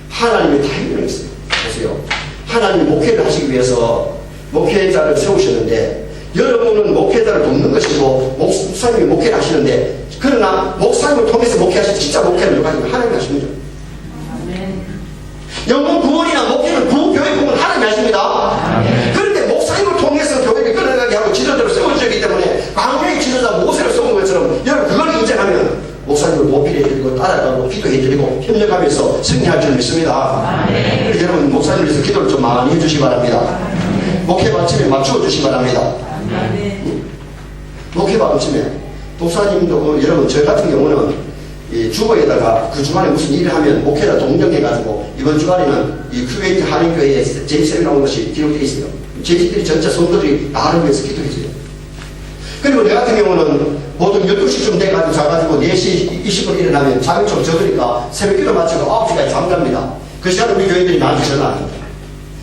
하나님의 타이밍이 있어요. 보세요. 하나님이 목회를 하시기 위해서 목회자를 세우셨는데 여러분은 목회자를 돕는 것이고 목사님이 목회를 하시는데 그러나 목사님을 통해서 목회하실 진짜 목회는 누가 하시면 하나님이 하시는 거죠. 영혼 구원이나 목회는 구교회 부분 하나님이 하십니다. 그런데 목사님을 통해서 교회를 끌어가게 하고 지도자로 세워주기 때문에 광야의 지도자 모세를 세운 것처럼 여러분 그걸 인정하면 목사님을 모필해드리고 따라가고 기도해드리고 협력하면서 승리할 줄 믿습니다. 그래서 여러분 목사님 위해서 기도를 좀 많이 해주시기 바랍니다. 목회 받침에 맞추어 주시기 바랍니다. 목회 받침에 목사님도 여러분 저 같은 경우는 이 주보에다가 그 주간에 무슨 일을 하면 목회자 동정해가지고 이번 주간에는 이 쿠웨이트 한인교회에 제이쌤이 나온 것이 기록되어 있어요. 제이들이 전체 성도들이 나를 위해서 기도해줘요. 그리고 내 같은 경우는 보통 12시쯤 돼가지고 자가지고 4시 20분 일어나면 잠이 좀 적으니까 새벽 기도 마치고 9시까지 잠갑니다. 그 시간에 우리 교인들이 나한테 전화합니다.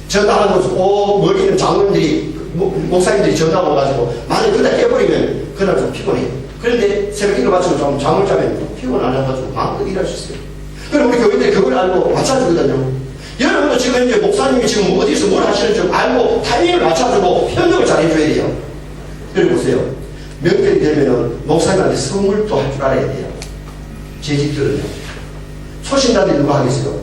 전화하는 곳, 멀리 있는 장로님들이, 목사님들이 전화 와가지고 만약 그날 깨버리면 그날 좀 피곤해요. 그런데 새벽 기도 마치고 좀 잠을 자면 피곤 안 해가지고 마음껏 일할 수 있어요. 그럼 우리 교인들이 그걸 알고 맞춰주거든요. 여러분도 지금 이제 목사님이 지금 어디서 뭘 하시는지 알고 타이밍을 맞춰주고 협력을 잘 해줘야 돼요. 그리고 보세요. 명절이 되면은 목사님한테 선물도 할 줄 알아야 돼요. 재직들은요. 초신자들이 누가 하겠어요?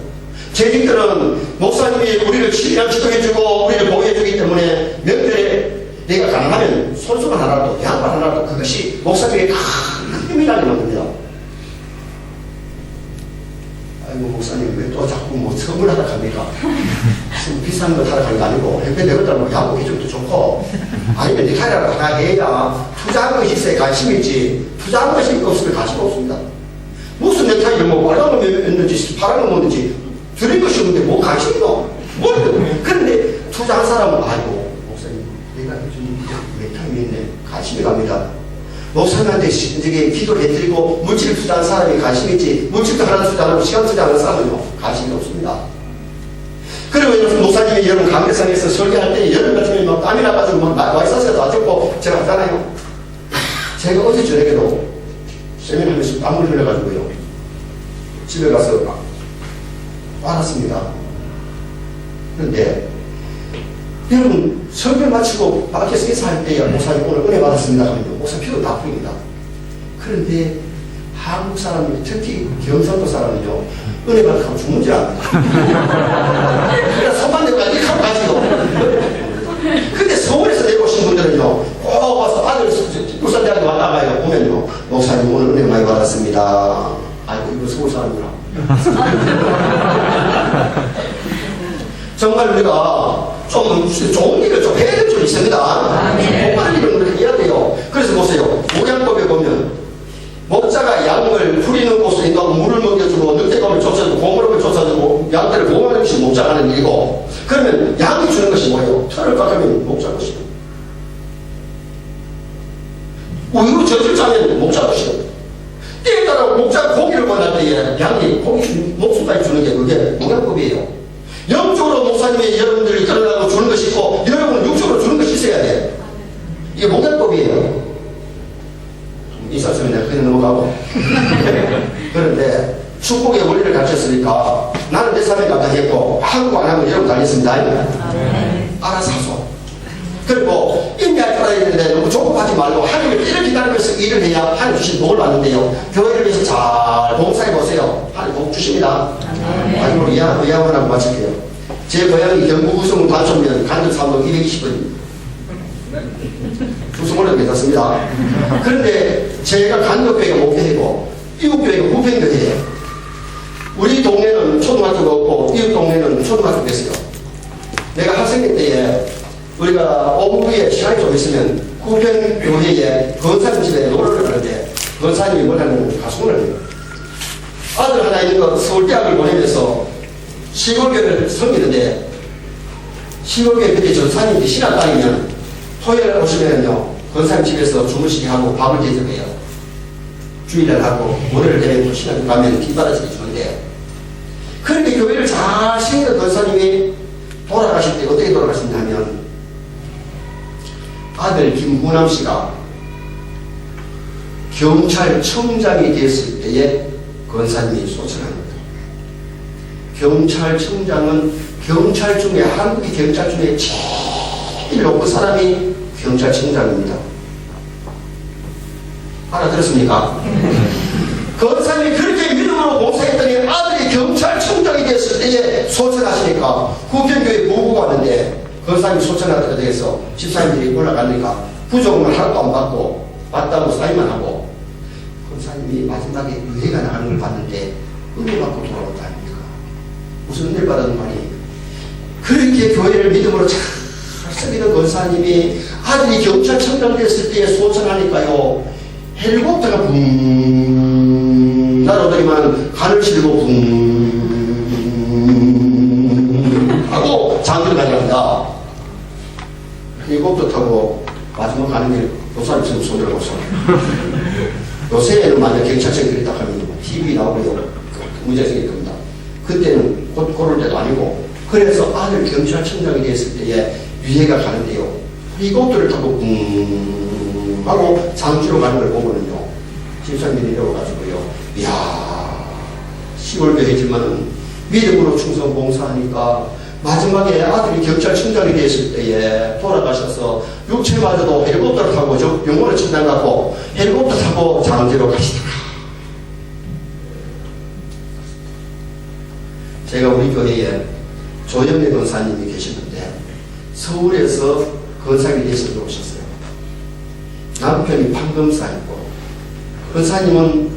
재직들은 목사님이 우리를 치료를 지도해주고 우리를 보호해주기 때문에 명절에 내가 가능하면 손수건 하나라도 양말 하나라도 그것이 목사님에게 큰 힘이 나게 만듭니다. 아이고 목사님 왜 또 자꾸 뭐 선물 하러 갑니까? 비싼 거 하러 가는 거 아니고 내가 뭐 양복 기준도 좋고 아니면 넥타이라도 하나 해야 투자한 것이 있어야 관심이 있지 투자한 것이 없으면 관심 없습니다. 무슨 넥타이를 뭐 빨간 거 넣는지 파란 거 넣는지 들은 것이 없는데 뭐 관심이 있노? 그런데 투자한 사람은 아이고 목사님 내가 요즘 넥타이 있네 관심이 갑니다. 목사님한테 이제 기도를 해드리고 물질을 투자한 사람이 관심이 있지 물질도 하나 투자하고 시간 투자하는 사람은요 관심이 없습니다. 그리고 여러분 목사님이 여러분 강대상에서 설교할 때 여름 같으면 막 땀이 나가지고 막 와이사스가 놔줬고 제가 하잖아요. 제가 어제 저녁에도 세미나하면서 땀을 흘려가지고요 집에 가서 빨았습니다. 그런데 여러분 설교 마치고 밖에서 인사할 때 목사님 오늘 은혜 받았습니다 하면 목사님 피도 다 풀립니다. 그런데 한국 사람이 특히 경상도 사람은요 은혜 받으면 죽는 줄 압니다. 그래서 손만 내고 이렇게 하고 가지요. 근데 서울에서 내려오신 분들은요 꼭 와서 아들 부산대학교 왔다 가요. 보면요 목사님 오늘 은혜 많이 받았습니다. 아이고 이거 서울 사람이구나. 정말 우리가 좀 좋은 일을 좀 해야 될 줄 있습니다. 복받은 일을 우리가 해야 돼요. 그래서 보세요. 목양법에 보면 목자가 양을 풀이는 곳에 있다고 물을 먹여주고 늑대감을 쫓아주고 고무름을 쫓아주고 양떼를 보호하는 것이 목자가 하는 일이고 그러면 양이 주는 것이 뭐예요? 털을 깎으면 목자 것이요. 우유로 젖을 짜면 목자 것이요. 때에 따라 목자가 고기를 만날 때에 양이 고기 목숨까지 주는 게 그게 목양법이에요. 영적으로 목사님이 여러분들이 이끌어가고 주는 것이 있고 여러분은 육적으로 주는 것이 있어야 돼. 이게 목양법이에요. 인사하시면 내가 그냥 넘어가고 그런데 축복의 원리를 가르쳤으니까 나는 내 삶에 감당했고 하고 안 하고 여러분 달렸습니다. 알아서 하소. 그리고 인내할 줄 알아야 되는데 너무 조급하지 말고 하나님을 이렇게 기다리면서 일을 해야 하나님 주신 복을 받는데요. 교회를 위해서 잘 봉사해 보세요. 하나님 복 주십니다. 마지막으로 이야기하고 마칠게요. 제 고향이 경북 우성 단촌면 간접 3동 220번 우성으로 괜찮습니다. 그런데 제가 간접교회가 목회이고 이웃교회가 후평교회예요. 우리 동네는 초등학교가 없고 이웃 동네는 초등학교가 있어요. 내가 학생회 때에 우리가 오후에 시간이 좀 있으면 후평교회에 건사님 집에 놀러를 가는데 건사님이 뭘 하냐면 가수를 해요. 아들 하나 있는 거 서울대학을 보내면서 시골교회를 섬기는데 시골교회 그때 전사님이 신학 다니면 토요일에 오시면요 건사님 집에서 주무시게 하고 밥을 대접해요. 주일날 하고 월요일 되면 신학 가면 뒷바라지게 주는데 그렇게 교회를 잘 섬기는 건사님이 돌아가실 때 어떻게 돌아가신다 하면 아들 김구남 씨가 경찰청장이 됐을 때에 권사님이 소천합니다. 경찰청장은 경찰 중에, 한국의 경찰 중에 제일 높은 사람이 경찰청장입니다. 알아들었습니까? 권사님이 그렇게 믿음으로 봉사했더니 아들이 경찰청장이 됐을 때에 소천하시니까 후편교회 보고가 왔는데 권사님이 소천한 데 대해서 집사님들이 올라가니까 부족은 하나도 안 받고 받다고 사인만 하고 권사님이 마지막에 유해가 나가는 걸 봤는데 은혜 받고 돌아온다 아닙니까? 무슨 은혜 받은 말이 그렇게 교회를 믿음으로 잘 섬기는 권사님이 아들이 경찰청장 됐을 때에 소천하니까요 헬리콥터가 붕 날아오더니만 간을 실고 붕 하고 장기를 가져갑니다. 헬리콥터 타고 마지막 가는 길 노사님처럼 손을 놓고 요새는 만약 경찰청들이 딱 하면 TV 나오고요 문제가 생길 겁니다. 그때는 곧 그럴 때도 아니고 그래서 아들 경찰청장이 됐을 때에 유해가 가는데요 헬리콥터를 타고 붕 하고 장주로 가는 걸 보면은요 집사님이 내려와가지고요 이야 시골교회지만은 믿음으로 충성 봉사하니까 마지막에 아들이 경찰청장이 됐을 때에 돌아가셔서 육체마저도 헬리콥터를 타고 영혼의 천당 가고 헬리콥터 타고 장주로 가시더라. 제가 우리 교회에 조영래 권사님이 계시는데 서울에서 권사님이 돼서 들어오셨어요. 남편이 판검사였고 권사님은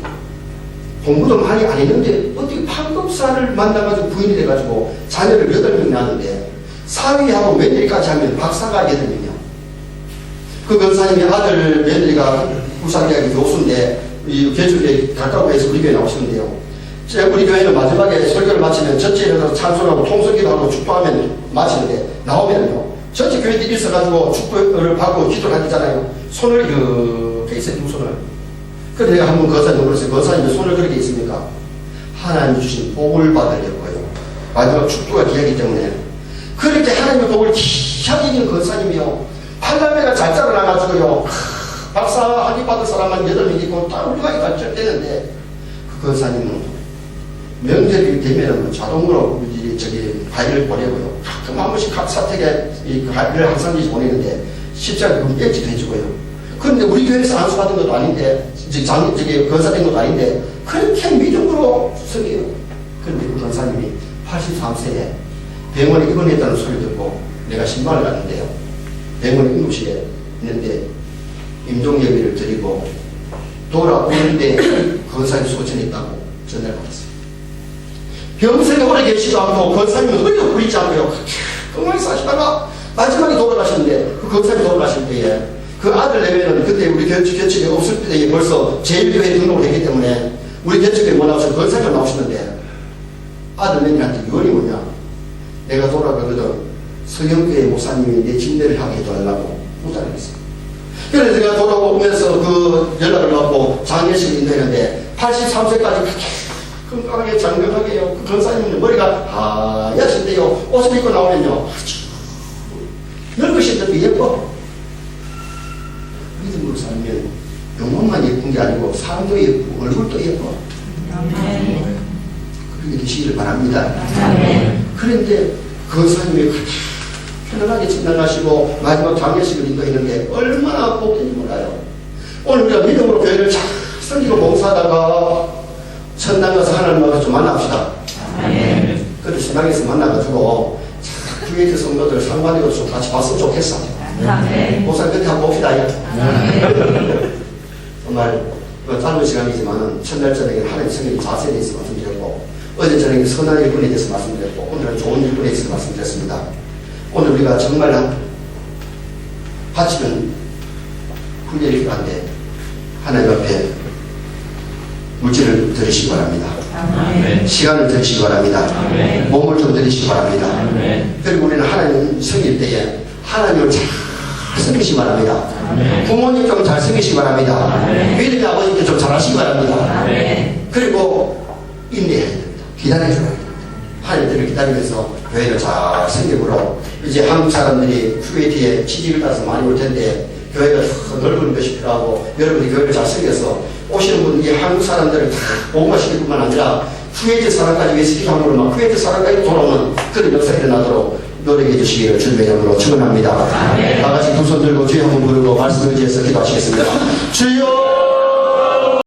공부도 많이 안 했는데 어떻게 판검사를 만나가지고 부인이 돼가지고 자녀를 8명 낳았는데 사위하고 며느리까지 하면 박사가 8명이요. 그 권사님의 아들 며느리가 부산대학의 교수인데 이 개주교에 가까워 해서 우리 교회 나오시는데요. 우리 교회는 마지막에 설교를 마치면 전체에 일어나서 찬송하고 통성기도 하고 축도하면 마치는데 나오면요 전체 교회들이 있어가지고 축도를 받고 기도를 하잖아요. 손을 이렇게 있어요. 두 손을. 그래서 내가 한번 거사님 물었어요. 거사님의 손을 그렇게 있습니까? 하나님이 주신 복을 받으려고요. 마지막 축도가 귀하기 때문에 그렇게 하나님의 복을 귀하게 이기는 거사님이요. 팔남매가 잘 자라나가지고요. 박사 학위 받을 사람만 8명 있고 다 우리가 발전되는데 그 거사님은 명절이 되면 자동으로 과일을 보내고요. 가끔 한 번씩 각 사택에 이 과일을 항상 보내는데 십자가 그 배지도 해주고요. 그런데 우리 교회에서 안수받은 것도 아닌데, 건사된 것도 아닌데, 그렇게 믿음으로 섬겨요. 그런데 그 건사님이 83세에 병원에 입원했다는 소리 듣고 내가 신방을 갔는데요. 병원에 응급실에 있는데 임종예비를 드리고 돌아오는데 건사님이 소천했다고 전화를 받았어요. 평생에 오래 계시지도 않고 권사님은 허리도 부리지 않고요. 건강히 사시다가 마지막에 돌아가시는데 그 권사님이 돌아가실 때에 그 아들 내외는 그때 우리 교측이 없을 때에 벌써 제1교회에 등록을 했기 때문에 우리 교측에 뭐 나오셔서 권사님이 나오시는데 아들 내외한테 유언이 뭐냐 내가 돌아가거든 서영교회 목사님이 내 침례를 하게 해달라고 부탁을 했어요. 그래서 제가 돌아오면서 그 연락을 받고 장례식을 인도했는데 83세까지 건강하게 장명하게요. 그 권사님은 머리가 하얗신데요. 옷을 입고 나오면요. 늙으신 듯 예뻐. 믿음으로 살면 영혼만 예쁜 게 아니고 사람도 예쁘고 얼굴도 예뻐. 그렇게 되시기를 바랍니다. 그런데 권사님이 편안하게 지나가시고 마지막 장례식을 인도했는데 얼마나 복된지 몰라요. 오늘 우리가 믿음으로 교회를 잘 섬기고 봉사하다가 천당 가서 하나님하고 좀 만납시다. 그래서 신당에서 만나가지고 주위에 성도들 상관이고 좀 같이 봤으면 좋겠어. 목사 끝에 한번 봅시다. 정말 짧은 시간이지만 첫날 저녁에 하나님 성경이 자세히 대해서 말씀드렸고 어제 저녁에 선한 일꾼에 대해서 말씀드렸고 오늘은 좋은 일꾼에 대해서 말씀드렸습니다. 오늘 우리가 정말 바치는 훈련이 필요한데 하나님 앞에 물질을 드리시기 바랍니다. 시간을 드리시기 바랍니다. 몸을 좀 드리시기 바랍니다. 그리고 우리는 하나님 섬길 때에 하나님을 잘 섬기시기 바랍니다. 부모님 좀 잘 섬기시기 바랍니다. 믿음의 아버님께 좀 잘하시기 바랍니다. 그리고 인내해야 됩니다. 기다려줘야 됩니다. 하나님들을 기다리면서 교회를 잘 섬기므로 이제 한국 사람들이 쿠웨이트에 취직을 따서 많이 올 텐데 교회가 더 넓은 것이 필요하고 여러분이 교회를 잘 섬겨서 오시는 분이 한국 사람들을 다 복음화시킬 뿐만 아니라 쿠웨이트 사람까지 위스키 함으로 막 쿠웨이트 사람까지 돌아오는 그런 역사가 일어나도록 노력해 주시기를 주님의 이름으로 축원합니다. 다 같이 두 손 들고 주여 한번 부르고 말씀 의지해서 기도하시겠습니다. 주여